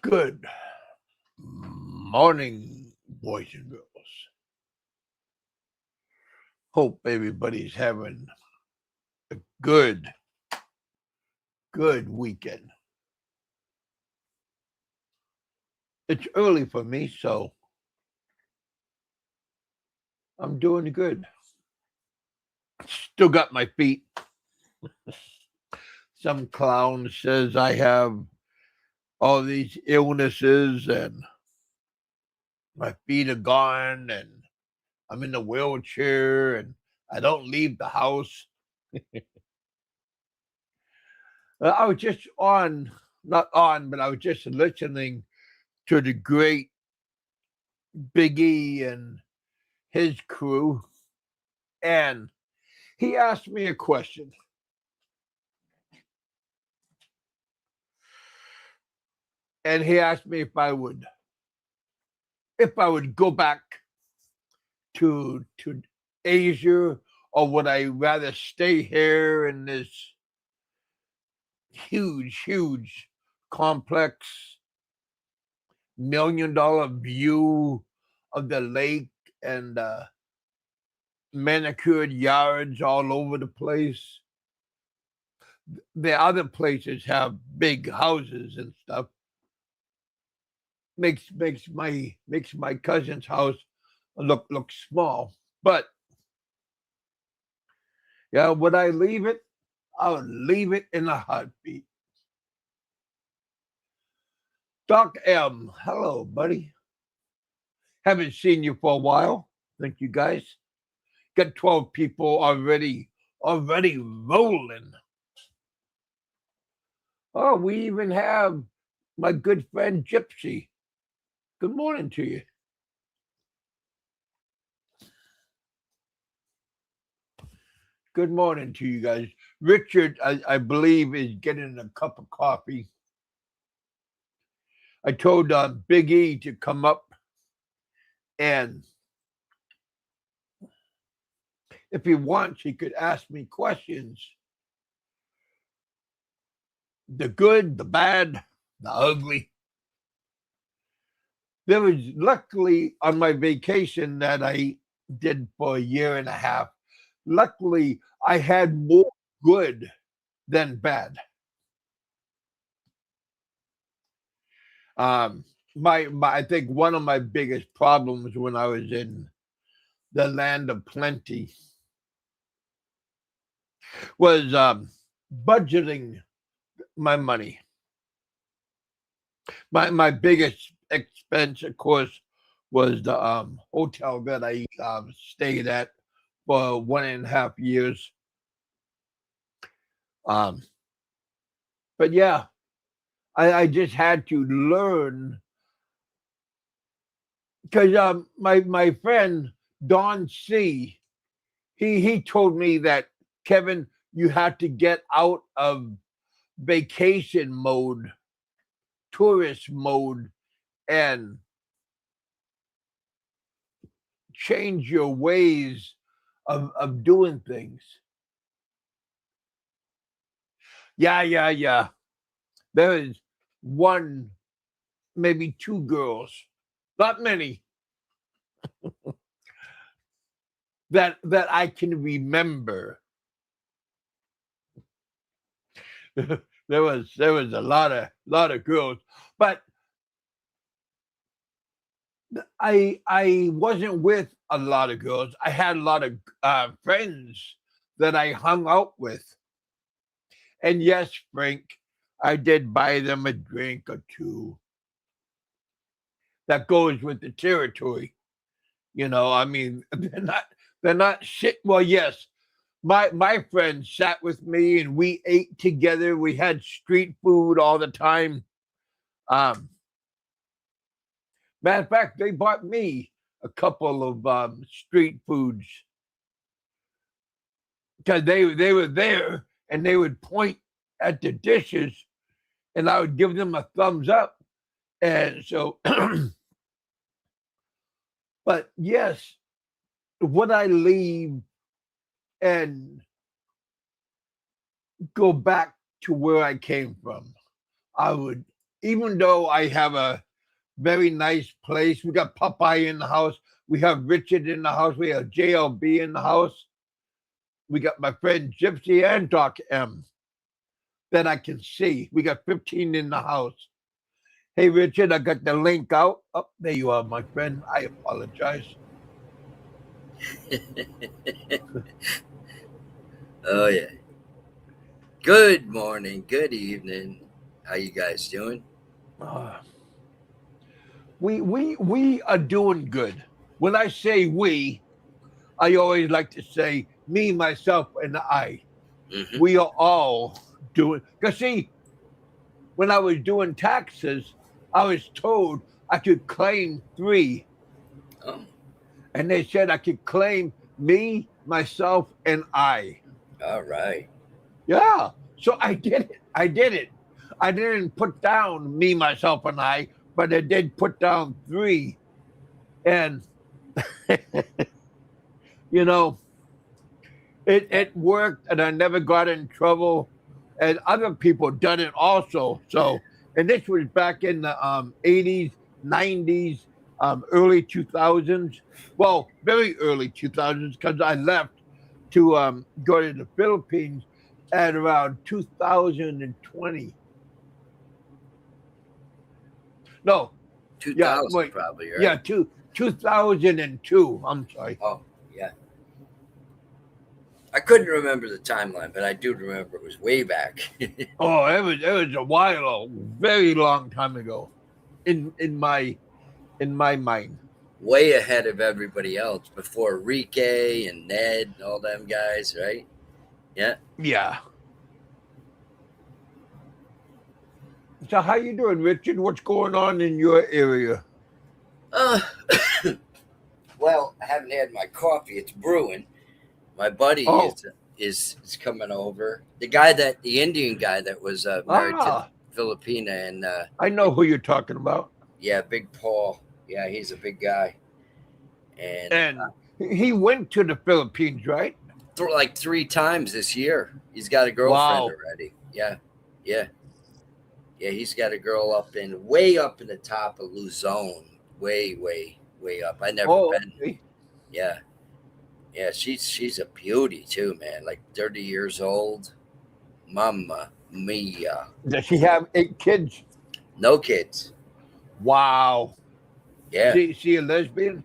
Good morning, boys and girls. Hope everybody's having a good weekend. It's early for me, so I'm doing good. Still got my feet. Some clown says I have all these illnesses and my feet are gone and I'm in a wheelchair and I don't leave the house. I was just not on, but I was just listening to the great Biggie and his crew, and he asked me a question. And he asked me if I would go back to Asia, or would I rather stay here in this huge complex $1 million view of the lake and manicured yards all over the place. The other places have big houses and stuff. Makes my cousin's house look small. But yeah, would I leave it? I would leave it in a heartbeat. Doc M, hello, buddy. Haven't seen you for a while. Thank you, guys. Got 12 people already rolling. Oh, we even have my good friend Gypsy. Good morning to you. Good morning to you guys. Richard, I believe, is getting a cup of coffee. I told Big E to come up, and if he wants, he could ask me questions. The good, the bad, the ugly. There was luckily on my vacation that I did for a year and a half. Luckily, I had more good than bad. Um, my I think one of my biggest problems when I was in the land of plenty was budgeting my money. My biggest expense, of course, was the hotel that I stayed at for 1.5 years. Um, but yeah, I just had to learn because my friend Don C, he told me that, Kevin, you have to get out of vacation mode, tourist mode, and change your ways of doing things. Yeah. There is one, maybe two girls, not many, that I can remember. There was a lot of girls, but I wasn't with a lot of girls. I had a lot of friends that I hung out with. And yes, Frank, I did buy them a drink or two. That goes with the territory. I mean, they're not shit. Well, yes, my friends sat with me and we ate together. We had street food all the time. Um, Matter of fact, they bought me a couple of street foods because they were there and they would point at the dishes and I would give them a thumbs up. And so, but yes, would I leave and go back to where I came from? I would even though I have a very nice place, we got Popeye in the house, we have Richard in the house, we have JLB in the house, we got my friend Gypsy and Doc M that I can see. We got 15 in the house. Hey, Richard, I got the link out. Oh, there you are, my friend. I apologize. Oh yeah. Good morning, good evening. How you guys doing? Uh, we are doing good. When I say we, I always like to say me, myself, and I. Mm-hmm. We are all doing. Because see, when I was doing taxes, I was told I could claim three, Oh, and they said I could claim me, myself, and I. all right. Yeah, so I did it. I did it. I didn't put down me, myself, and I, but I did put down three, and you know Yeah. it worked, and I never got in trouble, and other people done it also. So, and this was back in the 80s, 90s, early 2000s. Well, very early 2000s because I left to go to the Philippines at around 2020. No, yeah, 2000 wait, probably, yeah, right? 2002. I'm sorry. Oh, yeah. I couldn't remember the timeline, but I do remember it was way back. Oh, it was a while, a very long time ago, in my mind. Way ahead of everybody else before Rike and Ned and all them guys, right? Yeah. Yeah. So how you doing, Richard? What's going on in your area? Uh, well, I haven't had my coffee. It's brewing. My buddy Oh, is coming over. The Indian guy that was married to the ah, Filipina, and I know who you're talking about. yeah, Big Paul. Yeah, he's a big guy, and And he went to the Philippines, right? like 3 times this year. He's got a girlfriend Wow. already. Yeah, yeah, yeah. He's got a girl way up in the top of Luzon, way, way, way up. I never Oh, been. okay. Yeah, yeah. She's a beauty too, man. Like 30 years old. Mama mia. Does she have 8 kids? No kids. Wow. Yeah. She a lesbian?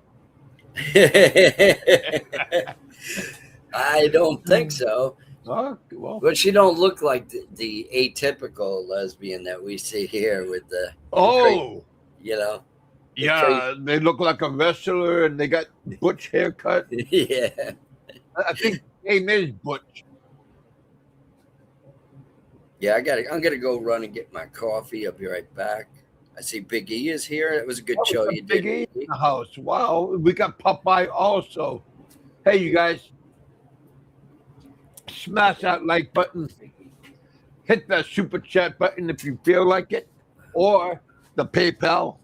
I don't think so. Oh, well. But she don't look like the atypical lesbian that we see here with the crazy, Oh, you know, the crazy. yeah. They look like a wrestler, and they got Butch haircut. Yeah. I think his name is Butch. Yeah, I'm gonna go run and get my coffee. I'll be right back. I see Big E is here. It was a good Oh, we show got you Big did, E Big in E. the house. Wow. We got Popeye also. Hey, you guys, smash that like button. Hit that super chat button if you feel like it, or the PayPal.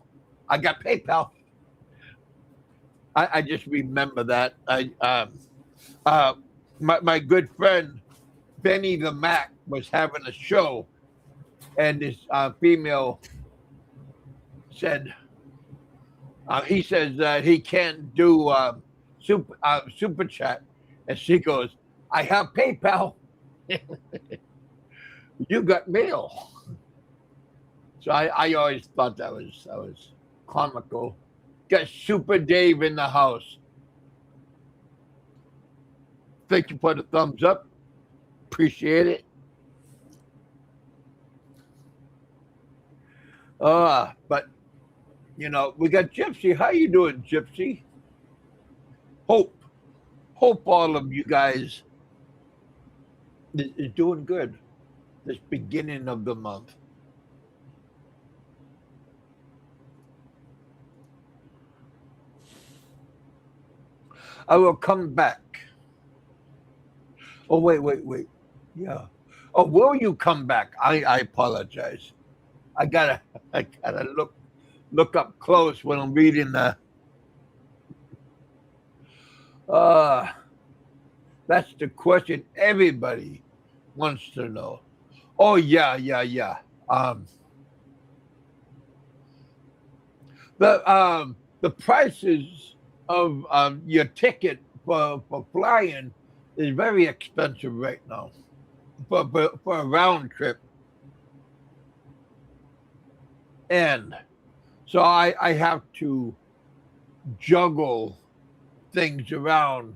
I got PayPal. I just remember that. Uh, my good friend Benny the Mac was having a show, and this female said he says that he can't do super chat, and she goes, "I have PayPal. You got mail." So I always thought that was comical. Got Super Dave in the house. Thank you for the thumbs up. Appreciate it. But we got Gypsy. How you doing, Gypsy? Hope, hope all of you guys is doing good this beginning of the month. I will come back. Oh, wait. Yeah. Oh, will you come back? I apologize. I gotta I gotta look up close when I'm reading the. Uh, that's the question everybody wants to know. Oh yeah. Um, the prices of your ticket for flying is very expensive right now for a round trip, and so I have to juggle things around.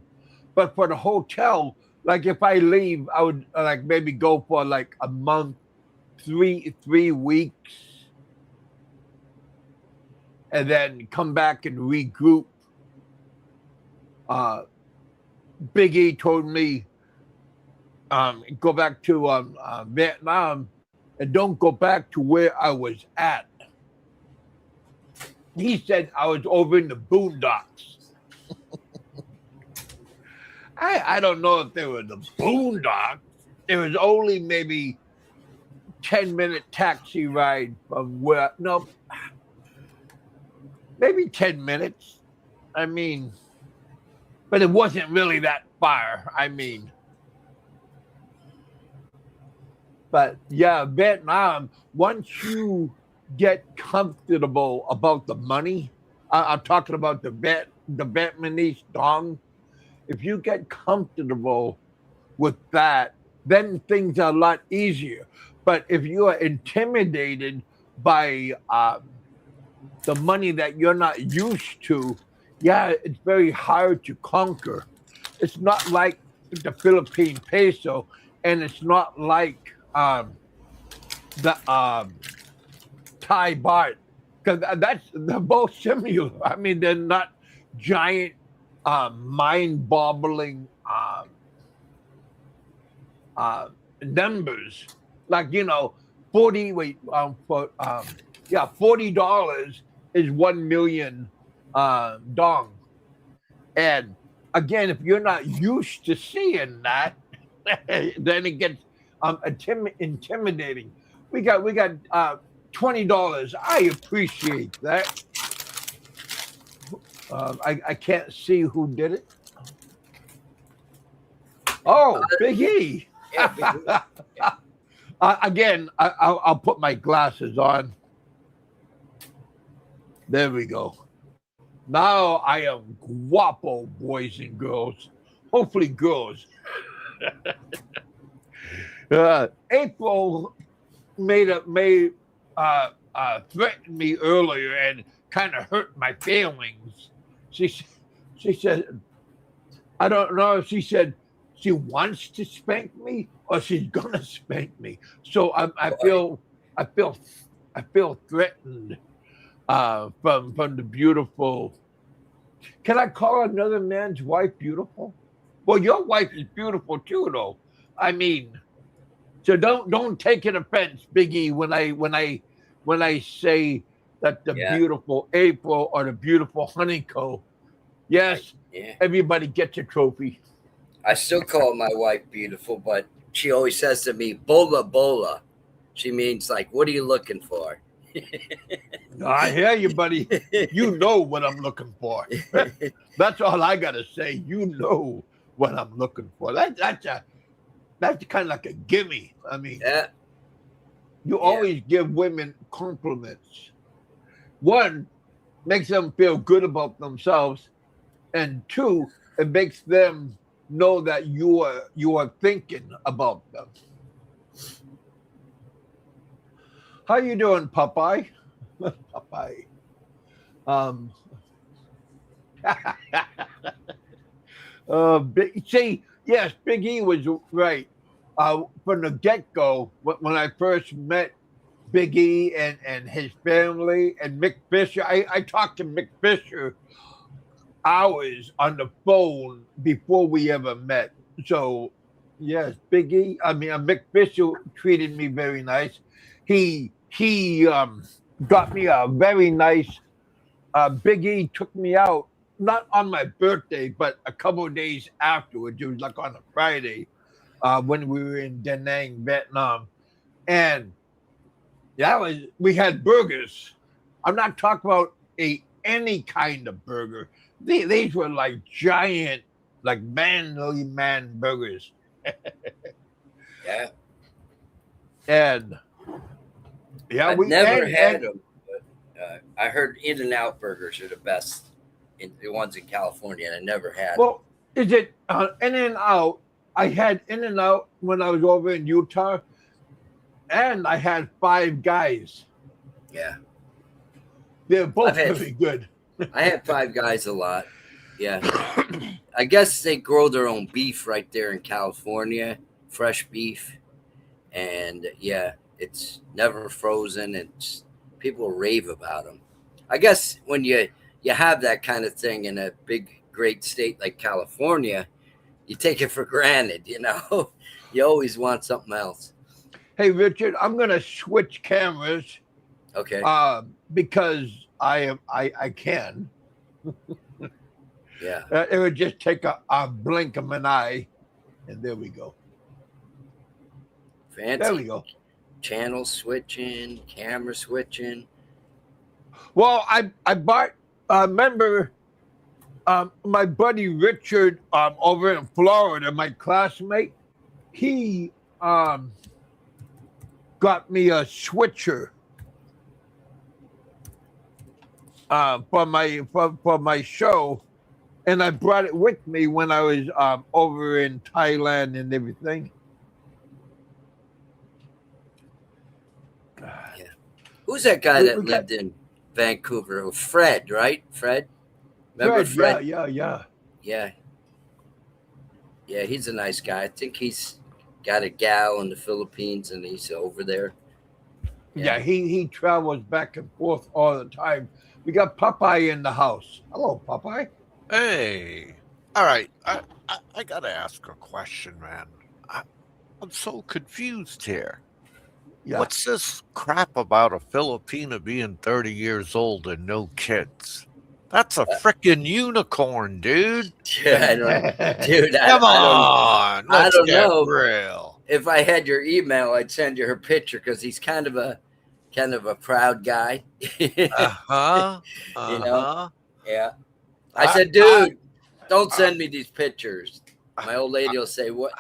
But for the hotel, like if I leave, I would like maybe go for like a month, three weeks, and then come back and regroup. Uh, Big E told me go back to Vietnam and don't go back to where I was at. He said I was over in the boondocks. I don't know if they were the boondocks. It was only maybe 10-minute taxi ride from where, no, maybe 10 minutes. I mean, but it wasn't really that far. I mean, but yeah, Vietnam, once you get comfortable about the money, I'm talking about the Vietnamese dong. If you get comfortable with that, then things are a lot easier. But if you are intimidated by the money that you're not used to, yeah, it's very hard to conquer. It's not like the Philippine peso, and it's not like the Thai baht, because they're both similar. I mean, they're not giant, mind-boggling numbers. Like 40. Wait, for $40 is 1 million dong. And again, if you're not used to seeing that, then it gets intimidating. We got $20. I appreciate that. I can't see who did it. Oh, Big E. Yeah, Big E. Yeah. Again, I'll put my glasses on. There we go. Now I am guapo, boys and girls. Hopefully, girls. April threatened me earlier and kind of hurt my feelings. She said, I don't know if she said she wants to spank me or she's gonna spank me. So I feel threatened from the beautiful. Can I call another man's wife beautiful? Well, your wife is beautiful too, though. I mean, so don't take an offense, Biggie, when I say that the beautiful April or the beautiful Honeycomb. Yes, everybody gets a trophy. I still call my wife beautiful, but she always says to me, "Bola bola." She means like, "What are you looking for?" I hear you, buddy. You know what I'm looking for. That's all I gotta say. You know what I'm looking for. That's kind of like a gimme. I mean, you always give women compliments. One, makes them feel good about themselves, and two, it makes them know that you are thinking about them. How you doing, Popeye? Popeye. See, yes, Big E was right. From the get-go, when I first met Big E and his family and Mick Fisher, I talked to Mick Fisher hours on the phone before we ever met. So, yes, Big E. I mean, Mick Fisher treated me very nice. He got me a very nice. Big E took me out not on my birthday, but a couple of days afterwards. It was like on a Friday when we were in Da Nang, Vietnam, and we had burgers. I'm not talking about any kind of burger. These were like giant, like manly man burgers. Yeah. And I've never had them. But I heard In-N-Out burgers are the best, the ones in California, and I never had them. Well, is it In and Out? I had In and Out when I was over in Utah, and I had Five Guys. Yeah, They're I've both had really good. I had Five Guys a lot. Yeah, I guess they grow their own beef right there in California, fresh beef, and yeah, it's never frozen. It's people rave about them. I guess when you have that kind of thing in a big great state like California, you take it for granted. You always want something else. Hey, Richard, I'm gonna switch cameras Okay, because I can. yeah, It would just take a blink of an eye, and there we go. There we fancy go. channel switching, camera switching. Well, I bought. Remember, my buddy Richard over in Florida, my classmate. He got me a switcher for my show, and I brought it with me when I was over in Thailand and everything. Yeah, who's that guy We, that we got lived in Vancouver? It was Fred, right? Fred, remember Fred. Yeah, Fred? yeah. Yeah, yeah, he's a nice guy. I think he's got a gal in the Philippines, and he's over there. Yeah, Yeah, he travels back and forth all the time. We got Popeye in the house. Hello, Popeye. Hey, all right. I gotta ask a question, man. I'm so confused here. Yeah. What's this crap about a Filipina being 30 years old and no kids? That's a freaking unicorn, dude. yeah, I don't, dude. Come I don't, on, I let's don't get know. real. If I had your email, I'd send you her picture because he's kind of a proud guy. Uh-huh. You know? Uh-huh. Yeah. I I, said, I, dude, don't I, send me these pictures. My old lady will say, what?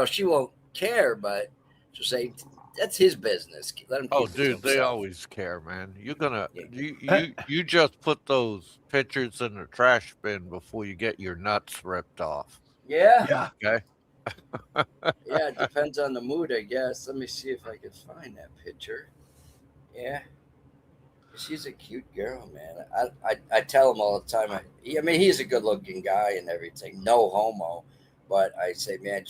She won't care, but she'll say, that's his business. Let him Oh, keep it to dude, they himself. always care, man. You're gonna Yeah. you just put those pictures in the trash bin before you get your nuts ripped off. Yeah. Yeah. Okay. Yeah. It depends on the mood, I guess. Let me see if I can find that picture. Yeah. She's a cute girl, man. I tell him all the time. I mean, he's a good looking guy and everything. No homo. But I say, man,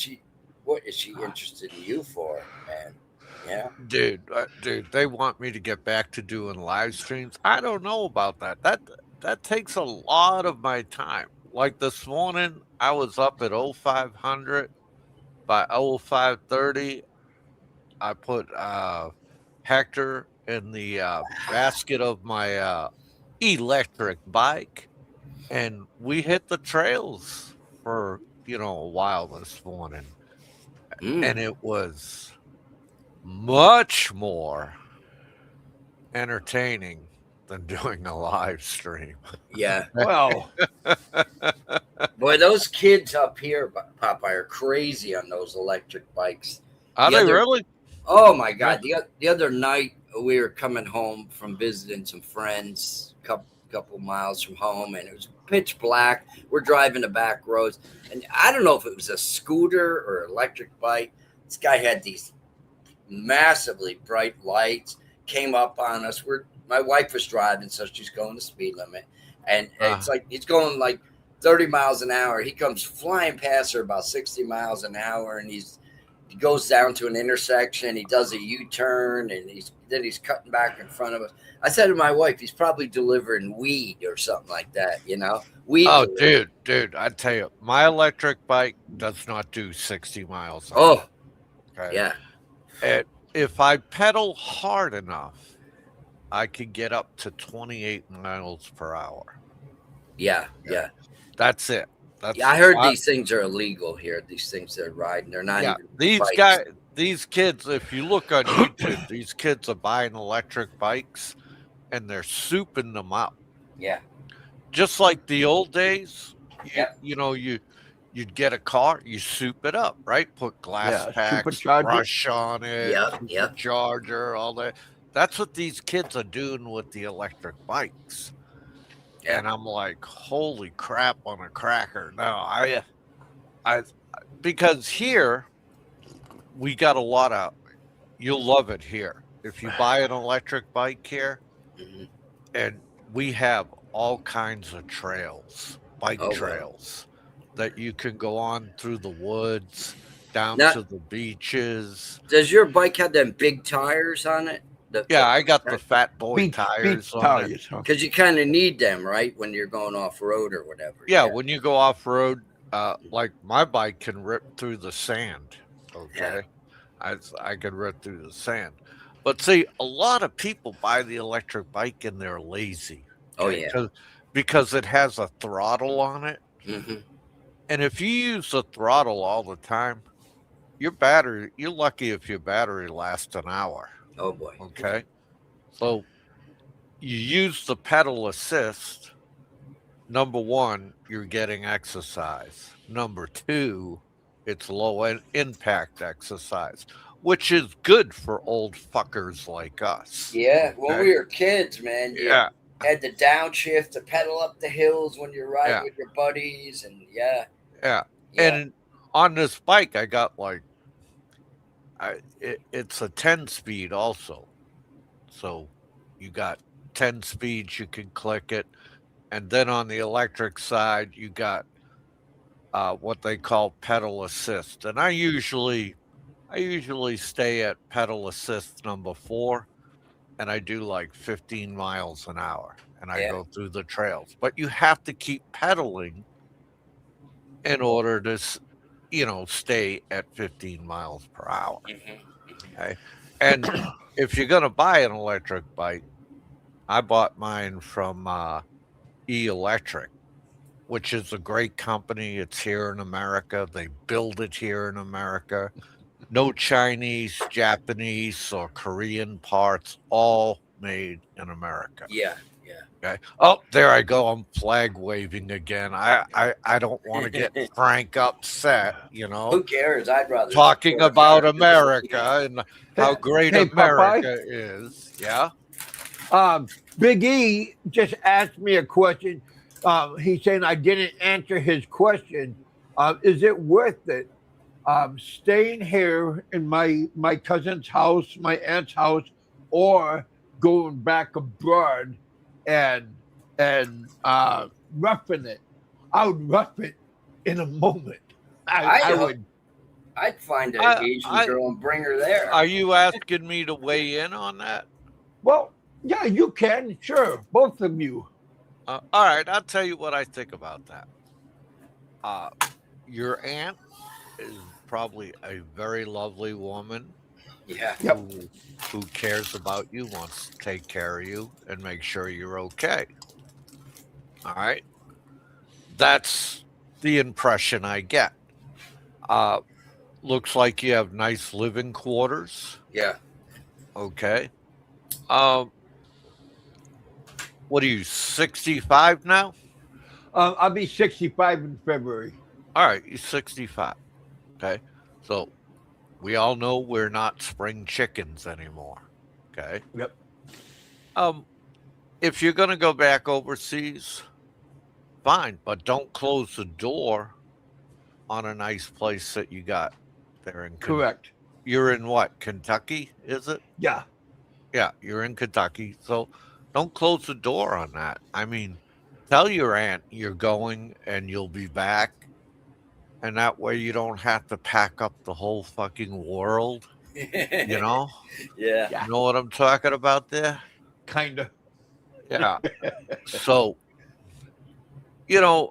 what is she interested in you for, man? Yeah. Dude, they want me to get back to doing live streams. I don't know about that. That takes a lot of my time. Like this morning, I was up at 0500. By 0530, I put Hector in the basket of my electric bike, and we hit the trails for a while this morning, and Mm. it was much more entertaining than doing a live stream. Yeah. Well, Boy, those kids up here, Popeye, are crazy on those electric bikes. Are The they other, really? oh my Yeah. God, the other night we were coming home from visiting some friends, couple miles from home, and it was pitch black. We're driving the back roads, and I don't know if it was a scooter or electric bike. This guy had these massively bright lights, came up on us. My wife was driving, so she's going the speed limit, and it's like he's going like 30 miles an hour. He comes flying past her about 60 miles an hour, and he goes down to an intersection. He does a U-turn, and he's cutting back in front of us. I said to my wife, he's probably delivering weed or something like that, weed. Oh, delivery. dude, I tell you, my electric bike does not do 60 miles an Oh, hour. Okay. yeah. If I pedal hard enough, I could get up to 28 miles per hour. Yeah. That's it. Yeah, I heard these things are illegal here. These things they're riding, they're not even bikes. These kids, if you look on YouTube, these kids are buying electric bikes and they're souping them up. Yeah. Just like the old days, Yeah. you'd get a car, you soup it up, right? Put glass packs, supercharger. brush on it, Yeah. charger, all that. that's what these kids are doing with the electric bikes. Yeah. And I'm like, holy crap on a cracker. No, Yeah. I, because here we got a lot of, you'll love it here. If you buy an electric bike here, Mhm. and we have all kinds of trails, bike Oh, wow. trails that you can go on through the woods, down Now, to the beaches. does your bike have them big tires on it? Yeah, I got the fat boy Beach tires on it. tires, huh? Because you kind of need them, right, when you're going off road or whatever. Yeah, when you go off road, like my bike can rip through the sand. Okay, I can rip through the sand. But see, a lot of people buy the electric bike and they're lazy. Oh, Okay? yeah. Because it has a throttle on it. Hmm. And if you use the throttle all the time, you're lucky if your battery lasts an hour. Oh, boy. Okay. So you use the pedal assist. Number one, you're getting exercise. Number two, it's low impact exercise, which is good for old fuckers like us. Yeah, when Okay? we were kids, man, you Yeah. had the downshift to pedal up the hills when you're riding Yeah. with your buddies, and yeah. And on this bike, I got like, it's a 10 speed also. So you got 10 speeds, you can click it. And then on the electric side, you got what they call pedal assist. And I usually stay at pedal assist number 4, and I do like 15 miles an hour, and I go through the trails. But you have to keep pedaling in order to, stay at 15 miles per hour. Okay. And if you're going to buy an electric bike, I bought mine from E-Electric, which is a great company. It's here in America. They build it here in America. No Chinese, Japanese, or Korean parts, all made in America. Yeah. Okay. Oh, there I go. I'm flag waving again. I don't want to get Frank upset, Who cares? I'd rather talking support about America. America and how great Hey, America Popeye? is. Yeah. Big E just asked me a question. He's saying I didn't answer his question. Is it worth it staying here in my cousin's house, my aunt's house, or going back abroad and roughing it? I would rough it in a moment. I would. I'd find an I- Asian I- girl and bring her there. Are you asking me to weigh in on that? Well, yeah, you can, sure, both of you. All right, I'll tell you what I think about that. Your aunt is probably a very lovely woman Yeah. Yep. who cares about you, wants to take care of you, and make sure you're okay. All right, that's the impression I get. Looks like you have nice living quarters. Yeah. Okay. What are you, 65 now? I'll be 65 in February. All right, you're 65. Okay. So we all know we're not spring chickens anymore. Okay. Yep. If you're going to go back overseas, fine, but don't close the door on a nice place that you got there in Correct. You're in what, Kentucky, is it? Yeah. Yeah, you're in Kentucky. So don't close the door on that. I mean, tell your aunt you're going and you'll be back. And that way you don't have to pack up the whole fucking world. You know? Yeah. Yeah. You know what I'm talking about there? Kind of. Yeah. So, you're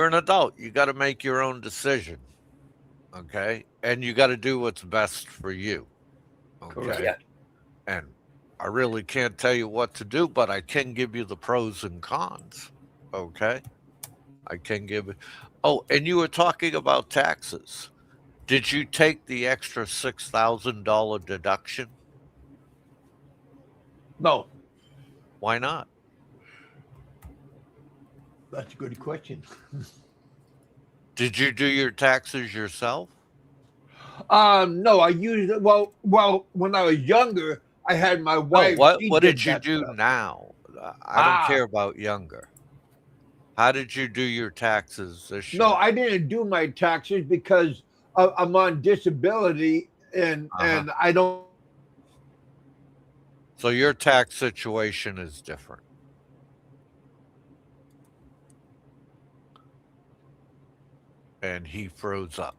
an adult. You got to make your own decision. Okay. And you got to do what's best for you. Okay. Correct. Yeah. And I really can't tell you what to do, but I can give you the pros and cons. Okay. I can give it. Oh, and you were talking about taxes. Did you take the extra $6,000 deduction? No, Why not? that's a good question. Did you do your taxes yourself? No, I used it. Well, when I was younger, I had my No, wife. She what did did you that do stuff. now? I don't Ah, care about younger. How did you do your taxes this no, year? I didn't do my taxes because I'm on disability, and Uh-huh. I don't. So your tax situation is different. And he froze up.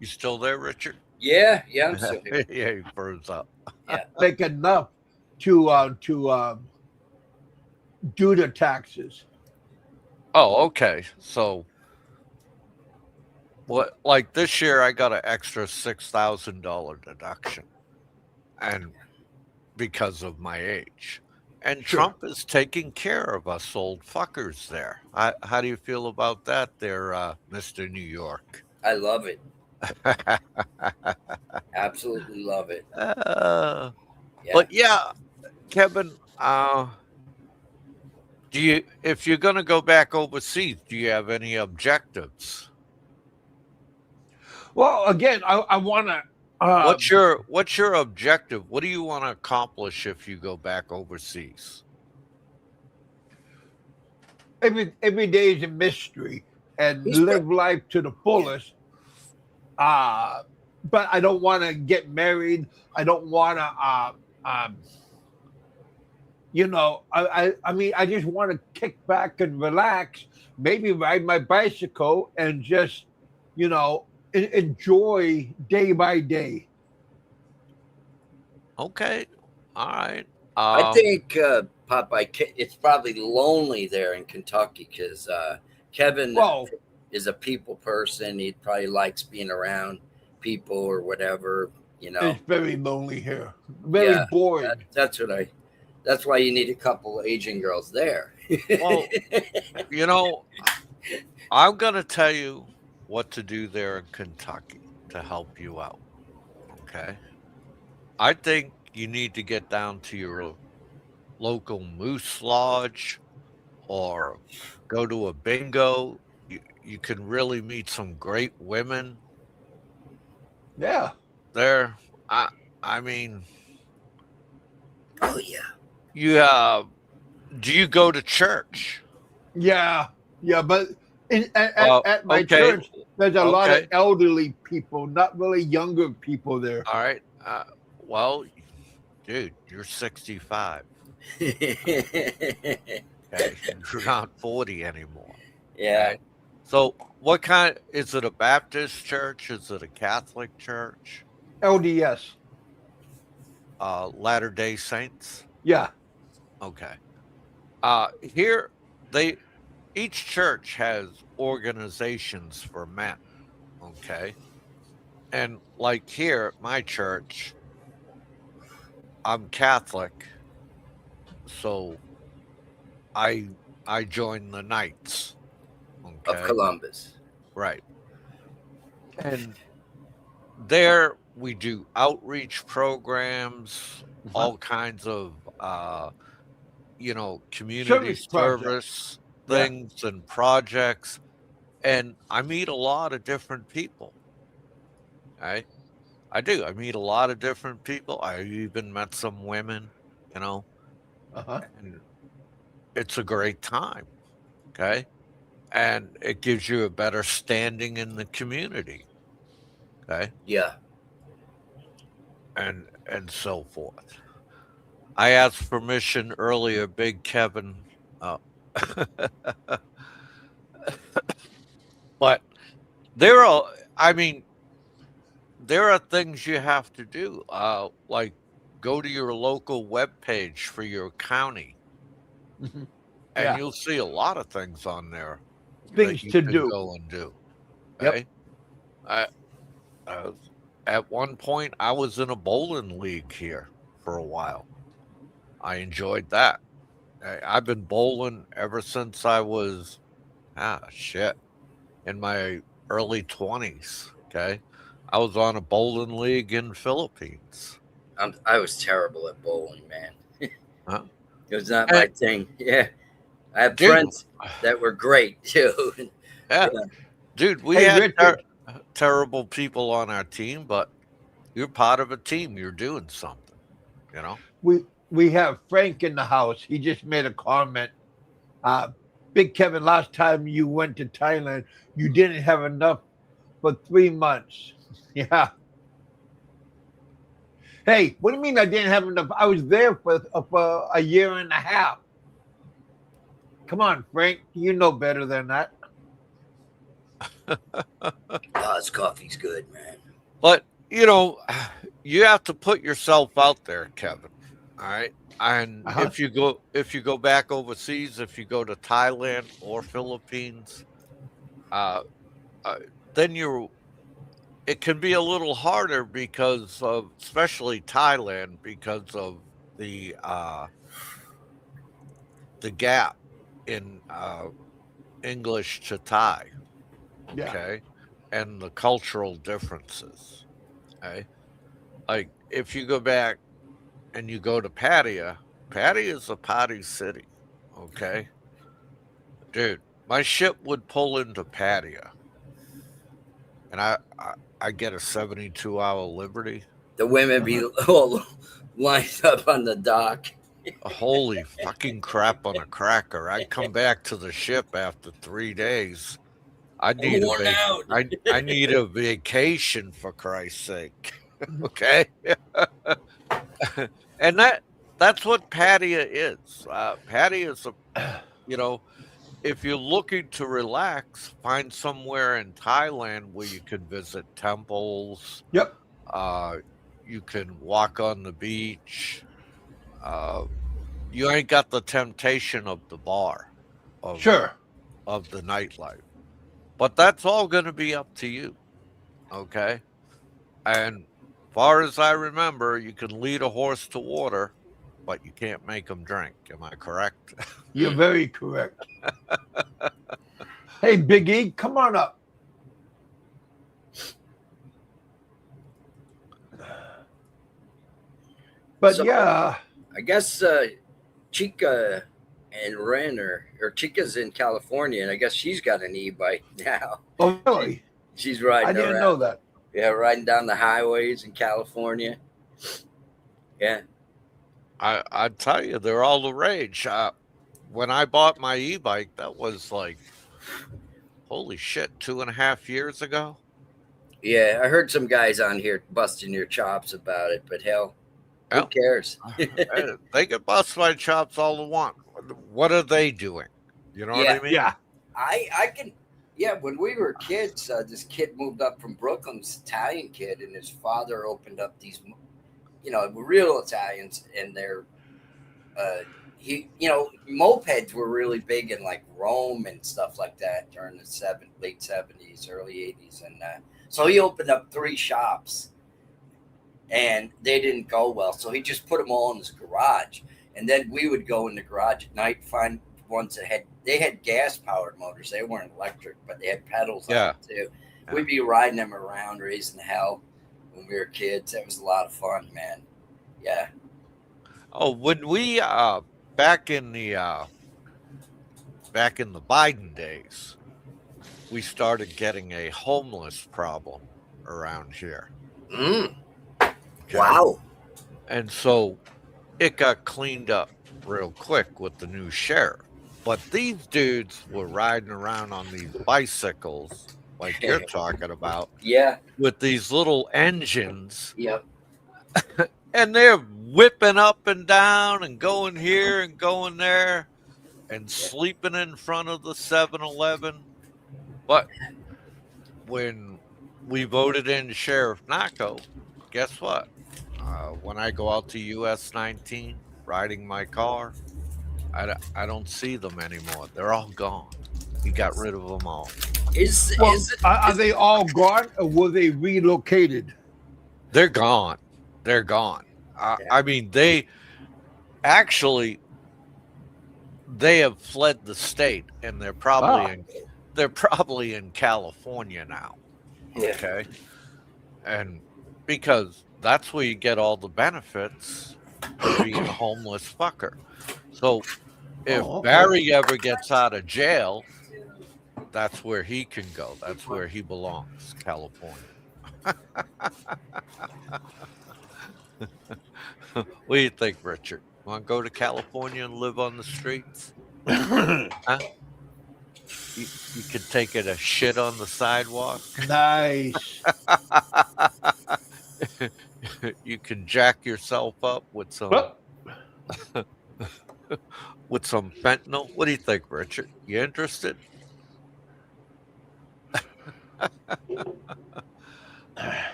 You still there, Richard? Yeah, I'm still here. Yeah, he froze up. Yeah. Make enough to do the taxes. Oh, okay. So what, like this year I got an extra $6,000 deduction and because of my age. And Sure. Trump is taking care of us old fuckers there. How do you feel about that there, Mr. New York? I love it. Absolutely love it. Uh, Yeah. but yeah, Kevin, if you're going to go back overseas, do you have any objectives? Well, again, I want to. What's your objective? What do you want to accomplish if you go back overseas? Every day is a mystery, and He's live life to the fullest. But I don't want to get married. I don't want to. I mean, I just want to kick back and relax. Maybe ride my bicycle and just, enjoy day by day. Okay, all right. I think Popeye. It's probably lonely there in Kentucky because Kevin Well, is a people person. He probably likes being around people or whatever. it's very lonely here. Very Yeah, boring. that's what I. That's why you need a couple Asian girls there. Well, you know, I'm going to tell you what to do there in Kentucky to help you out. Okay. I think you need to get down to your local moose lodge or go to a bingo. You can really meet some great women Yeah. there. I mean, Oh yeah. you do you go to church? Yeah. Yeah. But Well, at my okay, church, there's a lot of okay, elderly people, not really younger people there. all right. Well, dude, you're 65. Okay, you're not 40 anymore. Yeah. Okay, so what kind? Is it a Baptist church? Is it a Catholic church? LDS. Latter Day Saints. Yeah. Okay. Here they each church has organizations for men. Okay. And like here at my church, I'm Catholic, so I joined the Knights. Of Okay. Columbus. Right. And there we do outreach programs, all kinds of community Service project. service Yeah. things and projects. And I meet a lot of different people. Right. I do. I meet a lot of different people. I even met some women, Uh-huh. and it's a great time. Okay. And it gives you a better standing in the community. Okay. Yeah. And so forth. I asked permission earlier, Big Kevin. Uh, but there are, I mean, there are things you have to do, like go to your local webpage for your county, Mhm. and Yeah. you'll see a lot of things on there Things that you to can do. go and do. Yep. Okay? I, at one point, I was in a bowling league here for a while. I enjoyed that. I've been bowling ever since I was, in my early 20s. Okay. I was on a bowling league in Philippines. I was terrible at bowling, man. Huh? It was not my And, thing. Yeah. I have dude, friends that were great too. Yeah. Dude, we Hey, had Richard. terrible people on our team, but you're part of a team. You're doing something, you know? We have Frank in the house. He just made a comment. Uh, Big Kevin, last time you went to Thailand, you didn't have enough for 3 months. Yeah. Hey, what do you mean I didn't have enough? I was there for a year and a half. Come on, Frank. You know better than that. Oh, this coffee's good, man. But, you know, you have to put yourself out there, Kevin. All right. And Uh-huh. if you go back overseas, if you go to Thailand or Philippines, uh, uh then it can be a little harder because of, especially Thailand, because of the gap in English to Thai, Yeah. okay, and the cultural differences. Okay, like if you go back and you go to Pattaya, Pattaya is a party city. Okay, dude, my ship would pull into Pattaya, and I get a 72-hour Liberty. The women be all lined up on the dock. Holy fucking crap on a cracker! I come back to the ship after 3 days. I need worn out. I need a vacation, for Christ's sake. Okay, and that's what Pattaya is. Pattaya is you know, if you're looking to relax, find somewhere in Thailand where you can visit temples. Yep. You can walk on the beach. You ain't got the temptation of the bar, Sure. of the nightlife. But that's all going to be up to you, okay? And far as I remember, you can lead a horse to water, but you can't make him drink. Am I correct? You're very correct. Hey, Big E, come on up. But So- yeah, I guess Chica and Ren or Chica's in California, and I guess she's got an e-bike now. oh really? She's riding I didn't around. know that. Yeah, riding down the highways in California. Yeah. I tell you, they're all the rage. When I bought my e-bike, that was like, holy shit, 2.5 years ago. Yeah, I heard some guys on here busting your chops about it, but hell, who Hell. cares? They can bust my chops all they want. What are they doing? You know what I mean? Yeah. I can, yeah, when we were kids, this kid moved up from Brooklyn, this Italian kid, and his father opened up these, real Italians, and they're, mopeds were really big in like Rome and stuff like that during the late 70s, early 80s. And so he opened up 3 shops and they didn't go well. So he just put them all in his garage. And then we would go in the garage at night, find ones that had gas powered motors. They weren't electric, but they had pedals on them too. Yeah. We'd be riding them around, raising hell when we were kids. That was a lot of fun, man. Yeah. Oh, when we back in the Biden days, we started getting a homeless problem around here. Mm. Okay? Wow. And so it got cleaned up real quick with the new sheriff. But these dudes were riding around on these bicycles like you're talking about. Yeah. With these little engines. Yep. And they're whipping up and down and going here and going there and sleeping in front of the 7-Eleven. But when we voted in Sheriff Naco, guess what? When I go out to US 19 riding my car, I don't see them anymore. They're all gone. He got rid of them all. Are they all gone or were they relocated? They're gone. They're gone. I mean, they have fled the state, and they're probably in California now. Yeah. Okay, and because that's where you get all the benefits of being a homeless fucker. So if Barry ever gets out of jail, That's where he can go. That's where he belongs, California. What do you think, Richard? Want to go to California and live on the streets? Huh? You could take it a shit on the sidewalk. Nice. You can jack yourself up with some Well, fentanyl. What do you think, Richard? You interested?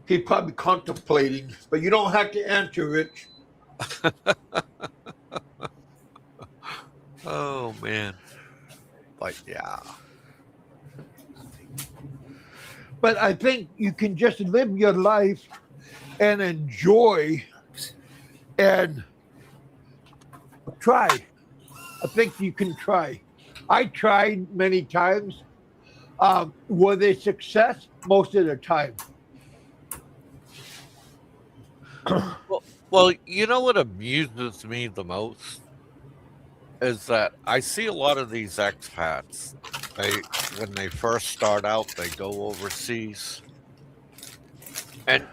he's probably contemplating, but you don't have to answer, Rich. Oh man. But yeah. But I think you can just live your life and enjoy and try. I think you can try. I tried many times. Were they success? Most of the time. Well, you know what amuses me the most is that I see a lot of these expats. When they first start out, they go overseas, and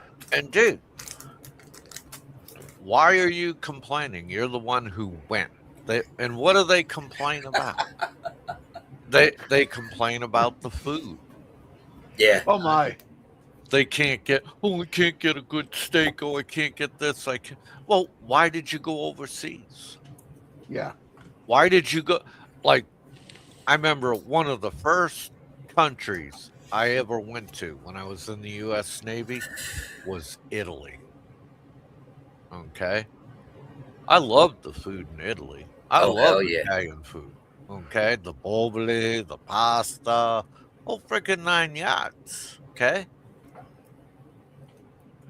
dude, why are you complaining? You're the one who went. And what do they complain about? They complain about the food. Yeah. Oh my. They can't get, I can't get a good steak. Oh, I can't get this. I can't. Well, why did you go overseas? Yeah. Why did you go? Like, I remember one of the first countries I ever went to when I was in the U.S. Navy was Italy. Okay. I loved the food in Italy. I Oh, hell love yeah. Italian food. Okay. The boboli, the pasta, oh, freaking 9 yards. Okay.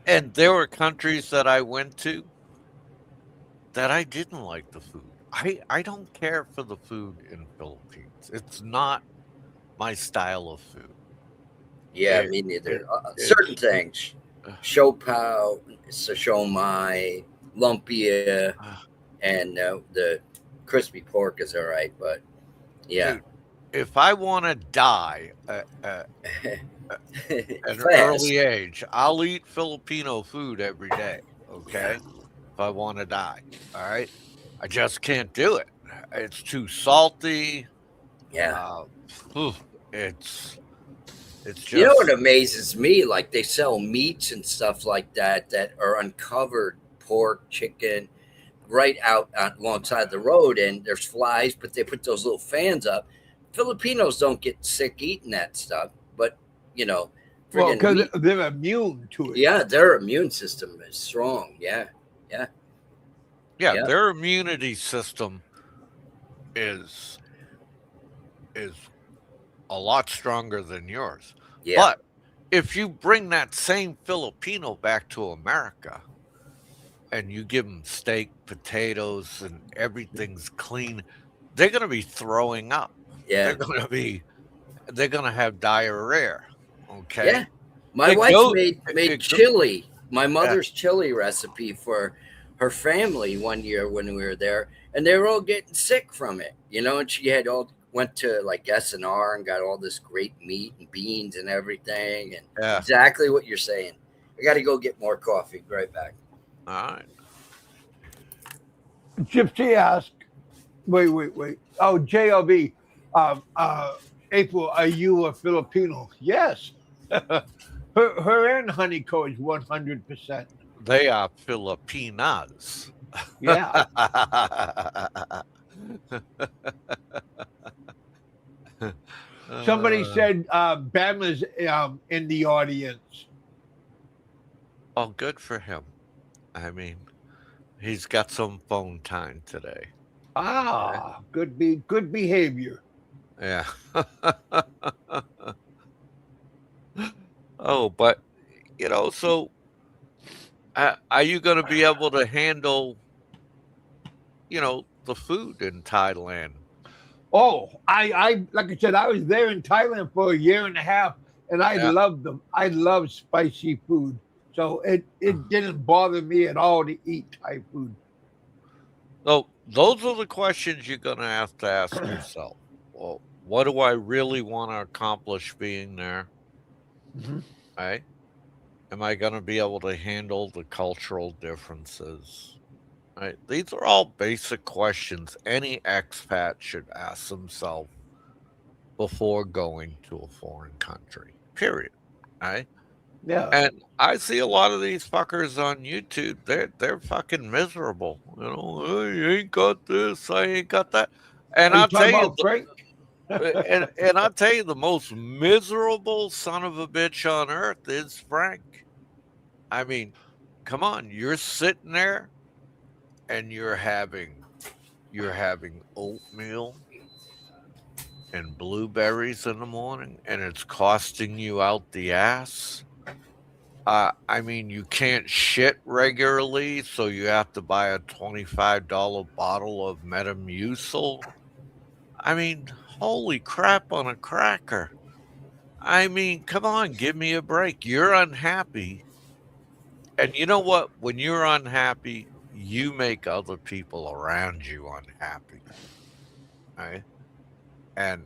And there were countries that I went to that I didn't like the food. I don't care for the food in Philippines. It's not my style of food. Yeah, me neither. Certain things. Siopao, sashomai, lumpia, and the crispy pork is all right, but yeah. Dude, if I want to die at an Fast. early age, I'll eat Filipino food every day. Okay, if I want to die, all right. I just can't do it. It's too salty. Yeah. It's just. You know what amazes me? Like they sell meats and stuff like that are uncovered pork, chicken, right out alongside the road, and there's flies, but they put those little fans up. Filipinos don't get sick eating that stuff, but you know, Well, because they're immune to it. yeah, their immune system is strong. Yeah. Yeah, their immunity system is a lot stronger than yours. Yeah. But if you bring that same Filipino back to America and you give them steak, potatoes, and everything's clean, they're going to be throwing up. Yeah. They're going to have diarrhea. Okay. Yeah. My wife made chili, my mother's chili recipe for her family one year when we were there, and they were all getting sick from it, you know, and she had went to like S&R and got all this great meat and beans and everything, and exactly what you're saying. I got to go get more coffee. Be right back. All right. Gypsy asked, wait. Oh, JLB, April, are you a Filipino? Yes. her and Honeyco is 100%. They are Filipinas. Yeah. Somebody said Bama's in the audience. Oh, good for him. I mean, he's got some phone time today. Good behavior. Yeah. Oh, but you know, so are you going to be able to handle, you know, the food in Thailand? Oh, I like I said, I was there in Thailand for a year and a half, and I loved them. I love spicy food, so it didn't bother me at all to eat Thai food. So those are the questions you're going to ask yourself. Well, what do I really want to accomplish being there? Mhm. Right? Am I going to be able to handle the cultural differences? Right? These are all basic questions any expat should ask themselves before going to a foreign country. Period. Right? Yeah. And I see a lot of these fuckers on YouTube. They're fucking miserable. You know, I ain't got this, I ain't got that. And Are you I'll tell talking you, about Frank? and I'll tell you, the most miserable son of a bitch on earth is Frank. I mean, come on, you're sitting there and you're having oatmeal and blueberries in the morning, and it's costing you out the ass. I mean, you can't shit regularly, so you have to buy a $25 bottle of Metamucil. I mean, holy crap on a cracker. I mean, come on, give me a break. You're unhappy. And you know what? When you're unhappy, you make other people around you unhappy. Right? And,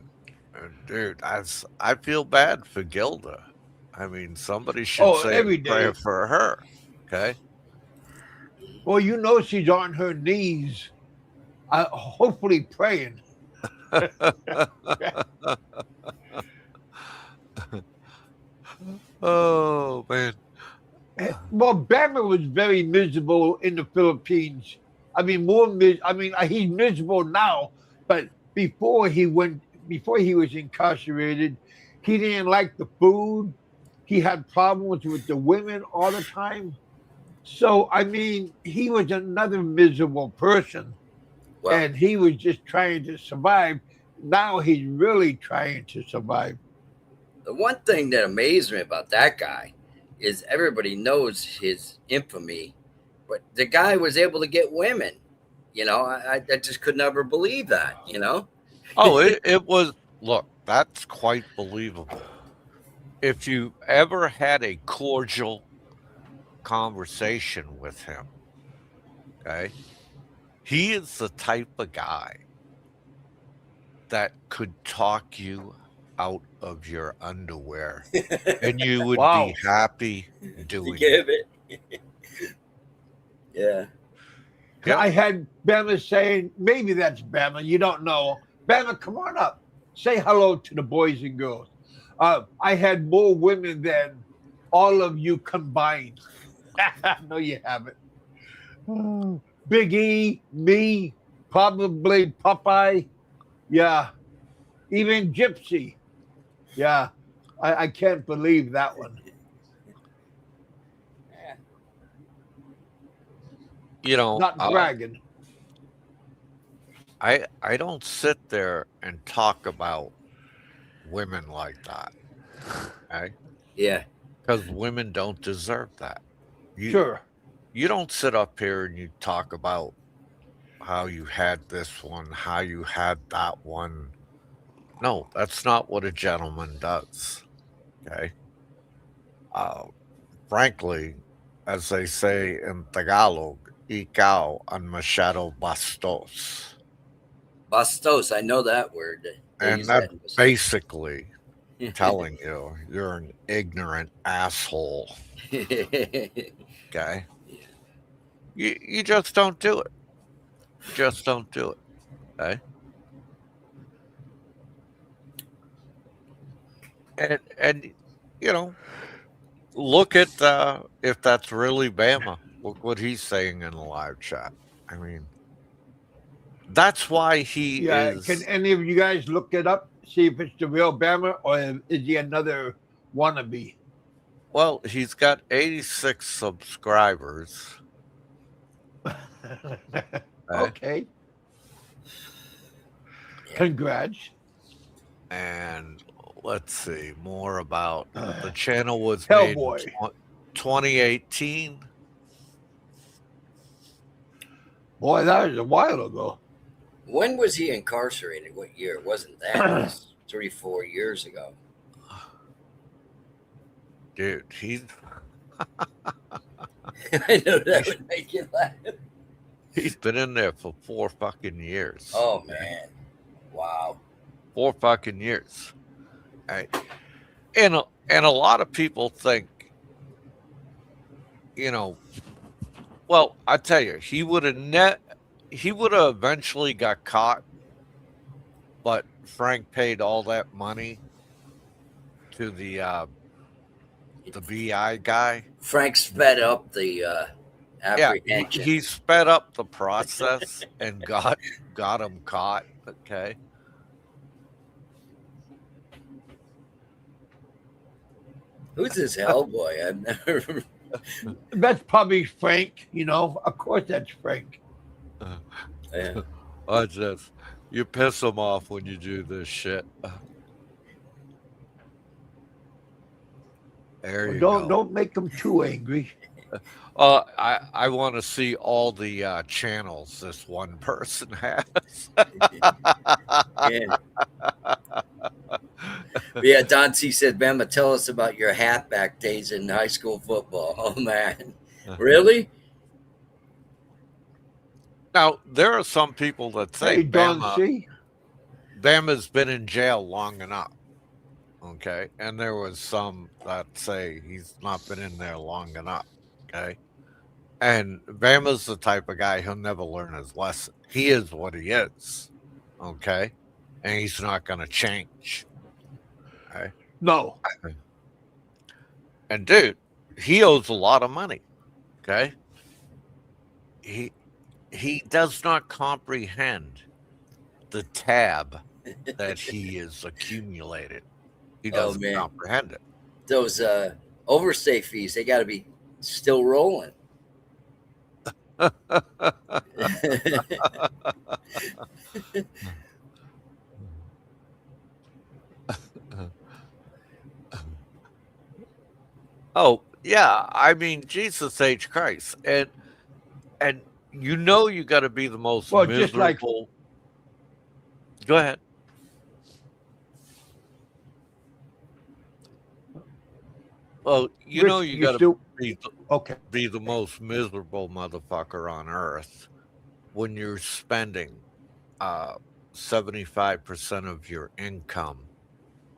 dude, I feel bad for Gilda. I mean, somebody should Oh, say a every prayer day. for her. Okay. Well, you know she's on her knees, hopefully praying. Oh man. Well, Bama was very miserable in the Philippines. I mean, he's miserable now, but before he was incarcerated, he didn't like the food. He had problems with the women all the time. So, I mean, he was another miserable person, Well, and he was just trying to survive. Now he's really trying to survive. the one thing that amazed me about that guy is everybody knows his infamy, but the guy was able to get women. I just could never believe that. Oh, it was look, that's quite believable. If you ever had a cordial conversation with him, okay, he is the type of guy that could talk you out of your underwear and you would be Wow. happy You doing it. give it. Yeah. Yep. I had Bama saying, maybe that's Bama. You don't know. Bama, come on up. Say hello to the boys and girls. I had more women than all of you combined. No, you haven't. Big E, me, probably Popeye. Yeah. Even Gypsy. Yeah. I can't believe that one. You know, Not bragging. I don't sit there and talk about women like that, okay? Yeah. Because women don't deserve that. You Sure. you don't sit up here and you talk about how you had this one, how you had that one. No, that's not what a gentleman does. Okay. Uh, Frankly, as they say in Tagalog, ikaw ang masyado bastos. Bastos. I know that word. They And use that's that. basically telling you you're an ignorant asshole. Okay. You just don't do it. Just don't do it. Okay. And you know, look at if that's really Bama. Look what he's saying in the live chat. I mean, that's why he Yeah. Can is. any of you guys look it up? See if it's the real Bama or is he another wannabe? Well, he's got 86 subscribers. Okay. Okay. Congrats. And let's see more about the channel was made in Hellboy. 2018. Boy, that was a while ago. When was he incarcerated? What year? It wasn't that. It was 3-4 years ago. Dude, he's I know that would make you laugh. he's been in there for 4 fucking years. Oh man. Wow. 4 fucking years. Right? And a lot of people think, you know, well, I tell you, he would have eventually got caught, but Frank paid all that money to the BI guy. Frank sped up the Yeah, apprehension. he sped up the process and got him caught. Okay. Who's this Hellboy? I've never. That's probably Frank. You know, of course that's Frank. Yeah. Watch this. You piss him off when you do this shit. There you go. Don't make them too angry. I want to see all the channels this one person has. Yeah. Yeah, Don C said, Bama, tell us about your halfback days in high school football. Oh, man. Really? Now, there are some people that say Hey, Don C. Bama's been in jail long enough. Okay. And there was some that say he's not been in there long enough. Okay. And Bama's the type of guy, he'll never learn his lesson. He is what he is. Okay. And he's not going to change. Okay. No. And dude, he owes a lot of money. Okay. He does not comprehend the tab that he has accumulated. He doesn't comprehend it. Those overstay fees, they got to be still rolling. Oh, yeah. I mean, Jesus H. Christ. And you know you got to be the most miserable. Just like, go ahead. Well, you know you got to be the most miserable motherfucker on earth when you're spending 75% of your income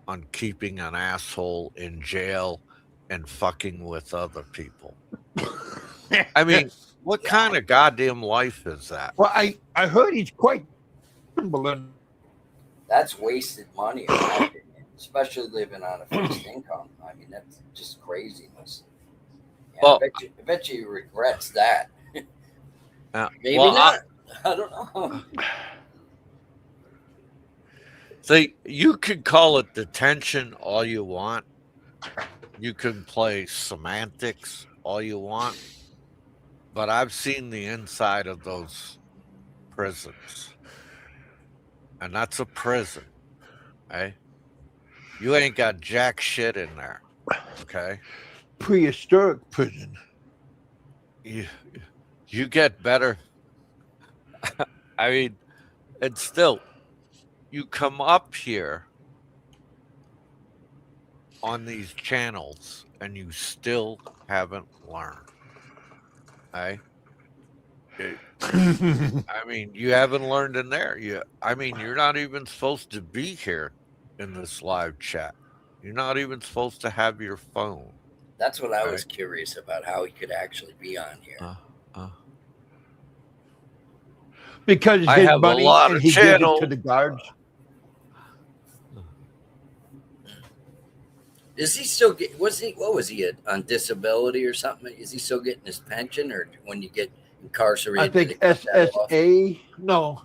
on keeping an asshole in jail and fucking with other people. I mean, what kind of goddamn life is that? Well, I heard he's quite humbling. That's wasted money, in my opinion, especially living on a fixed income. I mean, that's just craziness. Yeah, Well, I bet you he regrets that. Maybe well, not. I don't know. See, you can call it detention all you want. You can play semantics all you want. But I've seen the inside of those prisons. And that's a prison. Okay? You ain't got jack shit in there. Okay? Prehistoric prison. You get better. I mean, and still, you come up here on these channels and you still haven't learned. Okay? I mean, you haven't learned in there. I mean, you're not even supposed to be here in this live chat. You're not even supposed to have your phone. That's what I was curious about, how he could actually be on here. Because I his have money a lot and of he gives it channels. to the guards. Is he still get? What was he on disability or something? Is he still getting his pension, or when you get incarcerated? I think SSA. No,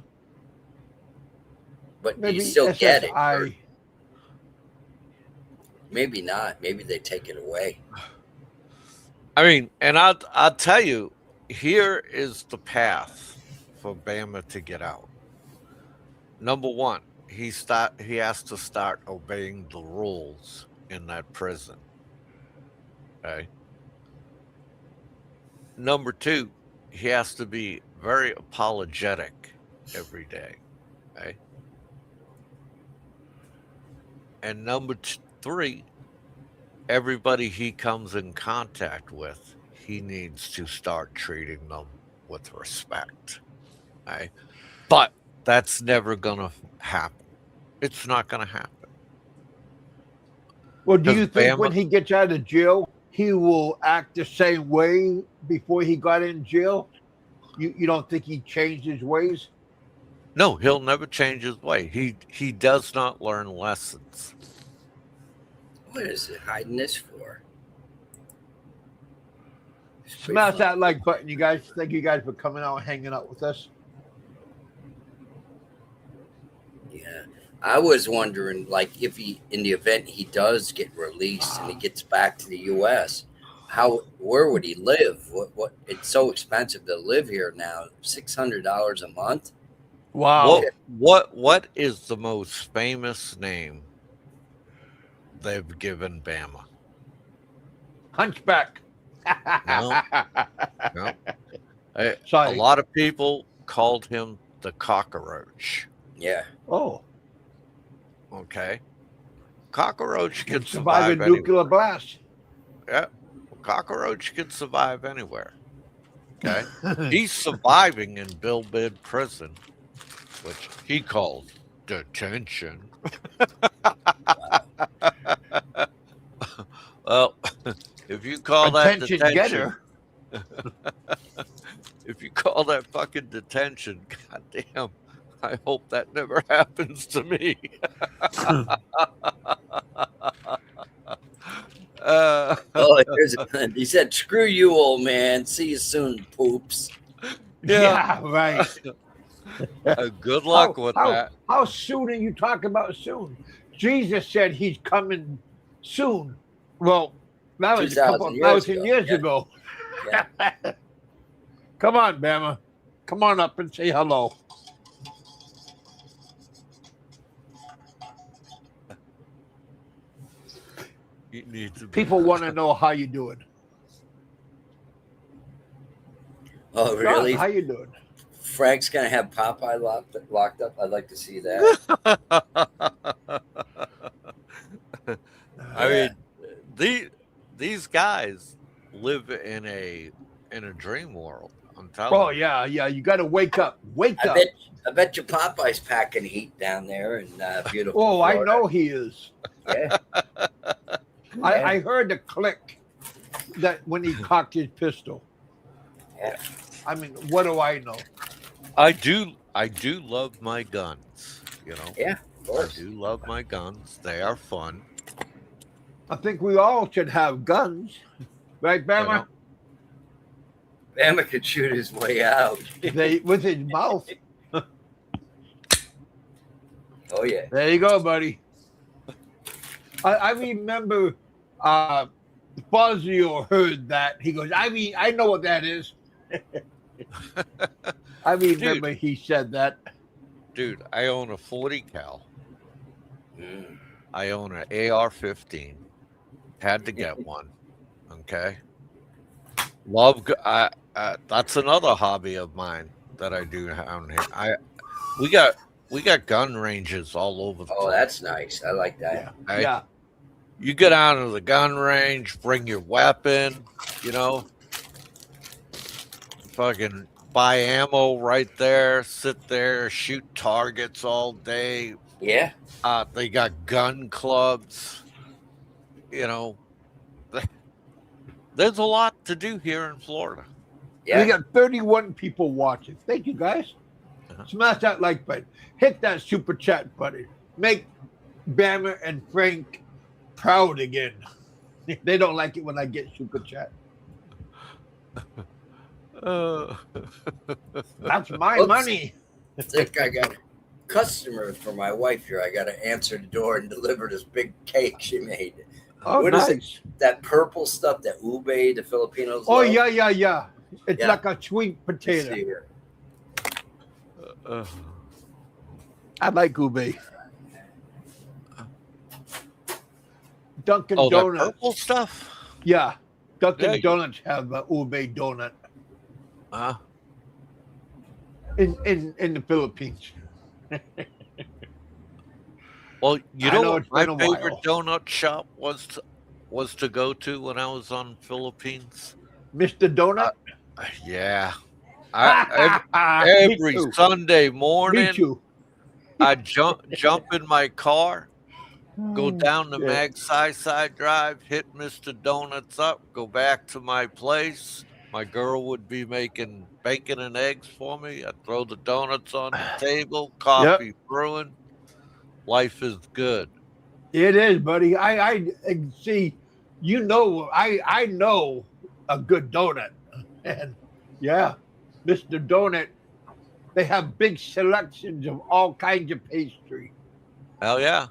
but maybe you still SSI. get it. Or maybe not. Maybe they take it away. I mean, and I'll tell you, here is the path for Bama to get out. Number one, he has to start obeying the rules in that prison. Okay. Number two, he has to be very apologetic every day. Okay. And number three, everybody he comes in contact with, he needs to start treating them with respect. Okay. But that's never going to happen. It's not going to happen. Well, do you Because think when Bama, he gets out of jail, he will act the same way before he got in jail? You don't think he changed his ways? no, he'll never change his way. He does not learn lessons. What is it hiding this for? It's pretty Smash fun. that like button, you guys. Thank you guys for coming out and hanging out with us. Yeah. I was wondering, like, if he, in the event he does get released and he gets back to the U.S., where would he live? What? It's so expensive to live here now. $600 a month. Wow. What is the most famous name they've given Bama? Hunchback. No. No. A Sorry. lot of people called him the cockroach. Yeah. Oh, Okay. Cockroach can can survive a survive anywhere. nuclear blast. Yeah. Cockroach can survive anywhere. Okay. He's surviving in Bill Bibb prison, which he calls detention. Well, if you call that Attention detention, getter. if you call that fucking detention, goddamn, I hope that never happens to me. Oh, he said, "Screw you, old man. See you soon, poops." Yeah. Yeah, right. Good luck with that. How soon are you talking about soon? Jesus said he's coming soon. Well, that was a couple of 2,000 thousand years years ago. ago. Yeah. Come on, Bama. Come on up and say hello. You need to be People want to know how you doing. Oh, really? How you doing? Frank's gonna have Popeye locked up. I'd like to see that. I mean, these guys live in a dream world. I'm telling Oh you. yeah. You got to wake up. Wake up. I bet your Popeye's packing heat down there in beautiful. Oh, I Florida. know he is. Yeah. I heard the click that when he cocked his pistol. Yeah. I mean, what do I know? I do love my guns. You know. Yeah, of I course. do love my guns. They are fun. I think we all should have guns, right, Bama? Bama could shoot his way out. With his mouth. Oh yeah. There you go, buddy. I remember Fazio heard that. He goes, I know what that is. I remember he said that. Dude, I own a 40 cal. Mm. I own an AR-15. Had to get one. Okay. That's another hobby of mine that I do down here. We got gun ranges all over the Oh, place. that's nice. I like that. Okay? Yeah. You get out of the gun range, bring your weapon, fucking buy ammo right there, sit there, shoot targets all day. Yeah. They got gun clubs. There's a lot to do here in Florida. Yeah. We got 31 people watching. Thank you, guys. Smash that like button. Hit that super chat button. Make Bama and Frank proud again. They don't like it when I get super chat. That's my Oops. money. I think I got a customer for my wife here. I got to answer the door and deliver this big cake she made. Oh, What is nice. That purple stuff, that ube, the Filipinos Oh, love? yeah. It's Yeah. like a sweet Let's potato. see here. I like ube. Dunkin' That Donuts. purple stuff? Yeah. Dunkin' Yeah, Donuts have a ube donut Huh? in the Philippines. Well, you I know know what it's my been a favorite while. donut shop was to go to when I was on Philippines? Mr. Donut? Yeah. Me Every too. Sunday Me morning, too. I jump in my car, go down the Yeah. Side Drive, hit Mr. Donuts up, go back to my place. My girl would be making bacon and eggs for me. I'd throw the donuts on the table, Yep. coffee brewing. Life is good. It is, buddy. I see. You know, I know a good donut, and yeah, Mister Donut. They have big selections of all kinds of pastry. Hell yeah.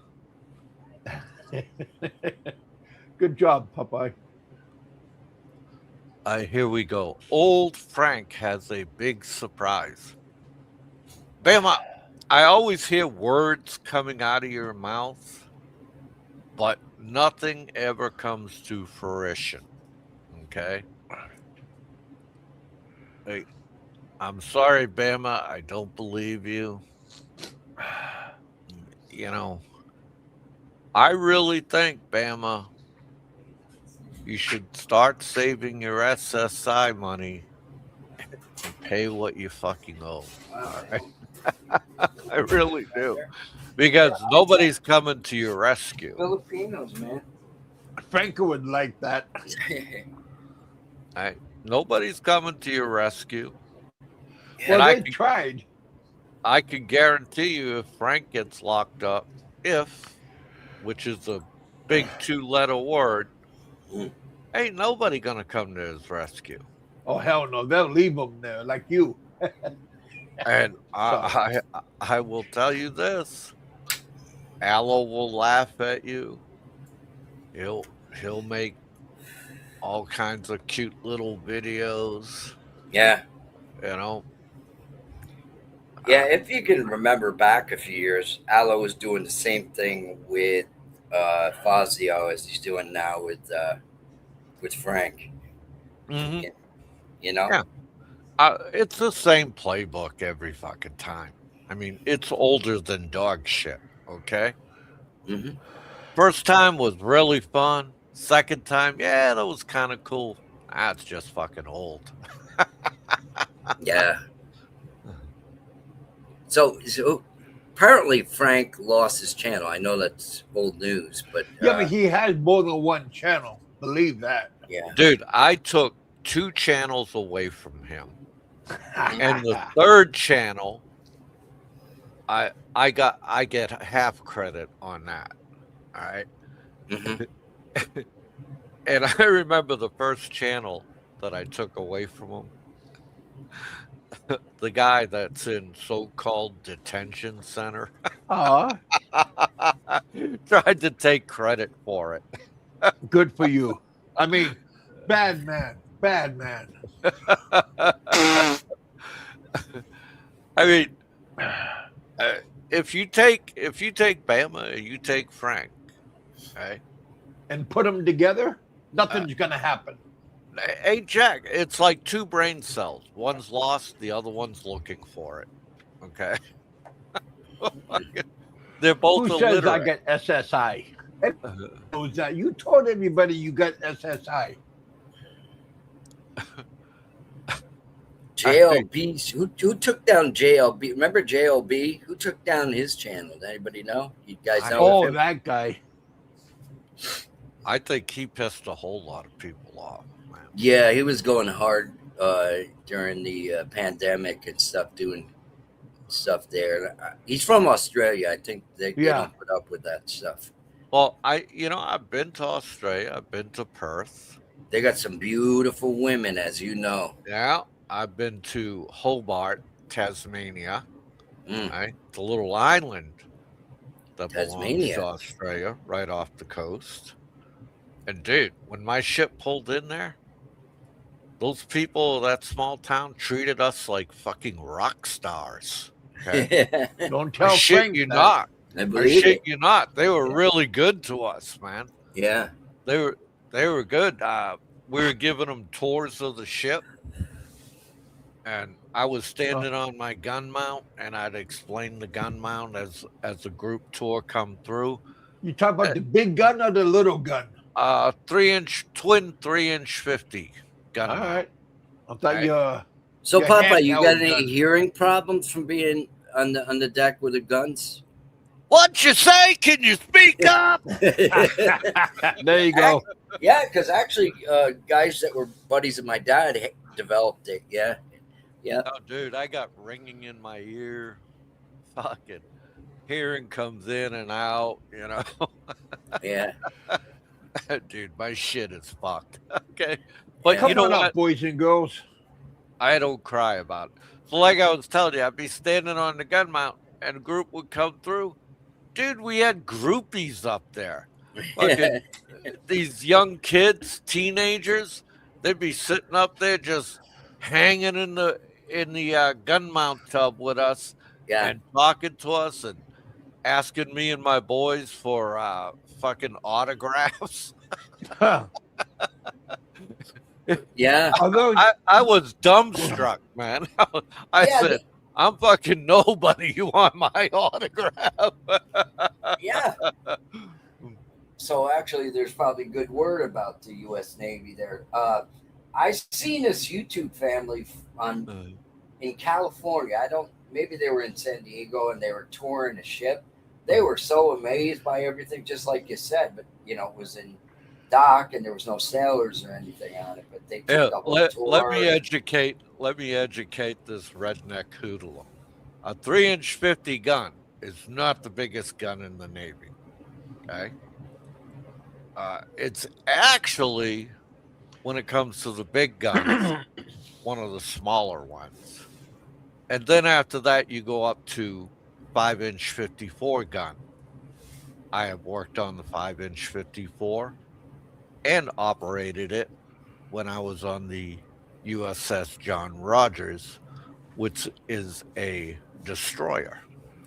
Good job, Popeye. Here we go. Old Frank has a big surprise. Bama, I always hear words coming out of your mouth, but nothing ever comes to fruition. Okay? Hey, I'm sorry, Bama. I don't believe you. You know, I really think, Bama, you should start saving your SSI money and pay what you fucking owe. All right? I really do. Because nobody's coming to your rescue. Filipinos, man. Franco would like that. Nobody's coming to your rescue. Well, And they tried. I can guarantee you if Frank gets locked up, which is a big 2-letter word, ain't nobody going to come to his rescue. Oh hell no, they'll leave him there like you. And I will tell you this: Aloe will laugh at you. He'll make all kinds of cute little videos. Yeah. You know. Yeah, if you can remember back a few years, Aloe was doing the same thing with Fazio as he's doing now with Frank. Mm-hmm. You know? Yeah. It's the same playbook every fucking time. I mean, it's older than dog shit, okay? Mm-hmm. First time was really fun. Second time, yeah, that was kind of cool. It's just fucking old. Yeah. So apparently Frank lost his channel. I know that's old news, but Yeah, but he has more than one channel. Believe that. yeah. Dude, I took 2 channels away from him. And the third channel, I get half credit on that. All right. Mm-hmm. And I remember the first channel that I took away from him. The guy that's in so-called detention center Aw, tried to take credit for it. good for you. I mean, bad man. I mean, if you take Bama, you take Frank, right? And put them together, nothing's gonna happen. Hey, Jack, it's like 2 brain cells. One's lost, the other one's looking for it. Okay. They're both Who says I illiterate. got SSI? Knows that. You told everybody you got SSI. JLB. Who took down JLB? Remember JLB? Who took down his channel? Does anybody know? You guys know? Oh, of him? that guy. I think he pissed a whole lot of people off, man. Yeah, he was going hard during the pandemic and stuff, doing stuff there. He's from Australia. I think they don't put up with that stuff. Well, I've been to Australia. I've been to Perth. They got some beautiful women, as you know. Yeah, I've been to Hobart, Tasmania. Right? The little island that belongs to Australia, right off the coast. And dude, when my ship pulled in there, those people of that small town treated us like fucking rock stars. Okay? Don't tell I shit Frank you that. not. I shit you not. They were really good to us, man. Yeah. They were good. We were giving them tours of the ship, and I was standing on my gun mount, and I'd explain the gun mount as the group tour come through. You talk about the big gun or the little gun? 3-inch twin 3-inch 50 gun. All mount. right. I thought So, your Popeye, you got handheld any gun. hearing problems from being on the deck with the guns? What you say? Can you speak up? There you go. Yeah, because actually, guys that were buddies of my dad developed it. Yeah, yeah, Oh, dude, I got ringing in my ear. Fucking hearing comes in and out, yeah, Dude, my shit is fucked. Okay. But yeah. you Come know on what? up, boys and girls. I don't cry about it. So, like I was telling you, I'd be standing on the gun mount and a group would come through. Dude, we had groupies up there. Fucking these young kids, teenagers, they'd be sitting up there just hanging in the gun mount tub with us Yeah. and talking to us and asking me and my boys for fucking autographs. Yeah. Are those I was dumbstruck, man. I Yeah, said, I'm fucking nobody. You want my autograph? yeah. So actually, there's probably good word about the U.S. Navy there. I seen this YouTube family in California. I don't. Maybe they were in San Diego and they were touring a ship. They were so amazed by everything, just like you said. But it was in dock and there was no sailors or anything on it. But they took Yeah, the whole tour. let me educate this redneck hoodlum. A 3-inch 50 gun is not the biggest gun in the Navy. Okay. It's actually, when it comes to the big guns, one of the smaller ones. And then after that, you go up to 5-inch 54 gun. I have worked on the 5-inch 54 and operated it when I was on the USS John Rogers, which is a destroyer.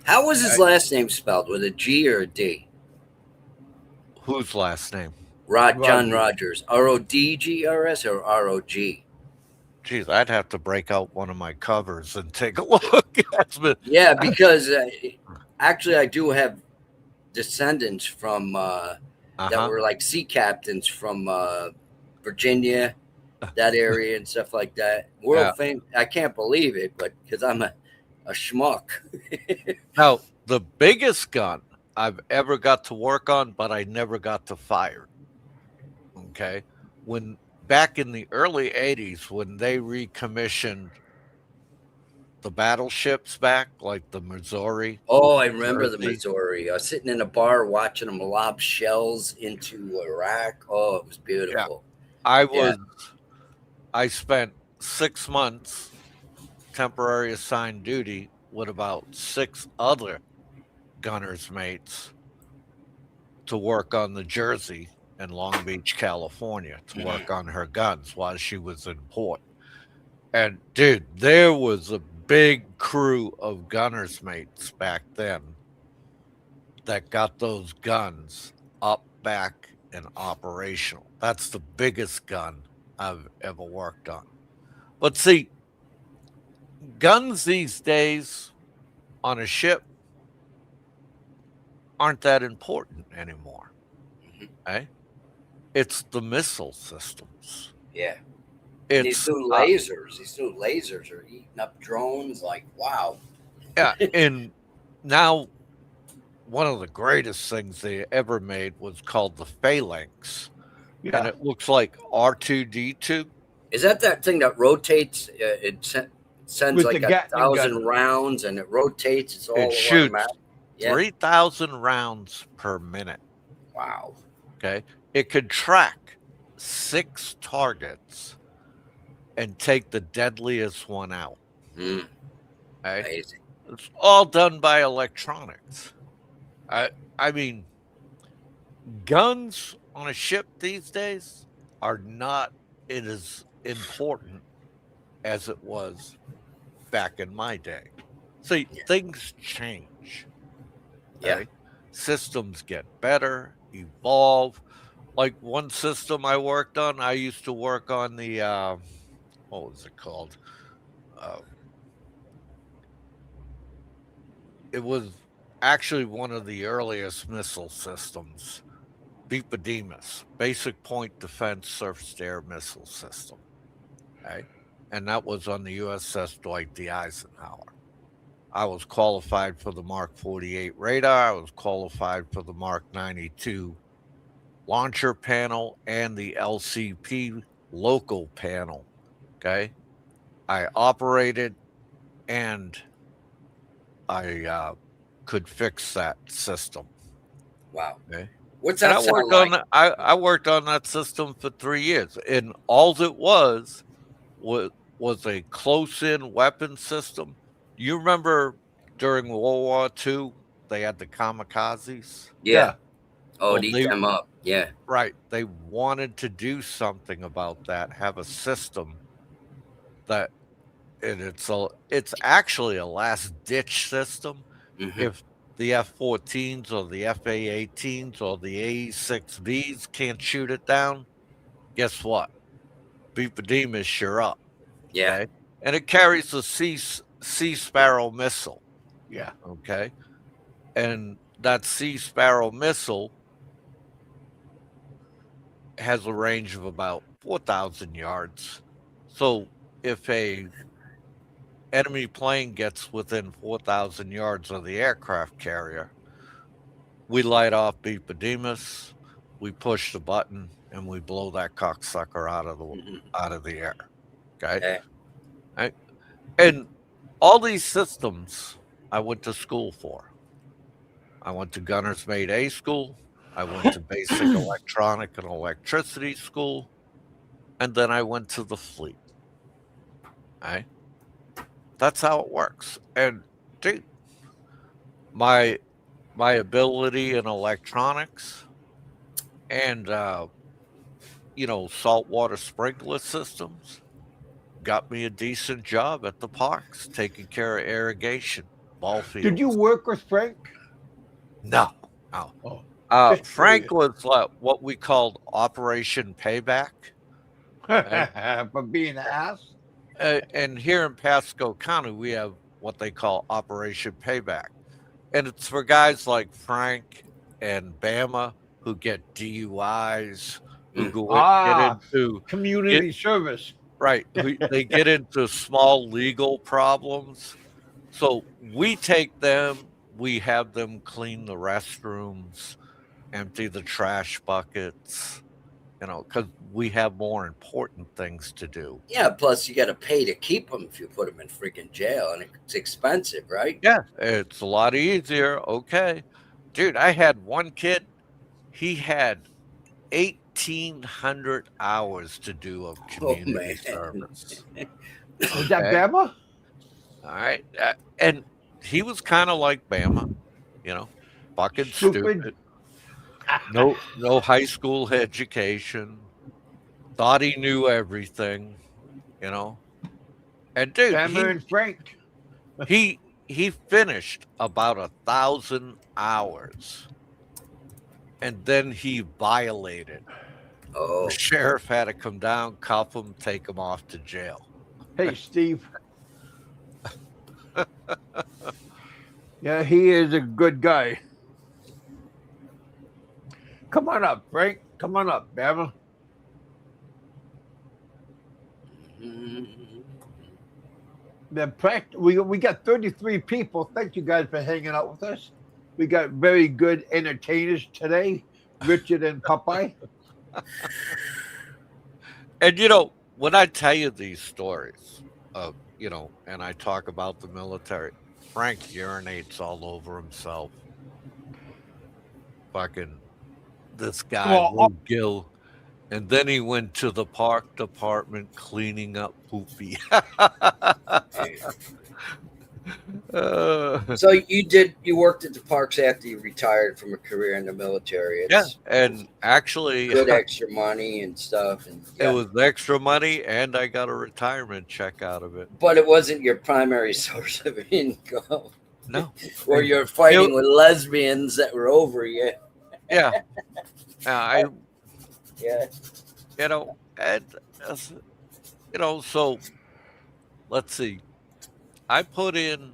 How was his last name spelled? With a G or a D? Whose last name? John Rogers. RODGRS or ROG? Geez, I'd have to break out one of my covers and take a look. Yeah, because actually, I do have descendants from that were like sea captains from Virginia, that area and stuff like that. World fame. I can't believe it, but because I'm a schmuck. Now, the biggest gun I've ever got to work on, but I never got to fire. Okay. Back in the early 80s, when they recommissioned the battleships back, like the Missouri. Oh, I remember the Missouri. I was sitting in a bar watching them lob shells into Iraq. Oh, it was beautiful. Yeah. I spent 6 months temporary assigned duty with about 6 other gunners mates to work on the Jersey in Long Beach, California, to work on her guns while she was in port. And dude, there was a big crew of gunners mates back then that got those guns up, back, and operational. That's the biggest gun I've ever worked on. But see, guns these days on a ship aren't that important anymore. Okay? It's the missile systems. Yeah. It's these new lasers are eating up drones. Like, wow. Yeah, and now one of the greatest things they ever made was called the Phalanx. Yeah. And it looks like R2D2. Is that thing that rotates? It sends With like 1,000 rounds and it rotates. It's all it shoots 3,000 rounds per minute. Wow. Okay. It could track 6 targets and take the deadliest one out. Okay? Amazing. It's all done by electronics. I mean, guns on a ship these days are not as important as it was back in my day. See, things change. Yeah. Systems get better, evolve. Like one system I worked on, I used to work on the, what was it called? It was actually one of the earliest missile systems, BPDMIS, Basic Point Defense Surface-to-Air Missile System. Okay? And that was on the USS Dwight D. Eisenhower. I was qualified for the Mark 48 radar. I was qualified for the Mark 92 launcher panel and the LCP local panel. Okay. I operated and I could fix that system. Wow. Okay. What's And that sound like? I worked on that system for 3 years. And all it was a close-in weapon system. You remember during World War II, they had the kamikazes? Yeah. Oh, Well, to eat them up. Yeah. right, they wanted to do something about that, have a system that and it's actually a last ditch system. Hmm. If the F-14s or the FA-18s or the AE-6Bs can't shoot it down, guess what? Beepademish, you're up. Yeah. Okay. And it carries the Sea Sparrow missile. Yeah. Okay. And that Sea Sparrow missile has a range of about 4,000 yards. So if a enemy plane gets within 4,000 yards of the aircraft carrier, we light off Beepademus, we push the button, and we blow that cocksucker out of the air. Okay. Yeah. Right? And all these systems I went to school for. I went to Gunner's Mate A school. I went to basic electronic and electricity school. And then I went to the fleet. Right? That's how it works. And dude, my ability in electronics and saltwater sprinkler systems got me a decent job at the parks, taking care of irrigation, ball fields. Did you work with Frank? No. Oh, Frank was what we called Operation Payback. for being an ass. And here in Pasco County, we have what they call Operation Payback. And it's for guys like Frank and Bama who get DUIs, who get into community service. Right. They get into small legal problems. So we take them, we have them clean the restrooms, empty the trash buckets, because we have more important things to do. Yeah. Plus, you got to pay to keep them if you put them in freaking jail, and it's expensive, right? Yeah, it's a lot easier. Okay. Dude, I had one kid, he had 1,800 hours to do of community service. Was that Bama? All right. And he was kind of like Bama, fucking stupid. No high school education. Thought he knew everything, And dude, Bama and Frank. he finished about 1,000 hours. And then he violated. Oh. The sheriff had to come down, cuff him, take him off to jail. Hey, Steve. Yeah, he is a good guy. Come on up, Frank. Come on up, Bama. We got 33 people. Thank you guys for hanging out with us. We got very good entertainers today, Richard and Popeye. And when I tell you these stories of, and I talk about the military, Frank urinates all over himself. Fucking this guy, Lou Gill. And then he went to the park department cleaning up poopy. So you worked at the parks after you retired from a career in the military. And actually good extra money and stuff. And it was extra money, and I got a retirement check out of it. But it wasn't your primary source of income. No. Or you're fighting with lesbians that were over you. Yeah. So let's see. I put in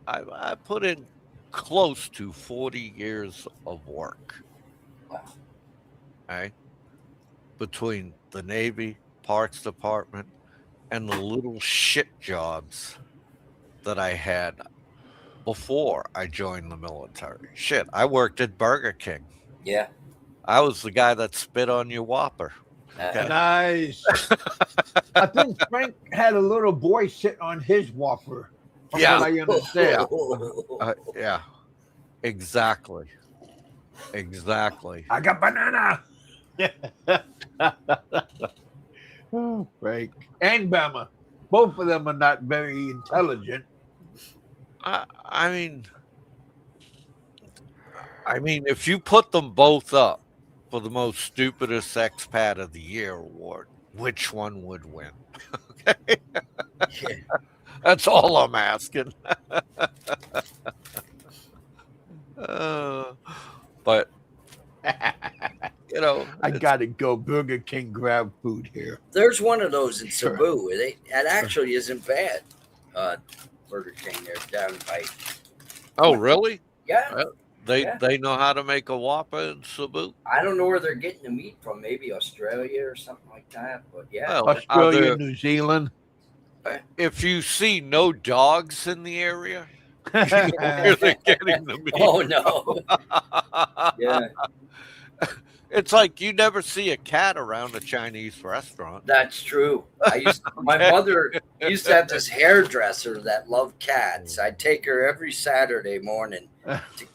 I put in close to 40 years of work. Wow. Right? Between the Navy, Parks Department, and the little shit jobs that I had before I joined the military. Shit, I worked at Burger King. Yeah. I was the guy that spit on your Whopper. Okay. Nice. I think Frank had a little boy sitting on his Whopper. From Yeah. what I understand. Yeah. Exactly. Exactly. I got banana. Oh, Frank and Bama. Both of them are not very intelligent. I mean, if you put them both up for the most stupidest expat of the year award, which one would win? Okay, Yeah. that's all I'm asking. But you know, I gotta go Burger King grab food here. There's one of those in Cebu. It actually isn't bad. Burger King there down by. oh really? Yeah. They know how to make a Whopper in Cebu. I don't know where they're getting the meat from. Maybe Australia or something like that. But yeah. Well, Australia, New Zealand. if you see no dogs in the area, you know where they're getting the meat. Oh no. Yeah. It's like you never see a cat around a Chinese restaurant. That's true. My mother used to have this hairdresser that loved cats. I'd take her every Saturday morning.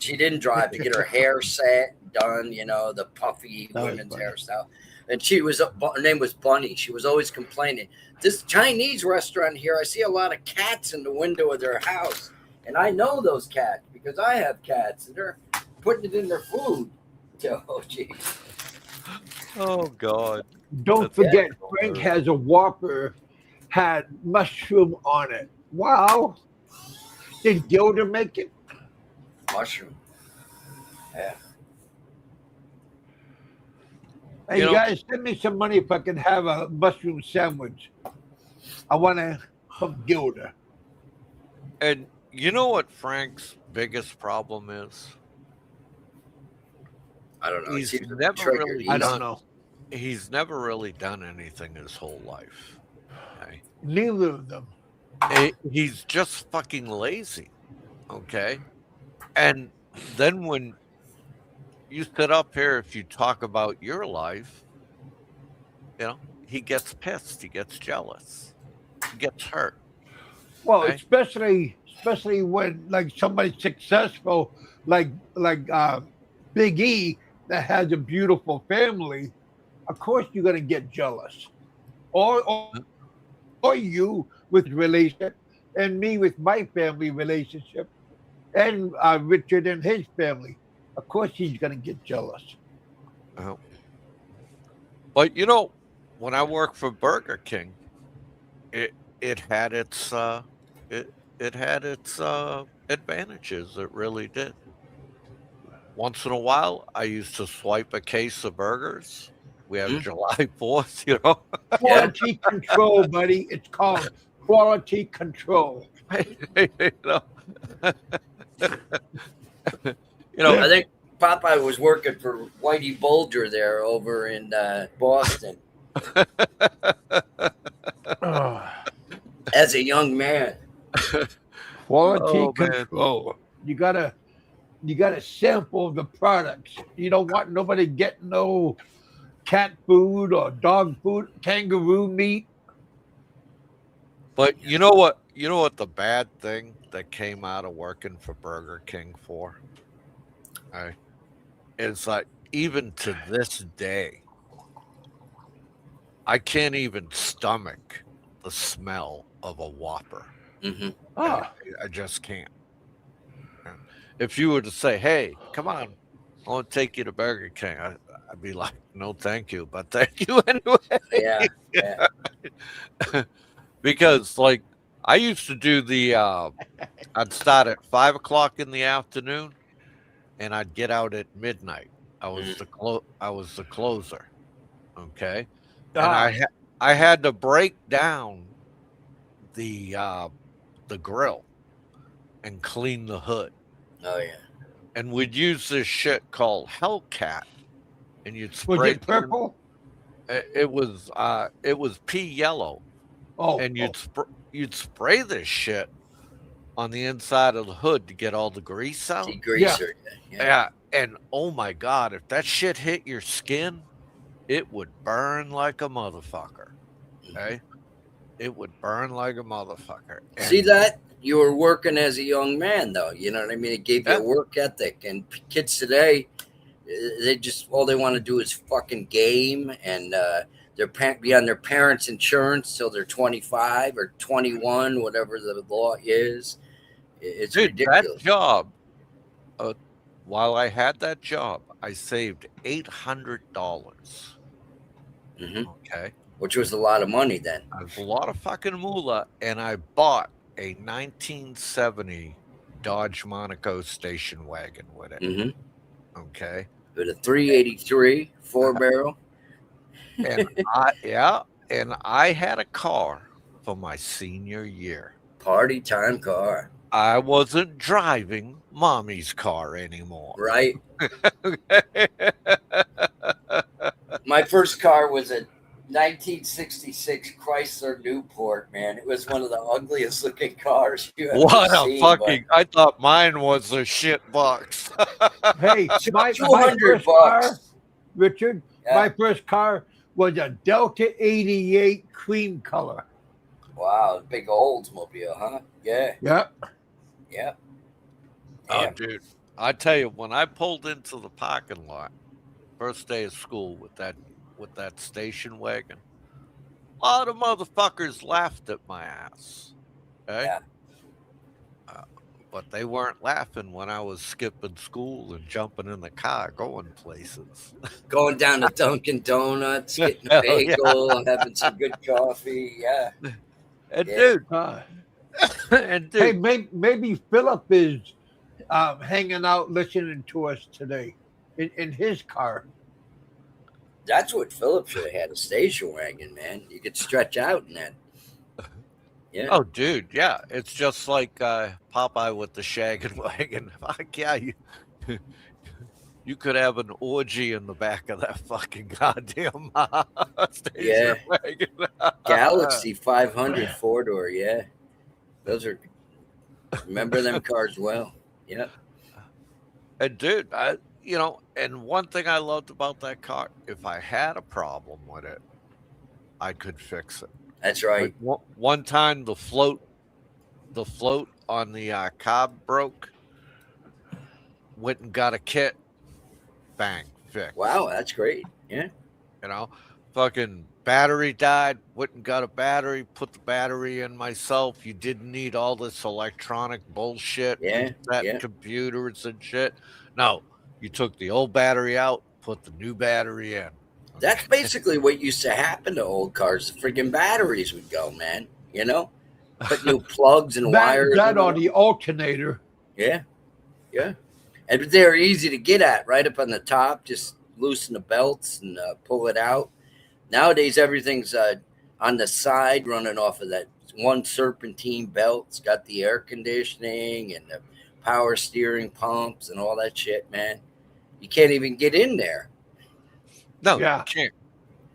She didn't drive to get her hair set, done, the puffy women's hairstyle. And her name was Bunny. She was always complaining. This Chinese restaurant here, I see a lot of cats in the window of their house. And I know those cats because I have cats and they're putting it in their food. Oh, geez. Oh, God. Don't forget, Frank has a Whopper, had mushroom on it. Wow. Did Gilda make it? Mushroom. Yeah. Hey, you guys, send me some money if I can have a mushroom sandwich. I want to have Gilda. And you know what Frank's biggest problem is? I don't know. He's never really I don't know. He's never really done anything his whole life. Okay? Neither of them. He's just fucking lazy. Okay? And then when you sit up here, if you talk about your life, he gets pissed. He gets jealous. He gets hurt. Well, Okay? especially when like somebody's successful, like Big E that has a beautiful family, of course you're gonna get jealous. Or you with relationship, and me with my family relationship, and Richard and his family. Of course he's gonna get jealous. But when I worked for Burger King, it had its advantages. It really did. Once in a while, I used to swipe a case of burgers. We have July 4th, Quality control, buddy. It's called quality control. I think Popeye was working for Whitey Bulger there over in Boston as a young man. Quality control. Man. You gotta sample the products. You don't want nobody getting no cat food or dog food, kangaroo meat. But you know what the bad thing that came out of working for Burger King for? It's like even to this day, I can't even stomach the smell of a Whopper. Mm-hmm. I just can't. If you were to say, "Hey, come on, I want to take you to Burger King," I'd be like, "No, thank you, but thank you anyway." Yeah. Because like I used to do I'd start at 5:00 in the afternoon, and I'd get out at midnight. I was the closer. Okay, and I had to break down the grill and clean the hood. Oh yeah. And we'd use this shit called Hellcat, and you'd spray. Was it purple? It was pea yellow. Oh, and you'd spray this shit on the inside of the hood to get all the grease out. Degreaser. Yeah. Yeah, and oh my God, if that shit hit your skin, it would burn like a motherfucker. Okay, it would burn like a motherfucker. See And that? You were working as a young man, though. You know what I mean? It gave you a work ethic. And kids today, they just all they want to do is fucking game and be on their parents' insurance till they're 25 or 21, whatever the law is. It's ridiculous. That job, while I had that job, I saved $800. Okay. Which was a lot of money then. It was a lot of fucking moolah, and I bought a 1970 Dodge Monaco station wagon with it. Okay. With a 383 4-barrel. And I had a car for my senior year. Party time car. I wasn't driving mommy's car anymore. Right. My first car was a 1966 Chrysler Newport, man. It was one of the ugliest looking cars you ever seen. I thought mine was a shit box. Hey, my first car, Richard, my first car was a Delta 88 cream color. Wow, big Oldsmobile, huh? Yeah. Yep. Yeah. Oh, dude. I tell you, when I pulled into the parking lot, first day of school with that station wagon, a lot of motherfuckers laughed at my ass. Okay? Yeah. But they weren't laughing when I was skipping school and jumping in the car, going places. Going down to Dunkin' Donuts, getting a bagel, having some good coffee. Yeah. And dude, hey, maybe Philip is hanging out listening to us today in his car. That's what Philip should have had, a station wagon, man. You could stretch out in that. Yeah. Oh, dude, yeah. It's just like Popeye with the shaggin' wagon. Fuck yeah, you could have an orgy in the back of that fucking goddamn station wagon. Galaxy 500 4-door, yeah. Those are, remember them cars well. Yeah. And dude, and one thing I loved about that car, if I had a problem with it, I could fix it. That's right. Like one time the float on the cob broke. Went and got a kit. Bang, fixed. Wow, that's great. Yeah. Fucking battery died. Went and got a battery. Put the battery in myself. You didn't need all this electronic bullshit. Yeah. Computers and shit. No, you took the old battery out. Put the new battery in. That's basically what used to happen to old cars. The friggin' batteries would go, man. Put new plugs and wires. That on the alternator. Yeah. Yeah. And they're easy to get at, right up on the top. Just loosen the belts and pull it out. Nowadays, everything's on the side running off of that one serpentine belt. It's got the air conditioning and the power steering pumps and all that shit, man. You can't even get in there. No, you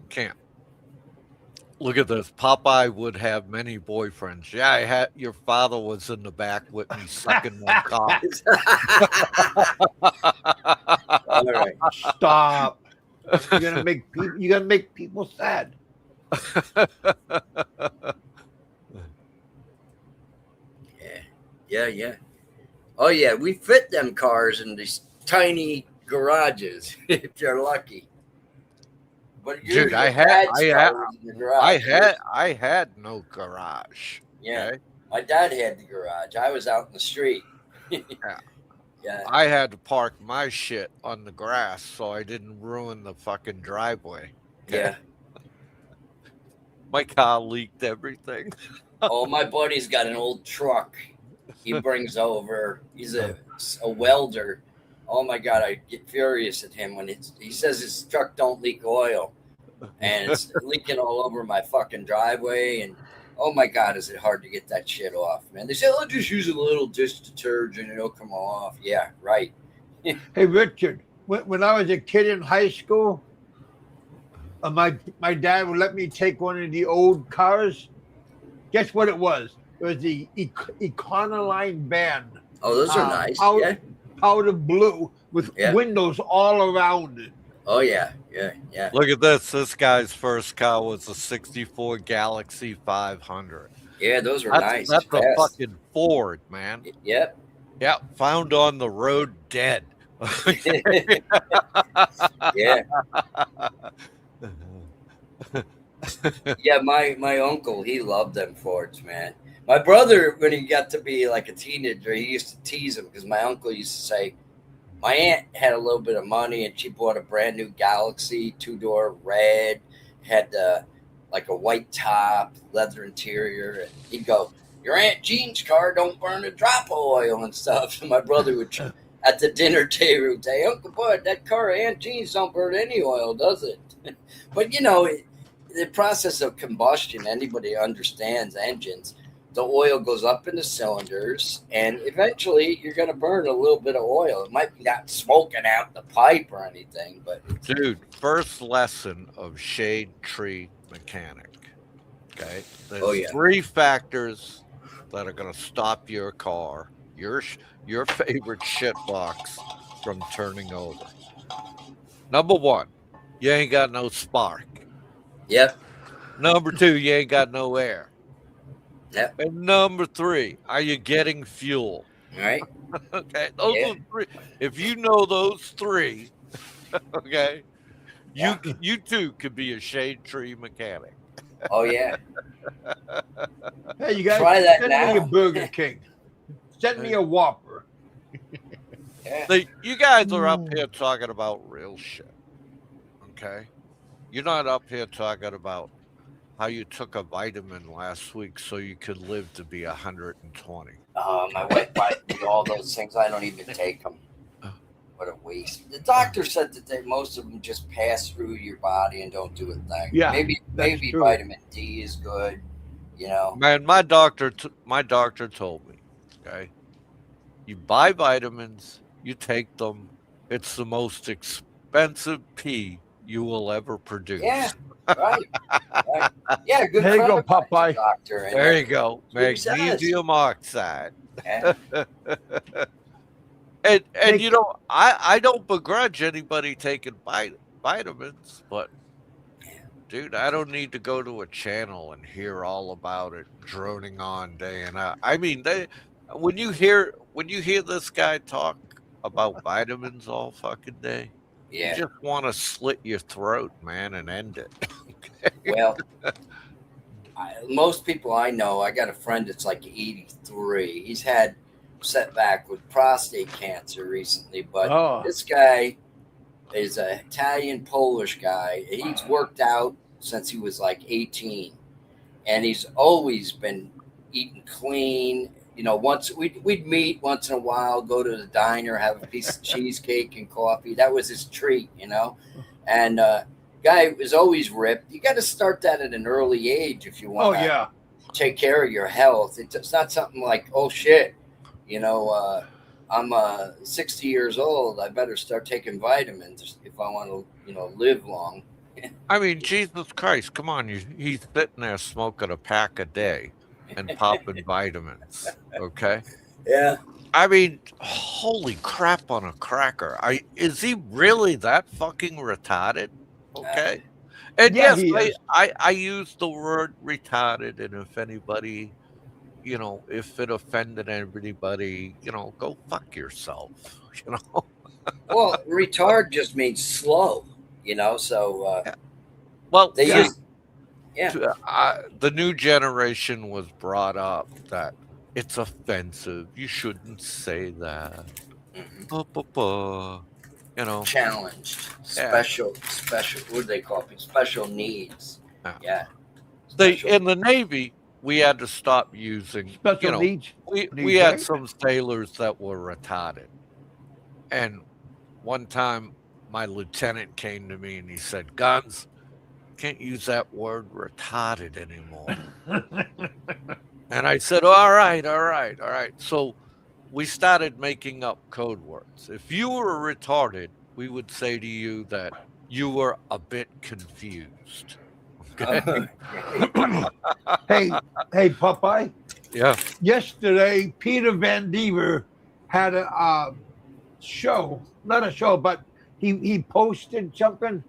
can't. Look at this. Popeye would have many boyfriends. Yeah, your father was in the back with me sucking my cock. All right. Stop. You're gonna make people sad. Yeah. Oh yeah, we fit them cars in these tiny garages if you're lucky. But dude, I had no garage. Yeah, okay? My dad had the garage. I was out in the street. Yeah. I had to park my shit on the grass so I didn't ruin the fucking driveway. Okay? Yeah. My car leaked everything. Oh, my buddy's got an old truck. He brings over. He's a welder. Oh my God, I get furious at him when he says his truck don't leak oil, and it's leaking all over my fucking driveway. And oh my God, is it hard to get that shit off, man? They say, "Oh, just use a little dish detergent and it'll come off." Yeah, right. Hey, Richard, when I was a kid in high school, my dad would let me take one of the old cars. Guess what it was? was the Econoline van. Oh, those are nice. Powder, powder blue with windows all around it. Oh yeah, yeah. Look at this. This guy's first car was a '64 Galaxy 500. Yeah, those were nice. That's a fucking Ford, man. Yep. Yeah, found on the road dead. Yeah. Yeah, my uncle, he loved them Fords, man. My brother, when he got to be like a teenager, he used to tease him because my uncle used to say, my aunt had a little bit of money and she bought a brand new Galaxy, 2-door red, had like a white top, leather interior. And he'd go, your Aunt Jean's car don't burn a drop of oil and stuff. And my brother would, at the dinner table, would say, Uncle Bud, that car of Aunt Jean's don't burn any oil, does it? But, you know, the process of combustion, anybody understands engines, the oil goes up in the cylinders, and eventually you're going to burn a little bit of oil. It might be not smoking out the pipe or anything, but... Dude, first lesson of shade tree mechanic, okay? There's 3 factors that are going to stop your car, your favorite shit box, from turning over. Number 1, you ain't got no spark. Yep. Number 2, you ain't got no air. Yep. And number 3, are you getting fuel? All right. Okay, those are 3. If you know those 3, okay, you too could be a shade tree mechanic. Oh yeah. Hey, you guys, try that send now. me a Burger King. Send me a Whopper. You guys are up here talking about real shit. Okay, you're not up here talking about how you took a vitamin last week so you could live to be 120. My wife buys me all those things. I don't even take them. What a waste. The doctor said that most of them just pass through your body and don't do a thing. Yeah, maybe true. vitamin D is good. You know, Man, my doctor told me, okay, you buy vitamins, you take them. It's the most expensive pee you will ever produce. Yeah, right. Yeah, good. There you go, Popeye. Doctor. There you go. Magnesium oxide. Yeah. And you know, I don't begrudge anybody taking vitamins, but dude, I don't need to go to a channel and hear all about it droning on day and night. I mean, when you hear this guy talk about vitamins all fucking day, you just want to slit your throat, man, and end it. Well, most people I know, I got a friend that's like 83. He's had setback with prostate cancer recently, but this guy is an Italian Polish guy. He's worked out since he was like 18, and he's always been eating clean. You know, once we'd meet once in a while, go to the diner, have a piece of cheesecake and coffee. That was his treat, you know. And guy was always ripped. You got to start that at an early age if you want to take care of your health. It's not something like, oh shit, you know, I'm 60 years old. I better start taking vitamins if I want to, you know, live long. I mean, Jesus Christ, come on. He's sitting there smoking a pack a day and popping vitamins, okay? Yeah. I mean, holy crap on a cracker. Is he really that fucking retarded? Okay. And yes, I use the word retarded, and if anybody, you know, if it offended anybody, you know, go fuck yourself, you know? Well, retard just means slow, you know, so well, they use the new generation was brought up that it's offensive. You shouldn't say that. You know, challenged, special. What do they call it? Special needs. Yeah. In the Navy, we had to stop using special needs. We had some sailors that were retarded, and one time my lieutenant came to me and he said, "Guns, can't use that word retarded anymore." And I said, all right. So we started making up code words. If you were retarded, we would say to you that you were a bit confused. Okay? Hey, Popeye. Yeah. Yesterday, Peter Van Dever had a show, not a show, but he posted something,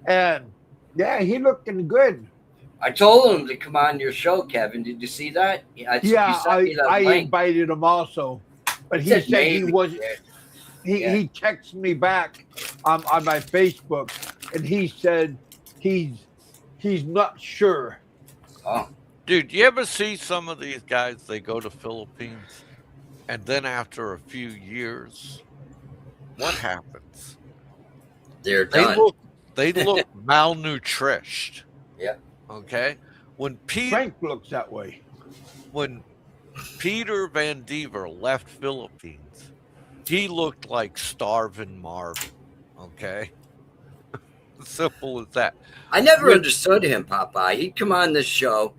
and yeah, he looking good. I told him to come on your show, Kevin. Did you see that? Yeah, you Yeah, sent me I that link. invited him also, but He he said said he maybe. was Yeah. he Yeah. he texted me back on my Facebook, and he said he's not sure. Oh, Dude, you ever see some of these guys? They go to Philippines, and then after a few years, what happens? they're They done. look malnourished. Yeah. Okay, when Frank looks that way. when Peter Van Dever left Philippines, he looked like starving Marvin. Okay, simple as that. I never When understood him, Popeye. He'd come on this show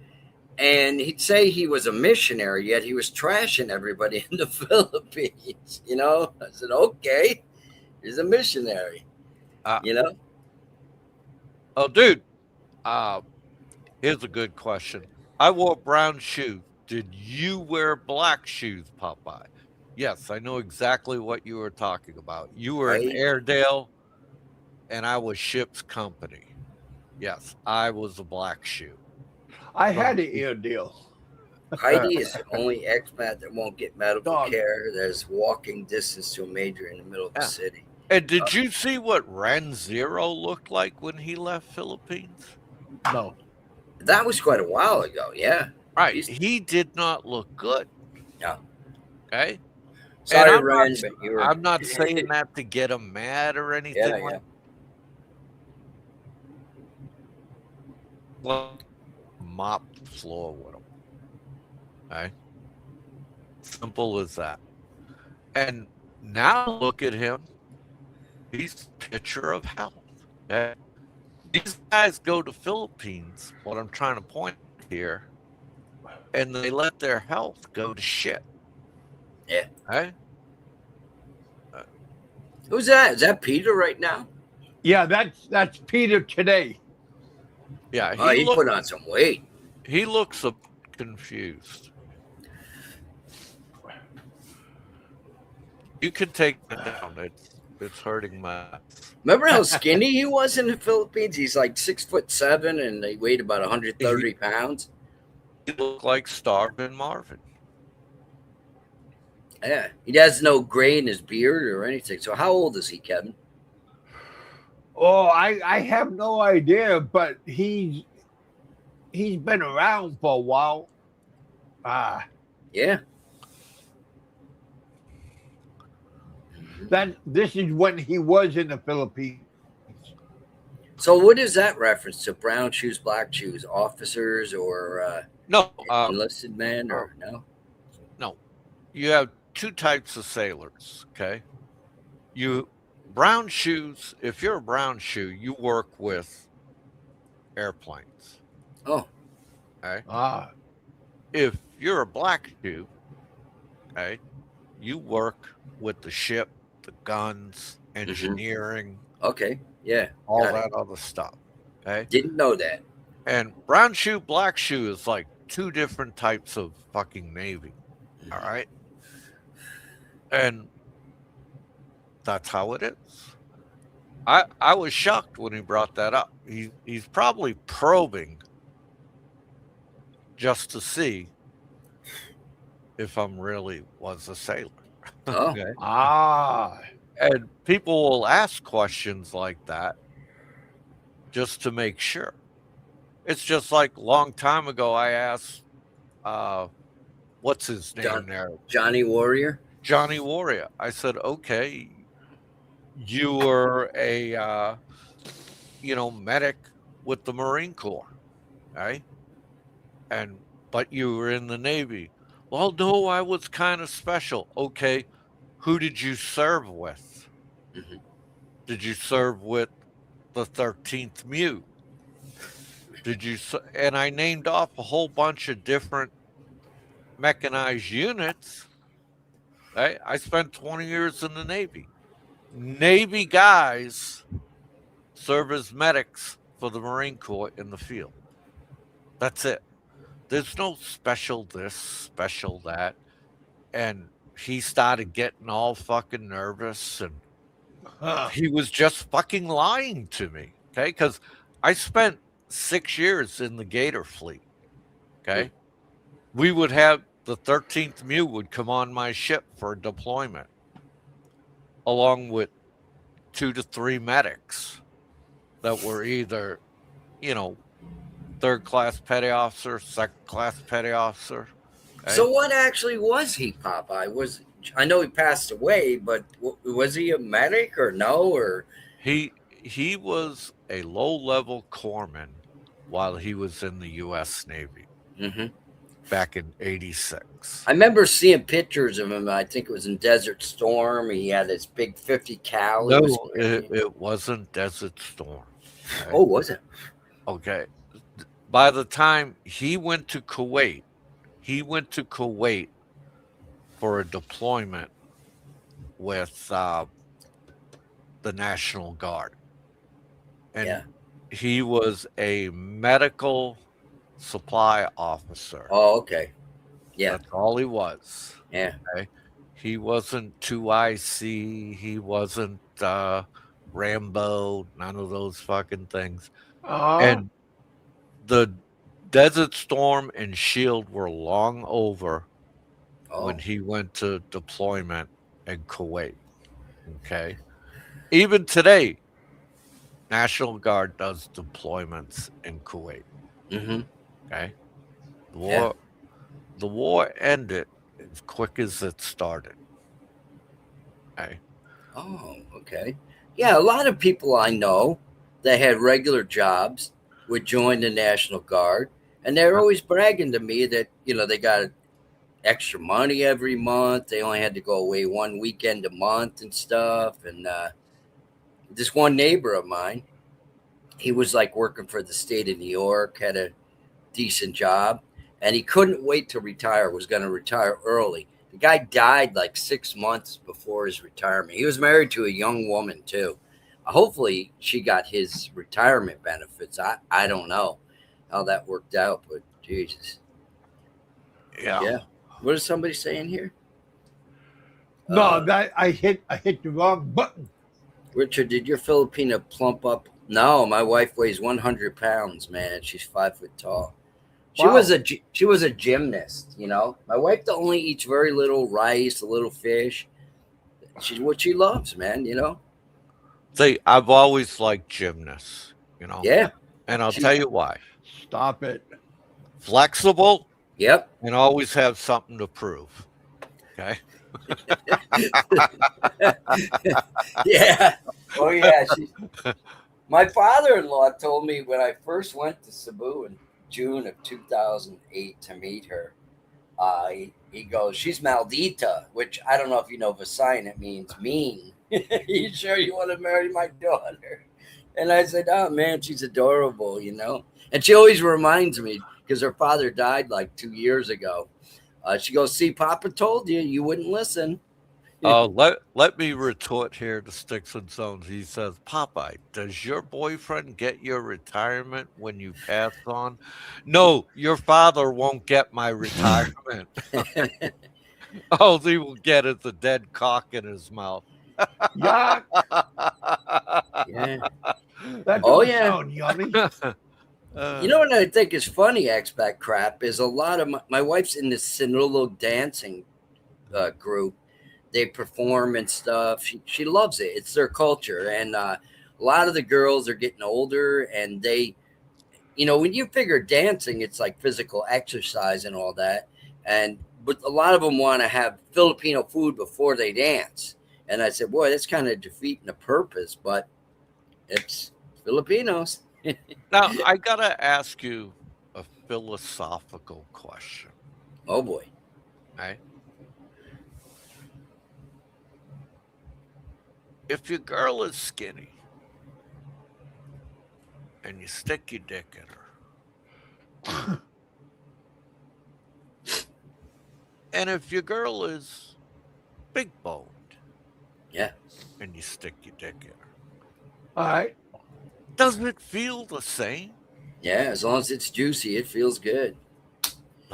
and he'd say he was a missionary, yet he was trashing everybody in the Philippines. You know, I said, okay, he's a missionary. uh, You know, oh, dude, uh, here's a good question. I wore brown shoes. Did you wear black shoes, Popeye? Yes, I know exactly what you were talking about. You were in right? Airedale, and I was ship's company. Yes, I was a black shoe. I had From an ear deal. Heidi is the only expat that won't get medical Dog. care that is walking distance to a major in the middle of the Yeah. city. And did you see what Ren Zero looked like when he left Philippines? No. That was quite a while ago. Yeah. Right, He's- he did not look good. Yeah. Okay, Sorry, and Ren, but you were. I'm not saying that to get him mad or anything Yeah, like. Well, mop the floor with him. Okay, simple as that. And now look at him. He's a picture of health. Okay? These guys go to Philippines. What I'm trying to point here, and they let their health go to shit. Yeah. Okay? Who's that? Is that Peter right now? Yeah, that's Peter today. Yeah, Oh, he put on some weight. he looks a bit confused. You can take it down. It's hurting my. Remember how skinny he was in the Philippines? He's like 6'7" and he weighed about 130 pounds. He looked like starving Marvin. Yeah. He has no gray in his beard or anything. So how old is he, Kevin? Oh, I have no idea, but he's been around for a while. Yeah. That this is when he was in the Philippines. So what is that reference to? Brown shoes, black shoes, officers or No, enlisted men or no? no. You have two types of sailors. Okay, brown shoes. If you're a brown shoe, you work with airplanes. Oh, Okay. If If you're a black shoe, okay, you work with the ship, the guns, engineering, okay. Yeah. all got that it. other stuff. Okay. Didn't know that. And brown shoe, black shoe is like two different types of fucking Navy. All right. And that's how it is. I was shocked when he brought that up. He's probably probing just to see if I'm really was a sailor. Oh, Okay. And people will ask questions like that just to make sure. It's just like a long time ago I asked what's his name there? Johnny Warrior. Johnny Warrior. I said, okay, you were a medic with the Marine Corps, right? But you were in the Navy. Well, no, I was kind of special. Okay, who did you serve with? Mhm. Did you serve with the 13th MEU? And I named off a whole bunch of different mechanized units. Right? I spent 20 years in the Navy. Navy guys serve as medics for the Marine Corps in the field. That's it. there's no special this, special that. And he started getting all fucking nervous, and Huh. he was just fucking lying to me. Okay. Because I spent 6 years in the Gator fleet. Okay. We would have the 13th MEU would come on my ship for deployment, along with 2 to 3 medics that were either, you know, third class petty officer, second class petty officer. Okay? So what actually was he, Popeye? I know he passed away, but was he a medic or no? Or He was a low level corpsman while he was in the U.S. Navy mm-hmm. back in '86. I remember seeing pictures of him. I think it was in Desert Storm. He had this big 50 cal. No, it wasn't Desert Storm. Okay? Oh, was it? Okay. By the time he went to Kuwait for a deployment with the National Guard. And he was a medical supply officer. Oh, okay. Yeah. That's all he was. Yeah. Okay? He wasn't 2IC. He wasn't Rambo. None of those fucking things. And the Desert Storm and Shield were long over when he went to deployment in Kuwait. Okay. Even today, National Guard does deployments in Kuwait. Mm-hmm. Okay. The war ended as quick as it started. Okay. Oh, okay. Yeah, a lot of people I know that had regular jobs would join the National Guard, and they're always bragging to me that, they got extra money every month. They only had to go away one weekend a month and stuff. And this one neighbor of mine, he was like working for the state of New York, had a decent job, and he couldn't wait to retire, was going to retire early. The guy died like 6 months before his retirement. He was married to a young woman too. Hopefully she got his retirement benefits. I don't know how that worked out, but Jesus. Yeah. What is somebody saying here? No, that I hit the wrong button. Richard, did your Filipina plump up? No, my wife weighs 100 pounds, man. She's 5 foot tall. She was a gymnast, My wife only eats very little rice, a little fish. She's what she loves, man, See, I've always liked gymnasts, Yeah. And I'll tell you why. Stop it. Flexible. Yep. And always have something to prove. Okay. Yeah. Oh, yeah. My father-in-law told me when I first went to Cebu in June of 2008 to meet her, he goes, she's maldita, which I don't know if you know Visayan, it means mean. You sure you want to marry my daughter? And I said, oh, man, she's adorable, And she always reminds me, because her father died like 2 years ago. She goes, see, Papa told you, you wouldn't listen. Let me retort here to Sticks and Stones. He says, Popeye, does your boyfriend get your retirement when you pass on? No, your father won't get my retirement. All he will get is a dead cock in his mouth. Yeah. Yeah. That doesn't sound yummy. You know what I think is funny, expat crap, is a lot of my wife's in this Sinulog dancing group. They perform and stuff. She loves it. It's their culture. And a lot of the girls are getting older, and they, when you figure dancing, it's like physical exercise and all that. But a lot of them want to have Filipino food before they dance. And I said, boy, that's kind of defeating the purpose, but it's Filipinos. Now, I got to ask you a philosophical question. Oh, boy. Right? If your girl is skinny and you stick your dick in her, and if your girl is big boned, and you stick your dick in her, all right, does it feel the same? Yeah, as long as it's juicy, it feels good.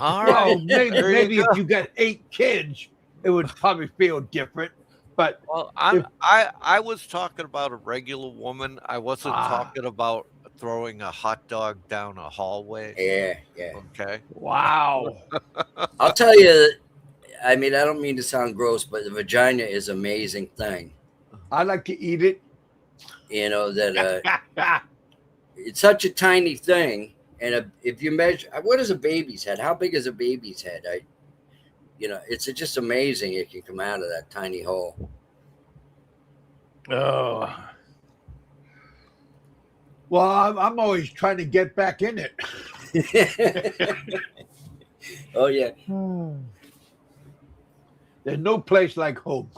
All Well, right. maybe, There you maybe go. if you got 8 kids, it would probably feel different. But Well, if I was talking about a regular woman. I wasn't ah, talking about throwing a hot dog down a hallway. Yeah, yeah. Okay. wow, I'll tell you. I mean, I don't mean to sound gross, but the vagina is an amazing thing. I like to eat it. You know that it's such a tiny thing, and if you measure, what is a baby's head? How big is a baby's head? It's just amazing it can come out of that tiny hole. Oh, well, I'm always trying to get back in it. Oh yeah. There's no place like home.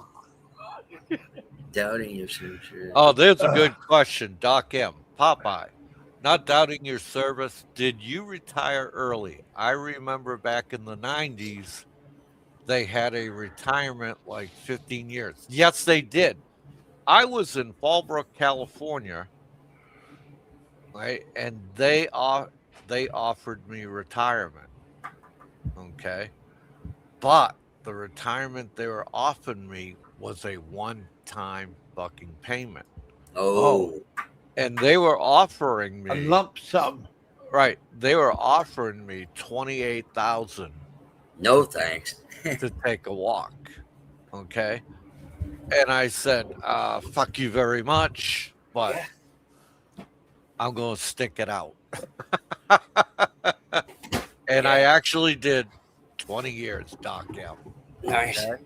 Doubting your sincere. Oh, there's a good question. Doc M. Popeye. Not doubting your service. Did you retire early? I remember back in the 90s, they had a retirement like 15 years. Yes, they did. I was in Fallbrook, California, right? And they offered me retirement. Okay. But the retirement they were offering me was a one-time fucking payment. Oh, And they were offering A me lump sum. right. They were offering me 28,000 no thanks. to take a walk. Okay. And I said, fuck you very much, but I'm going to stick it out. And I actually did 20 years, Doc M. Nice. Okay?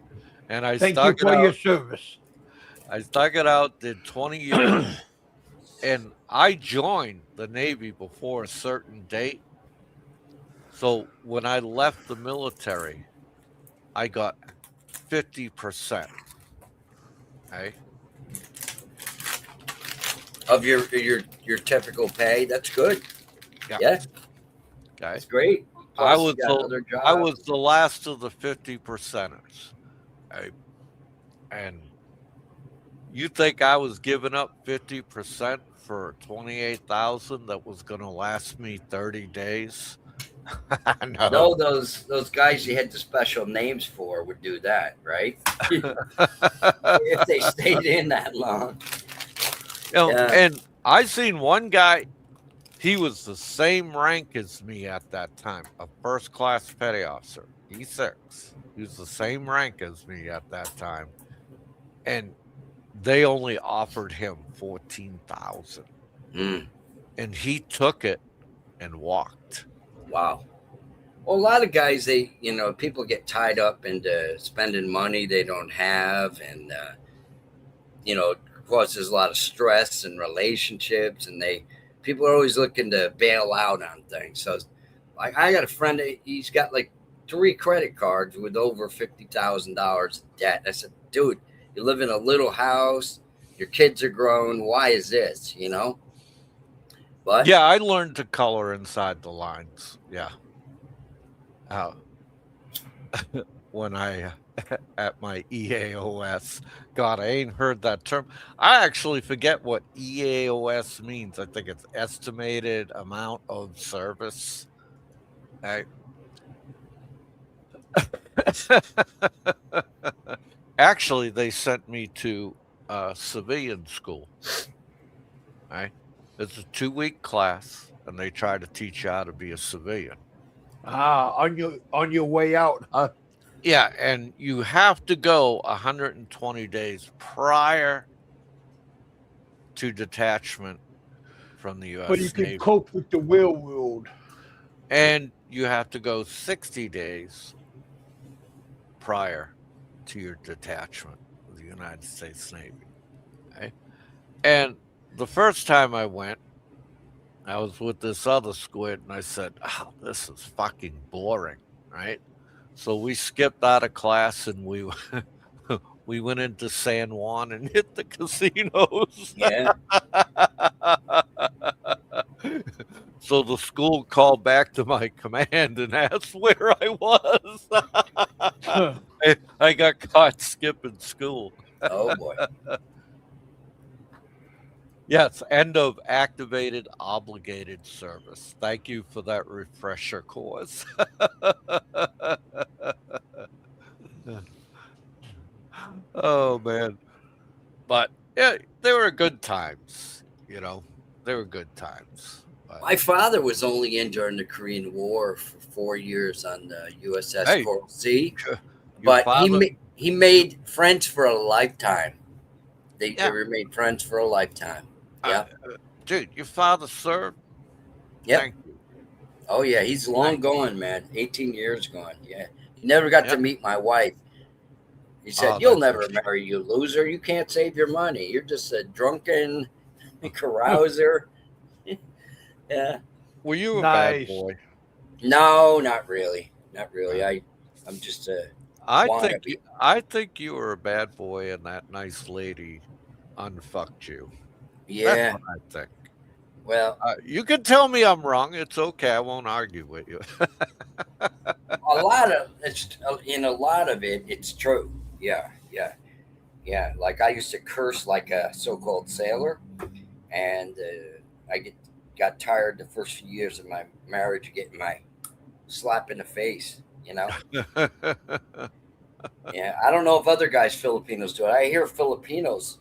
And I Thank you stuck it for your out. service. I stuck it out, did 20 years, and I joined the Navy before a certain date. So when I left the military, I got 50%. Okay. Of your typical pay, that's good. Yeah. Yeah, Okay. that's great. I Plus, was you got other I jobs. was the last of the 50%ers. Okay. And you think I was giving up 50% for 28,000 that was going to last me 30 days? No, No. those guys you had the special names for would do that, right? If they stayed in that long. Yeah. And I seen one guy, he was the same rank as me at that time, a first class petty officer, E6. He was the same rank as me at that time. And they only offered him 14,000. Mm, And he took it and walked. wow. Well, a lot of guys, people get tied up into spending money they don't have, and causes a lot of stress in relationships, and people are always looking to bail out on things. So, like, I got a friend, he's got like 3 credit cards with over $50,000 debt. I said, dude, you live in a little house, your kids are grown. Why is this? But Yeah, I learned to color inside the lines. Yeah. When I at my EAOS. God, I ain't heard that term. I actually forget what EAOS means. I think it's estimated amount of service. Actually, they sent me to civilian school. Right? It's a 2-week class, and they try to teach you how to be a civilian. On your way out, huh? Yeah, and you have to go 120 days prior to detachment from the U.S. But you can Navy. cope with the real world. And you have to go 60 days prior to your detachment of the United States Navy. Okay? And the first time I went, I was with this other squid, and I said, oh, this is fucking boring, right? So we skipped out of class, and we we went into San Juan and hit the casinos. yeah, So the school called back to my command and asked where I was. I got caught skipping school. oh boy. Yes, end of activated obligated service. Thank you for that refresher course. Oh man. But yeah, they were good times, you know. They were good times. But My father was only in during the Korean War for 4 years on the USS hey, Coral Sea, your but father, he made friends for a lifetime. They yeah, remained friends for a lifetime. uh, Yeah. dude, your father served. Yep. Thank you. Oh yeah, he's long Thank gone, man. 18 years gone. Yeah. He never got to yeah. meet my wife. He said, Oh, "You'll that's a never marry, you loser. You can't save your money. You're just a drunken shame. carouser." Yeah. Were you a bad Nice. boy? No, not really. Not really. No. I'm just a I think wannabe. I think you were a bad boy, and that nice lady unfucked you. That's Yeah. what I think. Well, You can tell me I'm wrong. It's okay. I won't argue with you. a lot of it's in a lot of it, it's true. Yeah. Yeah. Yeah. Like I used to curse like a so-called sailor, and got tired the first few years of my marriage of getting my slap in the face. You know. Yeah. I don't know if other guys Filipinos do it. I hear Filipinos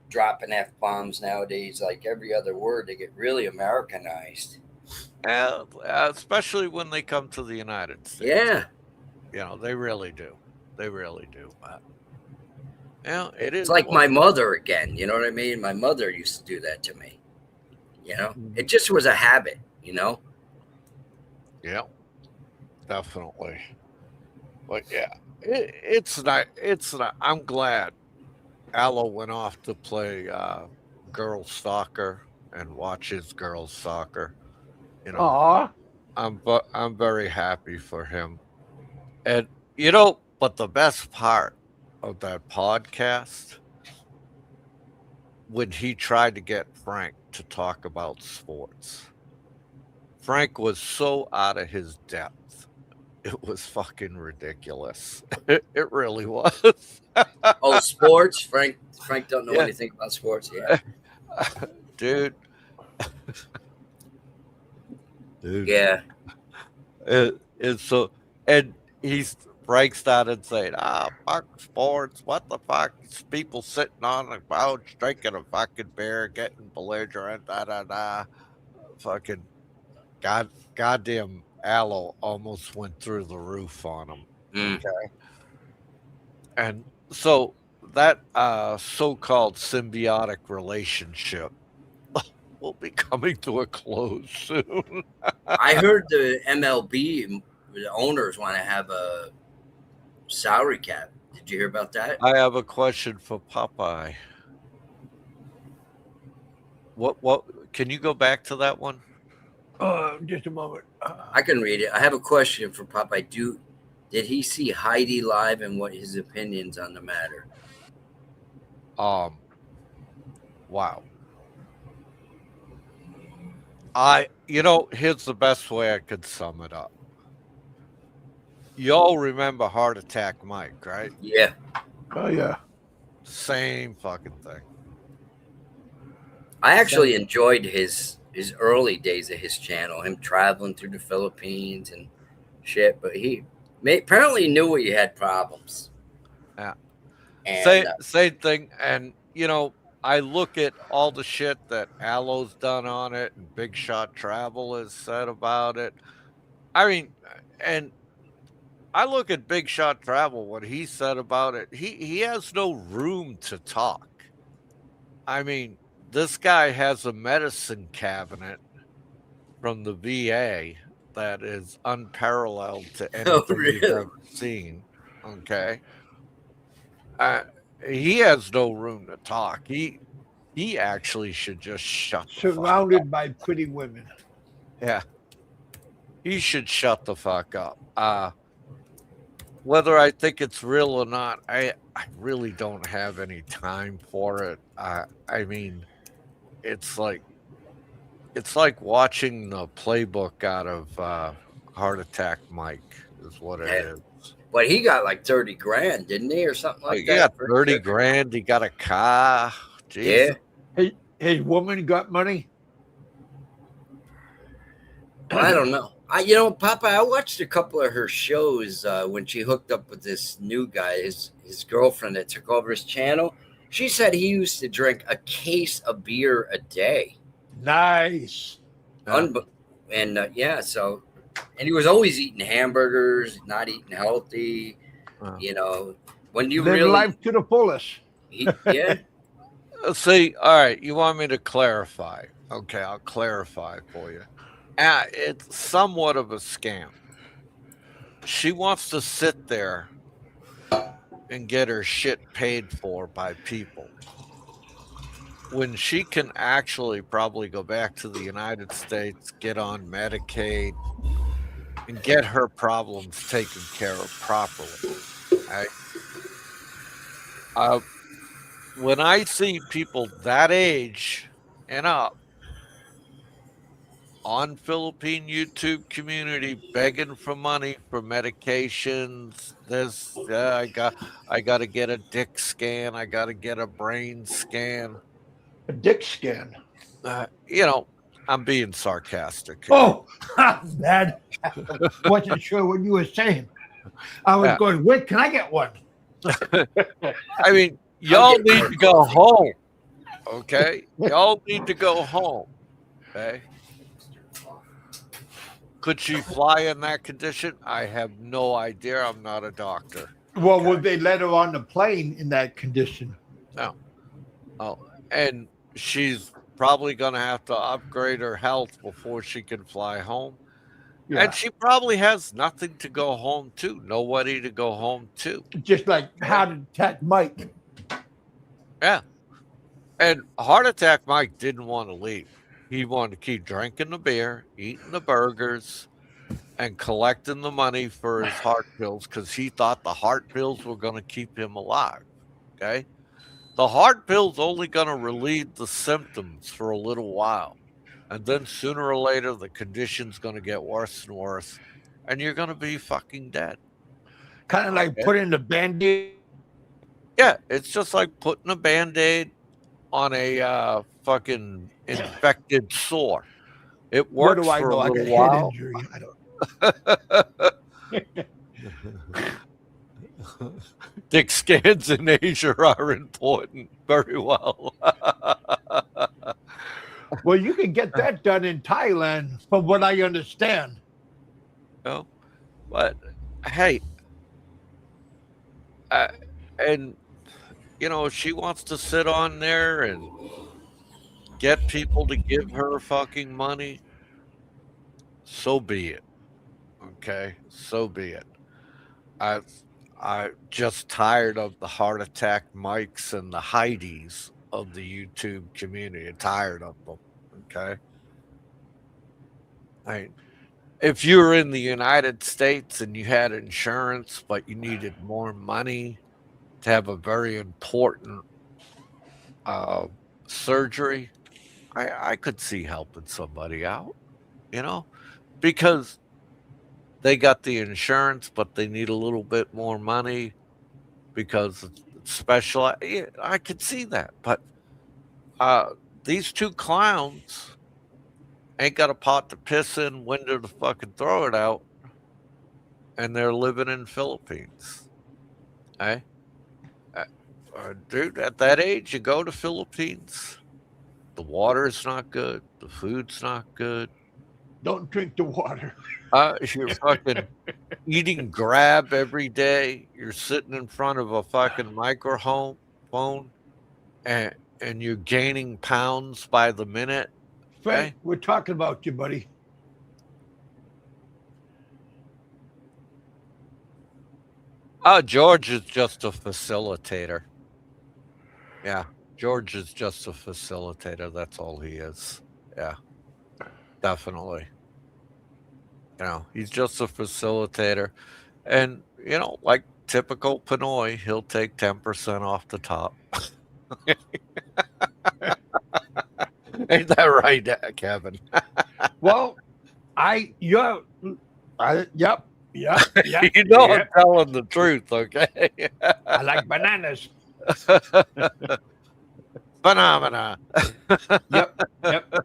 dropping f bombs nowadays, like every other word. They get really Americanized. Yeah, especially when they come to the United States. Yeah. You know, they really do. They really do. But, it It's is like what my it mother again. You know what I mean? My mother used to do that to me. You know, is. it just was a habit. You know. Yeah, definitely. But yeah, it's not. It's not. I'm glad Aloe went off to play girls soccer and watch his girls soccer. You know, Aw. I'm very happy for him. And but the best part of that podcast when he tried to get Frank to talk about sports. Frank was so out of his depth. It was fucking ridiculous. It really was. Oh, sports. Frank don't know Yeah. anything about sports. Yeah. Dude, dude. Yeah. It's so and he's Frank started saying, fuck sports. What the fuck? It's people sitting on the couch drinking a fucking beer, getting belligerent, da da da. Fucking goddamn aloe almost went through the roof on him. Mm. Okay. And so that so-called symbiotic relationship will be coming to a close soon. I heard the MLB the owners want to have a salary cap. Did you hear about that? I have a question for Popeye. What can you go back to that one? Just a moment. I can read it. I have a question for Popeye. Did he see Heidi live and what his opinions on the matter? Wow. Here's the best way I could sum it up. Y'all remember Heart Attack Mike, right? Yeah. Oh yeah. Same fucking thing. I actually enjoyed his early days of his channel, him traveling through the Philippines and shit. But he apparently knew he had problems. Yeah. And, Same thing. And I look at all the shit that Aloe's done on it and Big Shot Travel has said about it. I mean, and I look at Big Shot Travel, what he said about it. He has no room to talk. I mean, this guy has a medicine cabinet from the VA that is unparalleled to anything you've really? ever seen. Okay. He has no room to talk. He actually should just shut the fuck up. Surrounded by pretty women. Yeah. He should shut the fuck up. Whether I think it's real or not, I really don't have any time for it. I mean, it's like watching the playbook out of Heart Attack Mike is what it is. But he got like 30 grand, didn't he, or something like that? He got 30 grand. He got a car. Jesus. Yeah. his woman got money? I don't know. Popeye, I watched a couple of her shows when she hooked up with this new guy, his girlfriend that took over his channel. She said he used to drink a case of beer a day. Nice. And so, and he was always eating hamburgers, not eating healthy. When you Live really life to the fullest. yeah. See, all right, you want me to clarify? Okay, I'll clarify for you. It's somewhat of a scam. She wants to sit there and get her shit paid for by people when she can actually probably go back to the United States, get on Medicaid, and get her problems taken care of properly. Right? When I see people that age and up on Philippine YouTube community begging for money for medications, I got to get a dick scan, I got to get a brain scan. A dick scan. I'm being sarcastic here. Oh, bad. Wasn't sure what you were saying. I was going, wait, can I get one? I mean, y'all need to go home. Okay? Y'all need to go home. Okay? Could she fly in that condition? I have no idea. I'm not a doctor. Well, would they let her on the plane in that condition? No. Oh, and she's probably going to have to upgrade her health before she can fly home. Yeah. And she probably has nothing to go home to, nobody to go home to. Just like Heart Attack Mike. Yeah. And Heart Attack Mike didn't want to leave. He wanted to keep drinking the beer, eating the burgers, and collecting the money for his heart pills because he thought the heart pills were going to keep him alive. Okay? The heart pill's only going to relieve the symptoms for a little while. And then sooner or later, the condition's going to get worse and worse. And you're going to be fucking dead. Kind of like putting the Band-Aid. Yeah, it's just like putting a Band-Aid on a fucking infected sore. It works for a little while. Head injury? I don't. Dick scans in Asia are important. Very well. Well, you can get that done in Thailand, from what I understand. No, but hey, and she wants to sit on there and get people to give her fucking money. So be it. Okay, so be it. I'm just tired of the Heart Attack Mikes and the Heidis of the YouTube community. I'm tired of them. Okay. If you were in the United States and you had insurance, but you needed more money to have a very important surgery, I could see helping somebody out, because they got the insurance, but they need a little bit more money because it's special. I could see that. But these two clowns ain't got a pot to piss in, window to fucking throw it out, and they're living in Philippines. Hey? Dude, at that age, you go to Philippines, the water's not good, the food's not good. Don't drink the water. You're fucking eating Grab every day. You're sitting in front of a fucking microphone and you're gaining pounds by the minute. Frank, we're talking about you, buddy. George is just a facilitator. Yeah, George is just a facilitator. That's all he is. Yeah, definitely. He's just a facilitator. And, like typical Pinoy, he'll take 10% off the top. Ain't that right, Kevin? Well, yep. I'm telling the truth, okay? I like bananas. phenomena. Yep. Yep.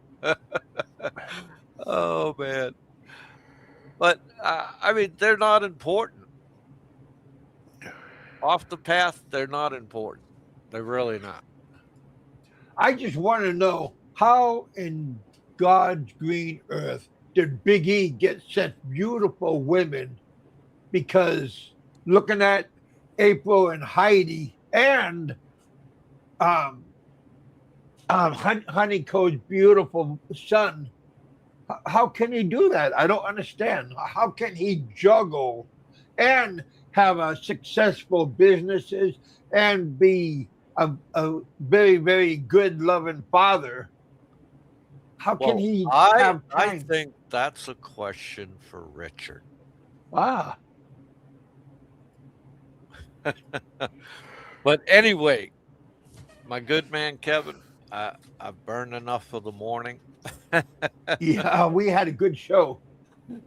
Oh man. But I mean, they're not important. Off the path, they're not important. They're really not. I just want to know how in God's green earth did Big E get such beautiful women? Because looking at April and Heidi and um, Honeycomb's beautiful son, how can he do that? I don't understand. How can he juggle and have a successful businesses and be a very, very good, loving father? How can he have I time? think that's a question for Richard. Ah, But anyway, my good man Kevin, I've burned enough for the morning. yeah, we had a good show.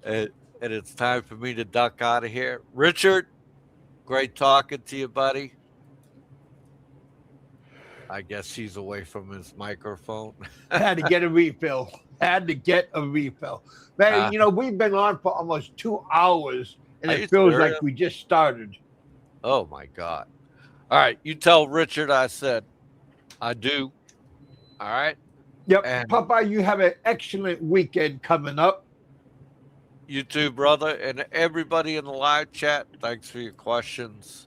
And it's time for me to duck out of here. Richard, great talking to you, buddy. I guess he's away from his microphone. Had to get a refill. Had to get a refill. Man, we've been on for almost 2 hours, and Are it you feels serious? like we just started. Oh my God. All right. You tell Richard I said I do. All right. Yep, And Popeye, you have an excellent weekend coming up. you too, brother. And everybody in the live chat, thanks for your questions.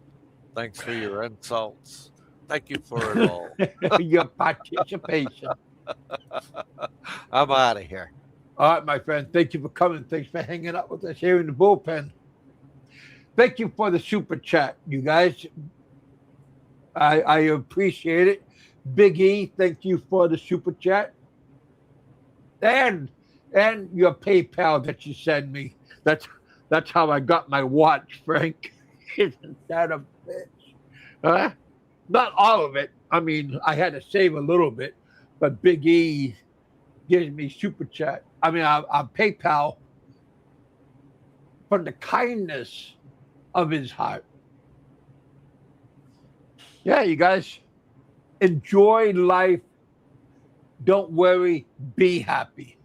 Thanks for your insults. Thank you for it all. Your participation. I'm out of here. All right, my friend. Thank you for coming. Thanks for hanging out with us here in the bullpen. Thank you for the super chat, you guys. I appreciate it. Big E, thank you for the super chat. And your PayPal that you send me. That's how I got my watch, Frank. Isn't that a bitch? Huh? Not all of it. I mean, I had to save a little bit, but Big E gives me super chat. I mean, I PayPal from the kindness of his heart. Yeah, you guys, enjoy life. Don't worry. Be happy.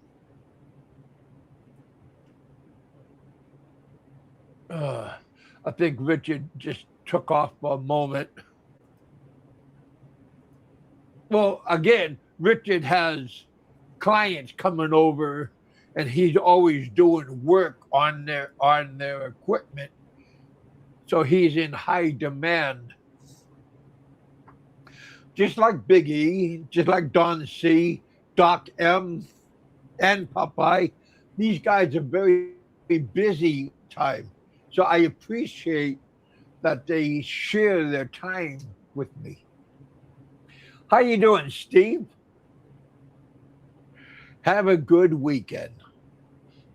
I think Richard just took off for a moment. Well, again, Richard has clients coming over, and he's always doing work on their equipment, so he's in high demand. Just like Big E, just like Don C, Doc M, and Popeye, these guys are very busy time. So I appreciate that they share their time with me. How you doing, Steve? Have a good weekend.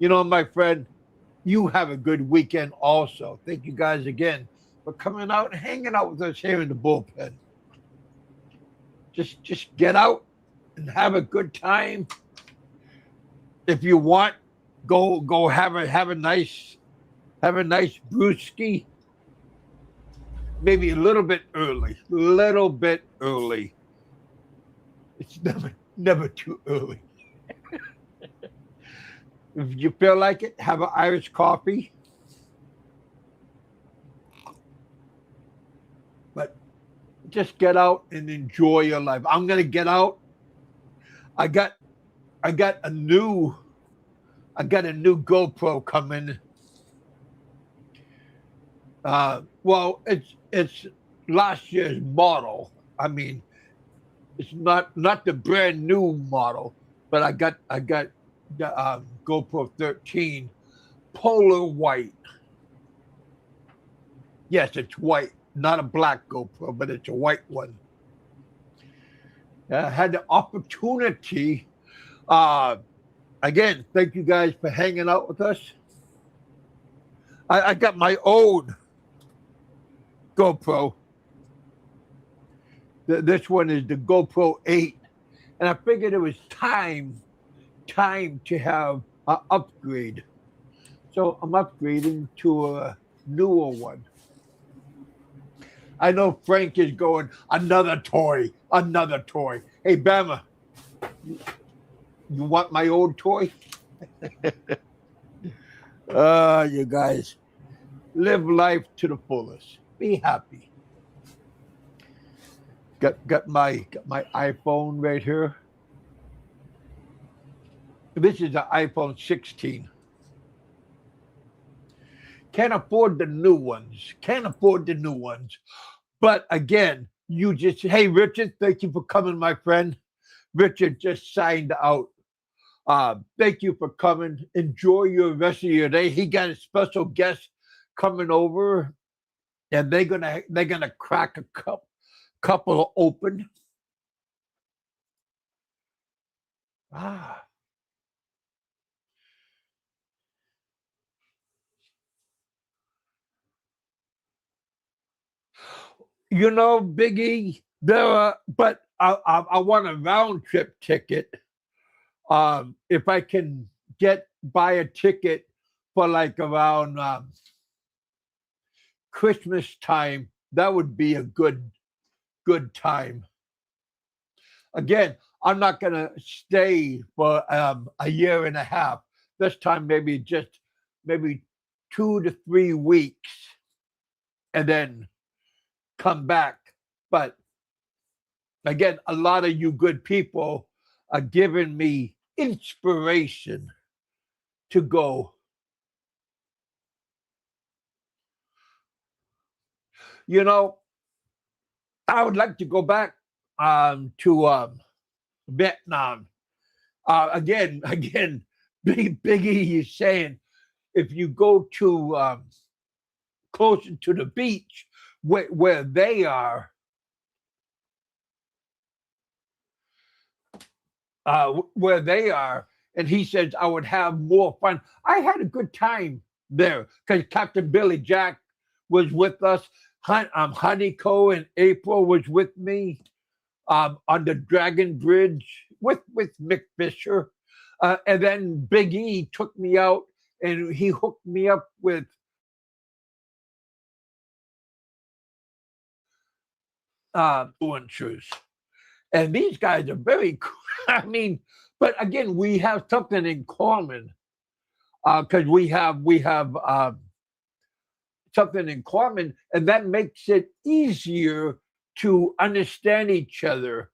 My friend, you have a good weekend also. Thank you guys again for coming out and hanging out with us here in the bullpen. Just get out and have a good time. If you want, go have a nice brewski. Maybe a little bit early. It's never too early. If you feel like it, have an Irish coffee. But just get out and enjoy your life. I'm gonna get out. I got a new GoPro coming. Well, it's last year's model. I mean, it's not the brand new model, but I got the GoPro 13 polar white. Yes, it's white, not a black GoPro, but it's a white one. I had the opportunity. Again, thank you guys for hanging out with us. I got my own GoPro. This one is the GoPro 8, and I figured it was time to have an upgrade. So I'm upgrading to a newer one. I know Frank is going, another toy. Hey, Hey, Bama, you want my old toy? You guys, live life to the fullest. Be happy. Got my iPhone right here. This is an iPhone 16. Can't afford the new ones. Can't afford the new ones. But again, you just, hey, Richard, thank you for coming, my friend. Richard just signed out. Thank you for coming. Enjoy your rest of your day. He got a special guest coming over, and they're gonna crack a couple open. Ah. You know, Biggie, there are, but I want a round trip ticket. If I can buy a ticket for like around Christmas time, that would be a good time. Again, I'm not gonna stay for a year and a half. This time, maybe 2 to 3 weeks, and then come back. But again, a lot of you good people are giving me inspiration to go. You know, I would like to go back to Vietnam. Again, Biggie is saying if you go to closer to the beach where they are, and he says I would have more fun. I had a good time there because Captain Billy Jack was with us. Honeyco and April was with me on the Dragon Bridge with Mick Fisher. And then Big E took me out and he hooked me up with influencers. And these guys are very cool. I mean, but again, we have something in common because we have something in common, and that makes it easier to understand each other.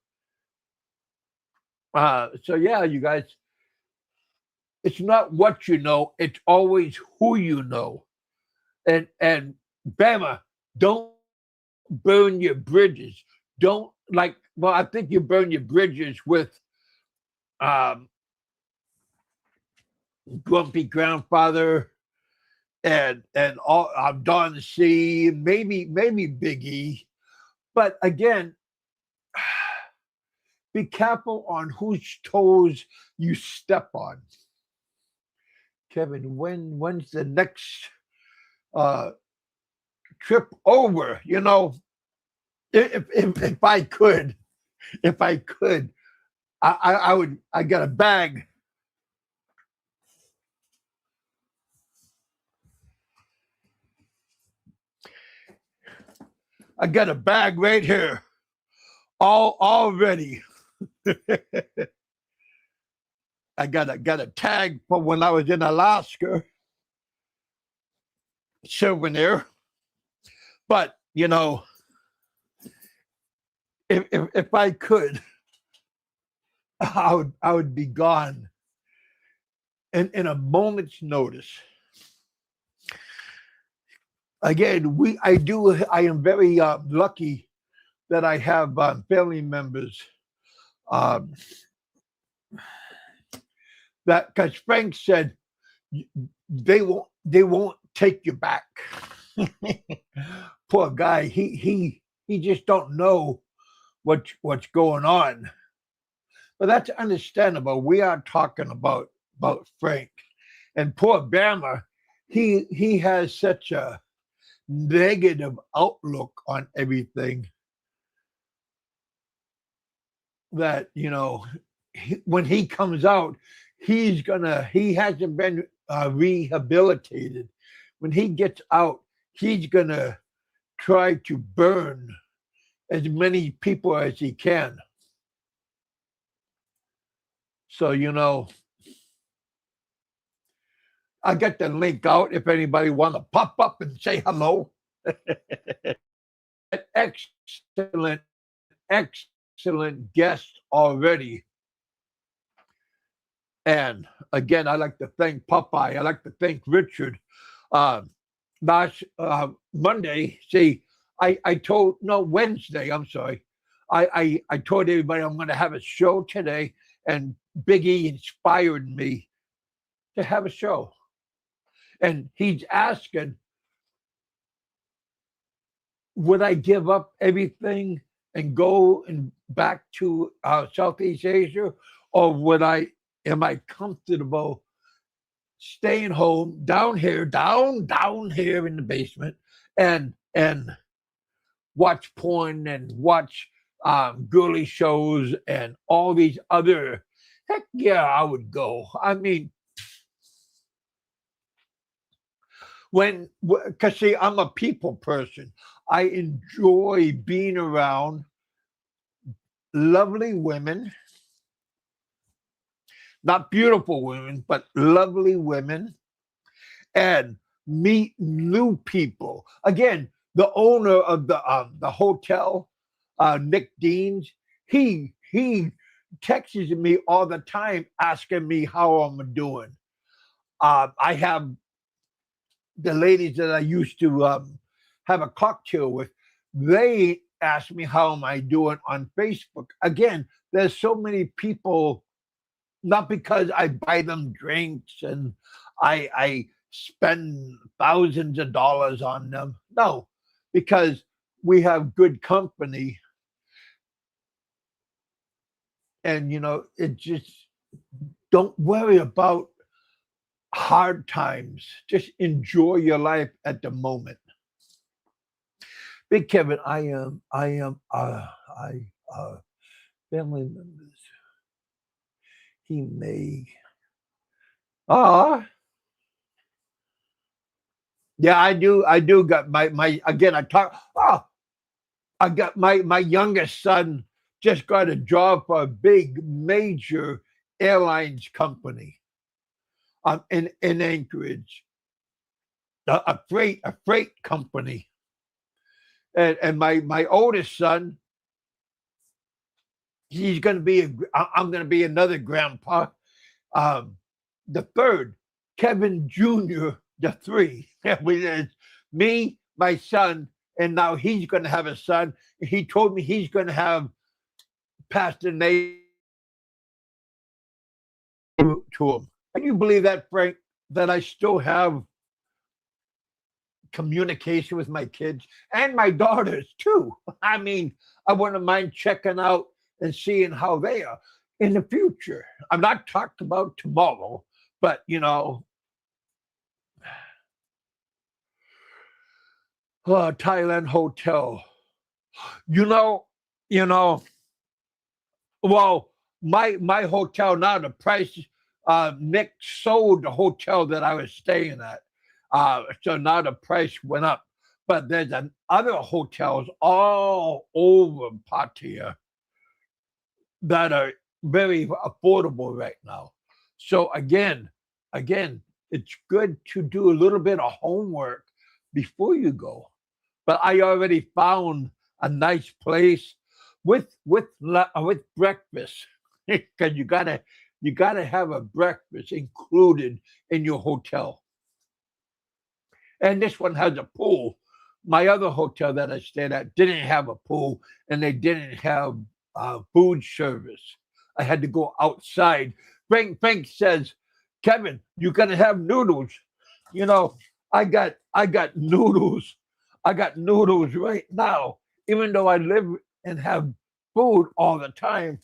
So yeah, you guys, it's not what you know, it's always who you know. And Bama, don't burn your bridges. Don't I think you burn your bridges with Grumpy Grandfather and all Don C, maybe Big E. But again, be careful on whose toes you step on. Kevin, when's the next trip over? You know, if I could, I would. I got a bag. I got a bag right here, all ready. I got a tag from when I was in Alaska, souvenir. But you know, if I could, I would be gone in a moment's notice. Again, I am very lucky that I have family members that, because Frank said they won't take you back. Poor guy, he just don't know what's going on. But that's understandable. We are talking about Frank, and poor Bama. He has such a negative outlook on everything that, you know, when he comes out, he hasn't been rehabilitated. When he gets out, he's gonna try to burn as many people as he can. So, I got the link out if anybody want to pop up and say hello. Excellent, excellent guest already. And again, I like to thank Popeye. I like to thank Richard. Uh, last Monday, see, I told, no, Wednesday, I'm sorry. I told everybody I'm going to have a show today, and Biggie inspired me to have a show. And he's asking, would I give up everything and go and back to Southeast Asia, or am I comfortable staying home down here in the basement, and watch porn and watch girly shows and all these other? Heck yeah, I would go. I mean, because see, I'm a people person. I enjoy being around lovely women, not beautiful women, but lovely women, and meet new people. Again, the owner of the hotel, Nick Deans, he texts me all the time asking me how I'm doing. I have the ladies that I used to have a cocktail with. They ask me how am I doing on Facebook. Again, there's so many people. Not because I buy them drinks and I spend thousands of dollars on them. No, because we have good company. And, it just, don't worry about hard times. Just enjoy your life at the moment. Big Kevin, family members. He may. Yeah, I do got my again. I got my youngest son just got a job for a big major airlines company in Anchorage, a freight company, and my oldest son, I'm going to be another grandpa. The third, Kevin Jr., the three. It's me, my son, and now he's going to have a son. He told me he's going to have passed the name to him. Can you believe that, Frank, that I still have communication with my kids and my daughters too? I mean, I wouldn't mind checking out and seeing how they are in the future. I'm not talking about tomorrow, but Thailand hotel. You know, well, my hotel now, the price, Nick sold the hotel that I was staying at. So now the price went up. But there's other hotels all over Pattaya that are very affordable right now. So again, it's good to do a little bit of homework before you go. But I already found a nice place with breakfast, because you gotta have a breakfast included in your hotel. And this one has a pool. My other hotel that I stayed at didn't have a pool, and they didn't have food service. I had to go outside. Frank says, Kevin, you're gonna have noodles. I got noodles. I got noodles right now. Even though I live and have food all the time,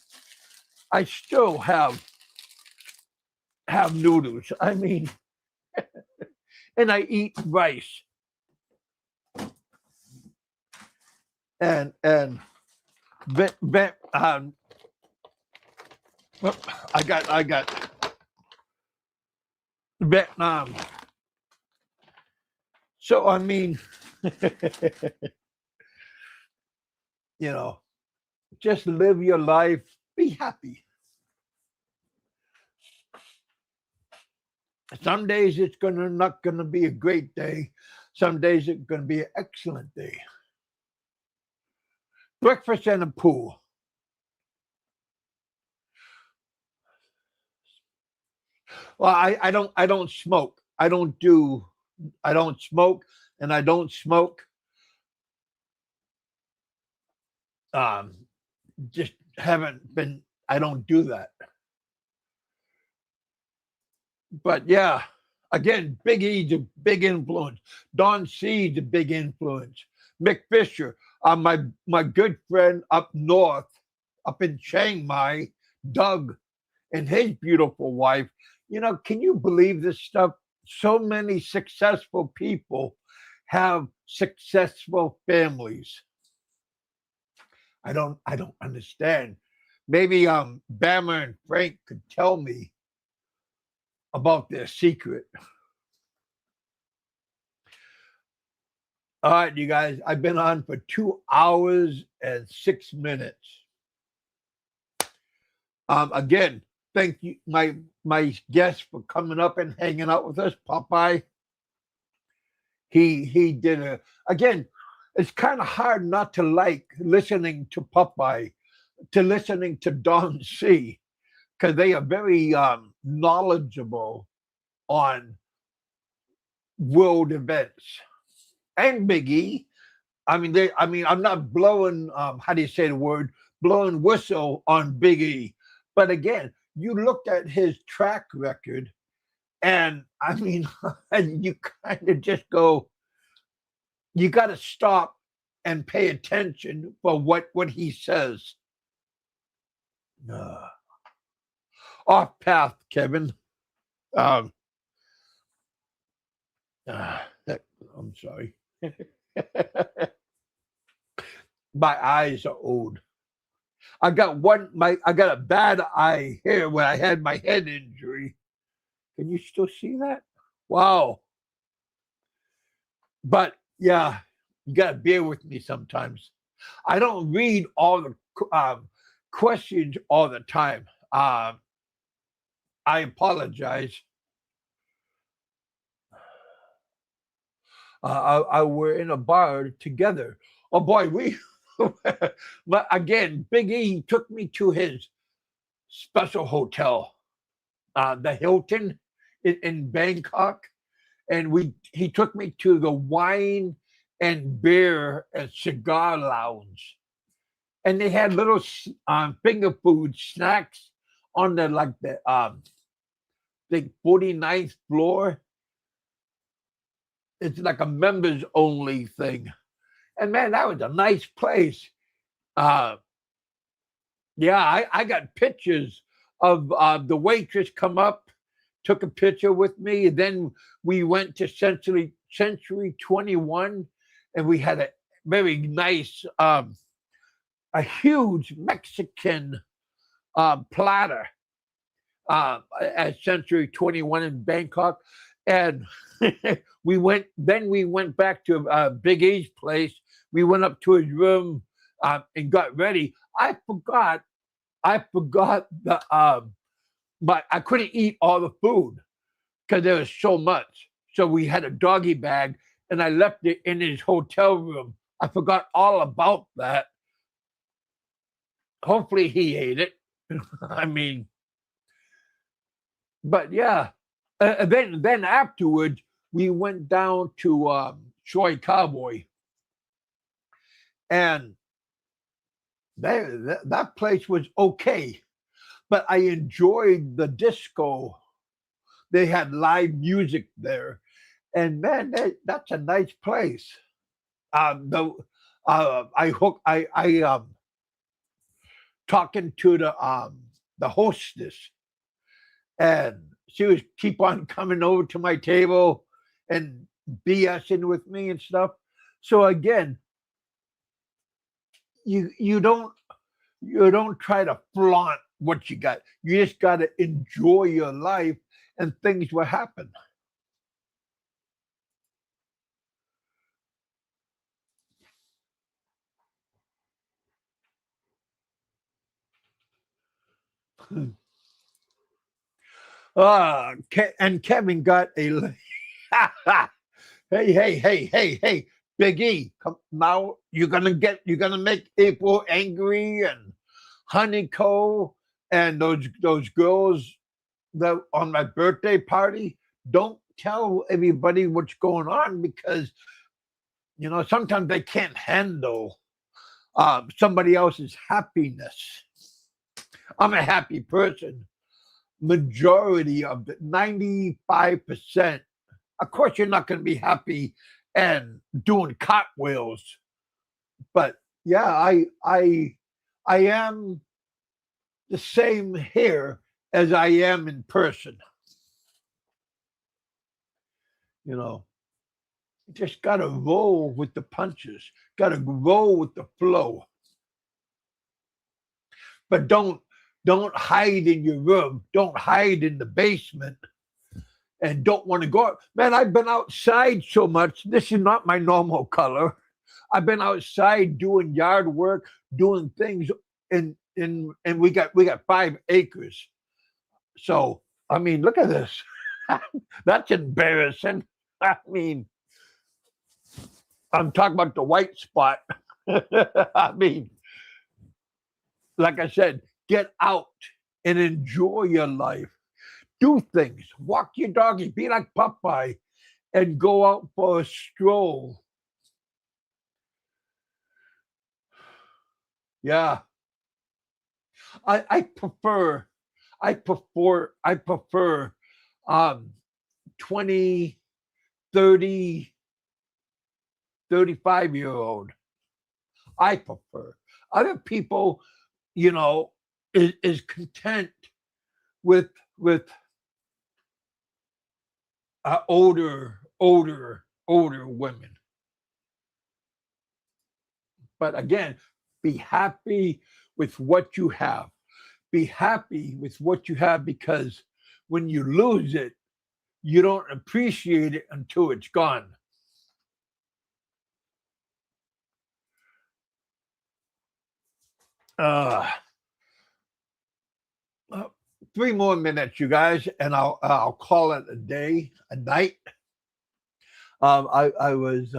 I still have noodles. I mean, and I eat rice. And I got Vietnam. So I mean, just live your life, be happy. Some days it's gonna not gonna be a great day. Some days it's gonna be an excellent day. Breakfast and a pool. Well, I don't smoke. I don't smoke and I don't smoke. Um just haven't been I don't do that. But yeah, again, Big E's a big influence. Don C's a big influence. Mick Fisher, my good friend up north, up in Chiang Mai, Doug, and his beautiful wife. Can you believe this stuff? So many successful people have successful families. I don't understand. Maybe Bama and Frank could tell me about their secret. All right, you guys, I've been on for 2 hours and 6 minutes. Again, thank you, my guest, for coming up and hanging out with us, Popeye. He did again. It's kind of hard not to like listening to Popeye, to listening to Don C, because they are very knowledgeable on world events. And Biggie. I'm not blowing how do you say the word? Blowing whistle on Biggie. But again, you looked at his track record, and and you kind of just go, you got to stop and pay attention for what he says. Uh, Off path, Kevin. Um, I'm sorry. My eyes are old. I got a bad eye here when I had my head injury. Can you still see that? Wow. But yeah, you gotta bear with me sometimes. I don't read all the questions all the time. I apologize. I were in a bar together. Oh boy, we. But again, Big E took me to his special hotel, the Hilton in Bangkok, and he took me to the wine and beer and cigar lounge, and they had little finger food snacks on the 49th floor. It's like a members only thing. And man, that was a nice place. Uh, yeah, I got pictures of the waitress come up, took a picture with me. Then we went to Century 21, and we had a very nice, a huge Mexican platter at Century 21 in Bangkok. And we went back to Big E's place. We went up to his room and got ready. I forgot but I couldn't eat all the food because there was so much. So we had a doggy bag, and I left it in his hotel room. I forgot all about that. Hopefully he ate it. I mean, but yeah. Then afterwards, we went down to Soy Cowboy, and that place was okay, but I enjoyed the disco. They had live music there, and man, that's a nice place. The I talking to the hostess, and she was keep on coming over to my table and BSing with me and stuff. So again, you don't try to flaunt what you got. You just got to enjoy your life, and things will happen. And Kevin got a hey, Big E, come now. You're gonna make April angry and Honeycomb and those girls that on my birthday party. Don't tell everybody what's going on because sometimes they can't handle somebody else's happiness. I'm a happy person. Majority of it, 95%. Of course, you're not going to be happy and doing cartwheels, but yeah, I am the same here as I am in person. You know, you just got to roll with the punches, got to roll with the flow, but don't hide in your room, don't hide in the basement, and don't want to go out. Man, I've been outside so much. This is not my normal color. I've been outside doing yard work, doing things and we got 5 acres. So I mean, look at this. That's embarrassing. I mean, I'm talking about the white spot. I mean, like I said, get out and enjoy your life. Do things. Walk your doggy. Be like Popeye and go out for a stroll. Yeah. I prefer I prefer 20, 30, 35-year old. I prefer. Other people, is content with older women. But again, be happy with what you have. Be happy with what you have because when you lose it, you don't appreciate it until it's gone. Uh, 3 more minutes, you guys, and I'll call it a day, a night. I was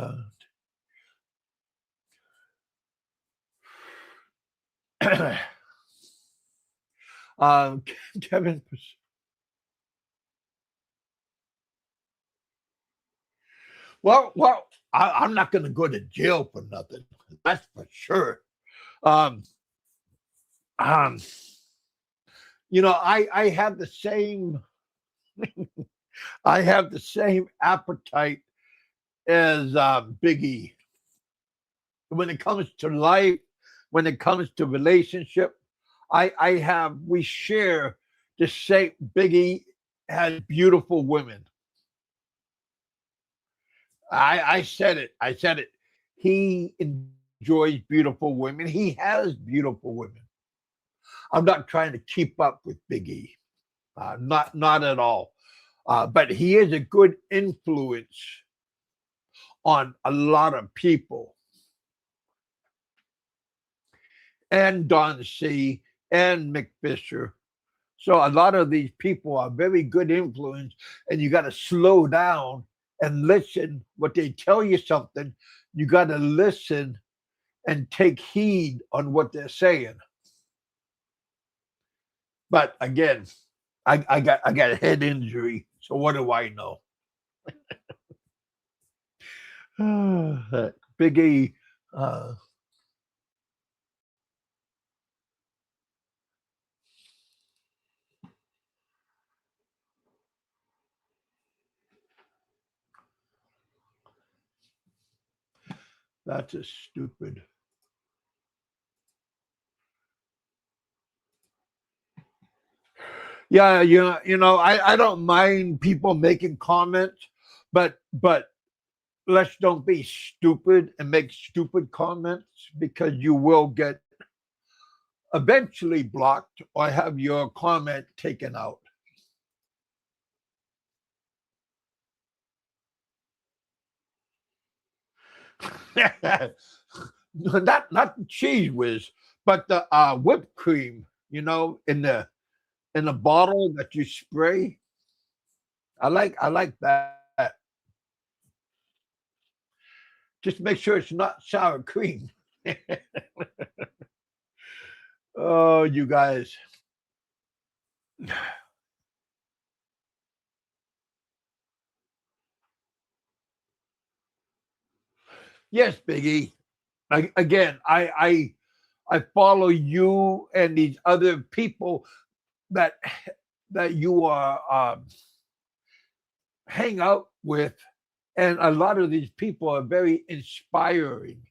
Kevin. Well, I'm not going to go to jail for nothing. That's for sure. Um, um, I have the same. I have the same appetite as Biggie when it comes to life, when it comes to relationship. We share the same. Biggie has beautiful women. I said it. I said it. He enjoys beautiful women. He has beautiful women. I'm not trying to keep up with Biggie. Not at all. But he is a good influence on a lot of people. And Don C. and Mick Fisher. So a lot of these people are very good influence, and you got to slow down and listen. What they tell you something, you got to listen and take heed on what they're saying. But again, I got a head injury, so what do I know? Biggie. That's a stupid. Yeah, I don't mind people making comments, but let's don't be stupid and make stupid comments because you will get eventually blocked or have your comment taken out. Not the cheese whiz, but the whipped cream, in the bottle that you spray. I like that. Just make sure it's not sour cream. Oh, you guys. Yes, Biggie. Again, I follow you and these other people that that you are hang out with, and a lot of these people are very inspiring.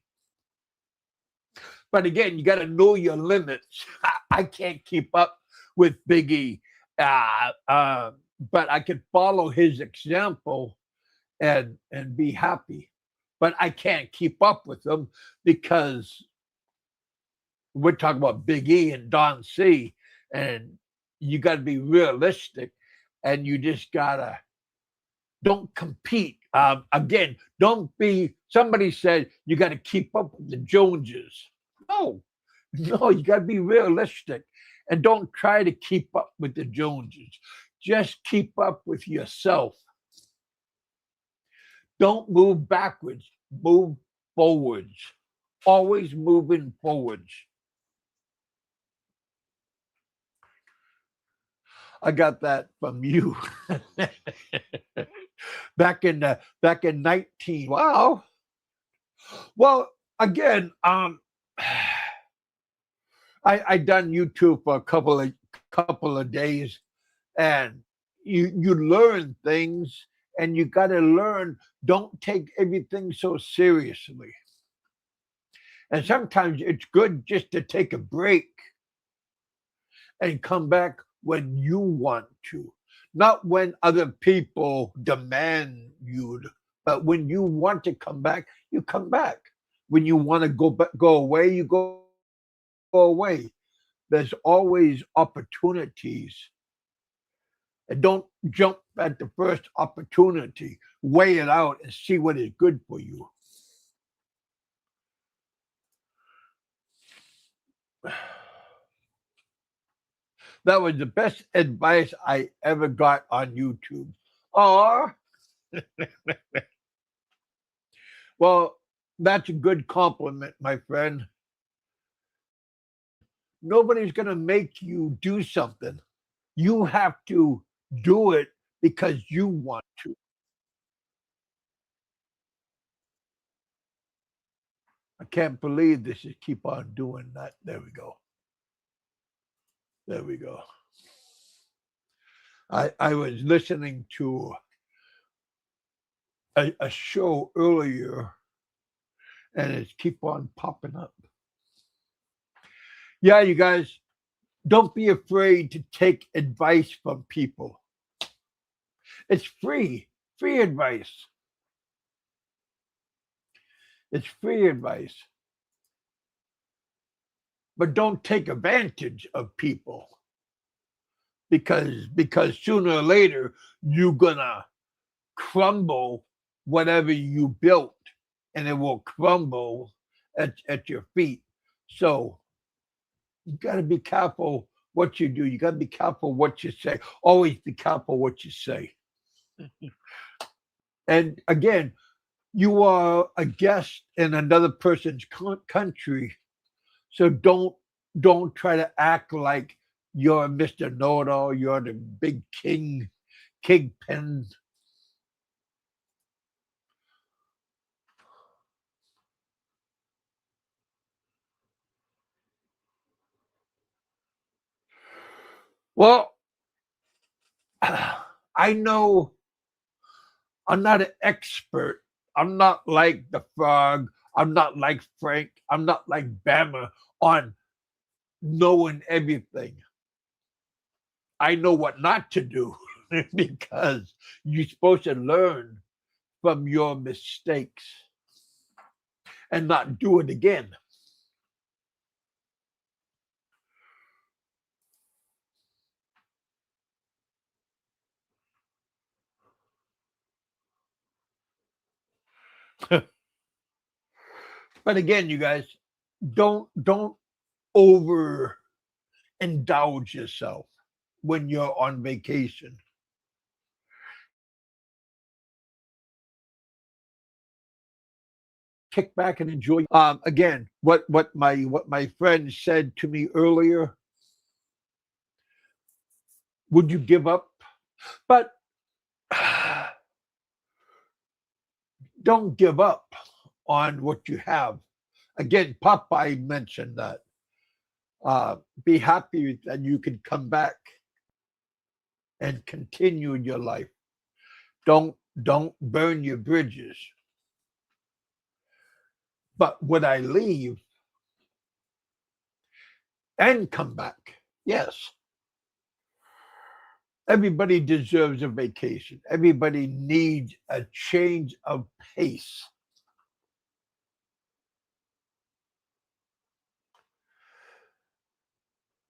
But again, you got to know your limits. I can't keep up with Biggie, but I can follow his example and be happy. But I can't keep up with him because we're talking about Big E and Don C, and you got to be realistic, and you just gotta don't compete. Again, don't be. Somebody said you got to keep up with the Joneses. No, no, you got to be realistic, and don't try to keep up with the Joneses. Just keep up with yourself. Don't move backwards. Move forwards. Always moving forwards. I got that from you back in 19. Wow. Well, again, I done YouTube for a couple of days, and you learn things, and you got to learn. Don't take everything so seriously, and sometimes it's good just to take a break and come back when you want to, not when other people demand you, but when you want to come back, you come back. When you want to go away, you go away. There's always opportunities, and don't jump at the first opportunity. Weigh it out and see what is good for you. That was the best advice I ever got on YouTube. Or, well, that's a good compliment, my friend. Nobody's going to make you do something. You have to do it because you want to. I can't believe this is keep on doing that. There we go. There we go. I was listening to a show earlier, and it's keep on popping up. Yeah, you guys, don't be afraid to take advice from people. It's free advice. It's free advice. But don't take advantage of people because sooner or later you're gonna crumble whatever you built, and it will crumble at your feet. So you got to be careful what you do. You got to be careful what you say. Always be careful what you say. And again, you are a guest in another person's country, so don't try to act like you're Mr. Know-it-all. You're the big kingpin. Well, I know I'm not an expert. I'm not like the Frog. I'm not like Frank. I'm not like Bama on knowing everything. I know what not to do because you're supposed to learn from your mistakes and not do it again. But again, you guys, don't over indulge yourself when you're on vacation. kick back and enjoy. Again, what my friend said to me earlier. Would you give up? But don't give up on what you have. Again, Popeye mentioned that. Be happy that you can come back and continue your life. Don't burn your bridges. But would I leave and come back? Yes. Everybody deserves a vacation. Everybody needs a change of pace.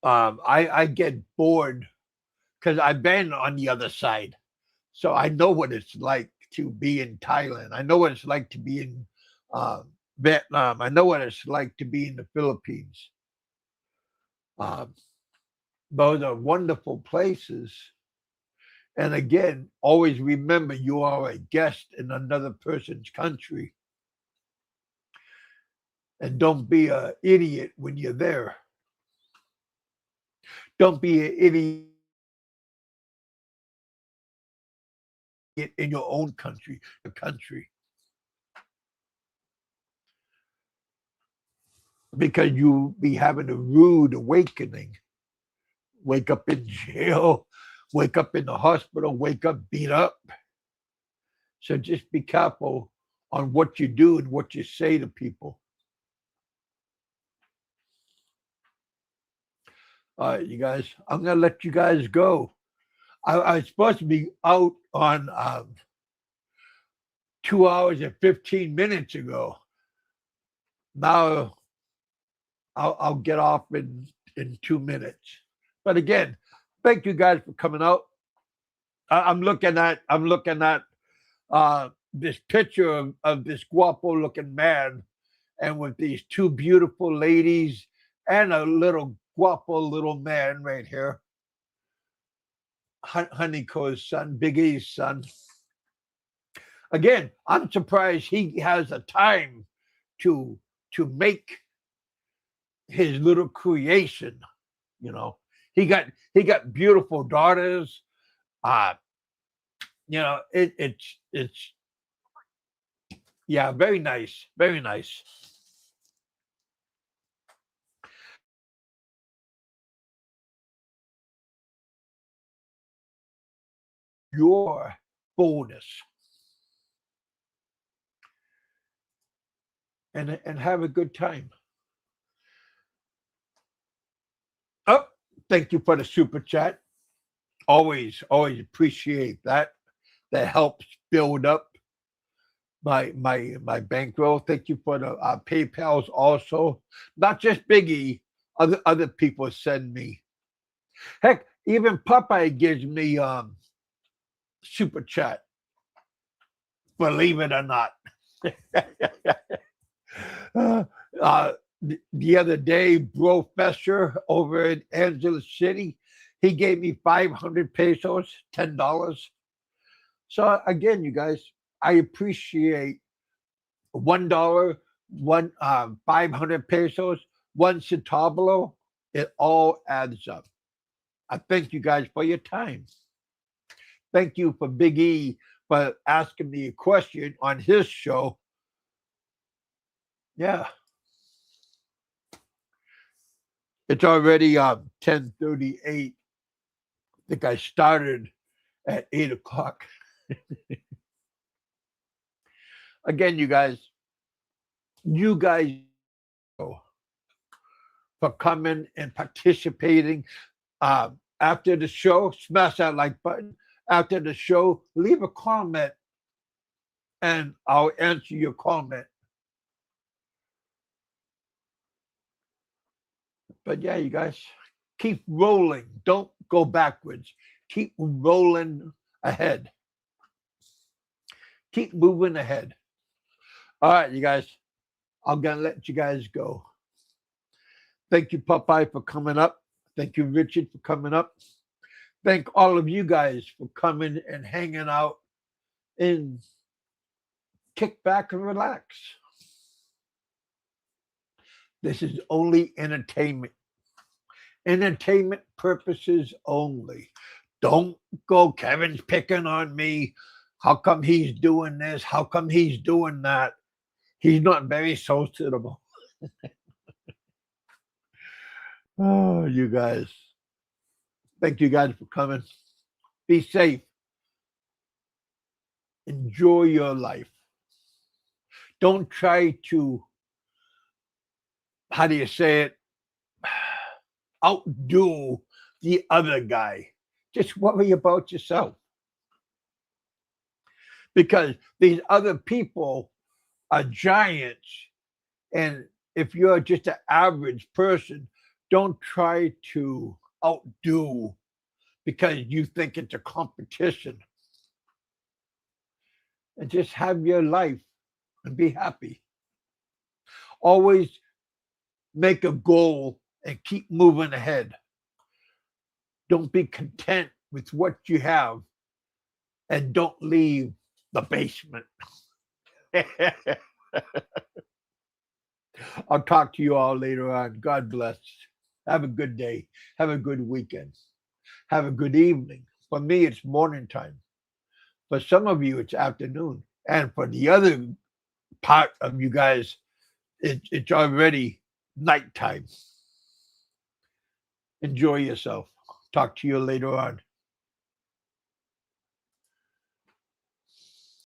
I get bored because I've been on the other side. So I know what it's like to be in Thailand. I know what it's like to be in Vietnam. I know what it's like to be in the Philippines. Those are wonderful places. And again, always remember you are a guest in another person's country. And don't be an idiot when you're there. Don't be an idiot in your own country, because you'll be having a rude awakening. Wake up in jail, wake up in the hospital, wake up beat up. So just be careful on what you do and what you say to people. All right, you guys, I'm going to let you guys go. I was supposed to be out on 2 hours and 15 minutes ago. Now I'll get off in 2 minutes. But again, thank you guys for coming out. I'm looking at this picture of this guapo looking man, and with these two beautiful ladies and a little guapo little man right here. Honeyco's son, Big E's son. Again, I'm surprised he has the time to make his little creation. You know, he got beautiful daughters. It's yeah, very nice, very nice. Your bonus and have a good time. Oh, thank you for the super chat. Always appreciate that. That helps build up my bankroll. Thank you for the PayPal's also. Not just Biggie, other people send me. Heck, even Popeye gives me super chat. Believe it or not. The other day, Bro Fesher over in Angeles City, he gave me 500 pesos, $10. So again, you guys, I appreciate $1, 500 pesos, one centavo. It all adds up. I thank you guys for your time. Thank you for Big E for asking me a question on his show. Yeah. It's already 10:38. I think I started at 8 o'clock. Again, you guys for coming and participating. After the show, smash that like button. After the show, leave a comment and I'll answer your comment. But yeah, you guys, keep rolling. Don't go backwards. Keep rolling ahead. Keep moving ahead. All right, you guys, I'm going to let you guys go. Thank you, Popeye, for coming up. Thank you, Richard, for coming up. Thank all of you guys for coming and hanging out and kick back and relax. This is only entertainment. Entertainment purposes only. Don't go, Kevin's picking on me. How come he's doing this? How come he's doing that? He's not very sociable. Oh, you guys. Thank you guys for coming. Be safe. Enjoy your life. Don't try to, how do you say it, outdo the other guy. Just worry about yourself. Because these other people are giants. And if you're just an average person, don't try to outdo because you think it's a competition. And just have your life and be happy. Always make a goal and keep moving ahead. Don't be content with what you have and don't leave the basement. I'll talk to you all later on. God bless. Have a good day. Have a good weekend. Have a good evening. For me, it's morning time. For some of you, it's afternoon. And for the other part of you guys, it's already nighttime. Enjoy yourself. Talk to you later on.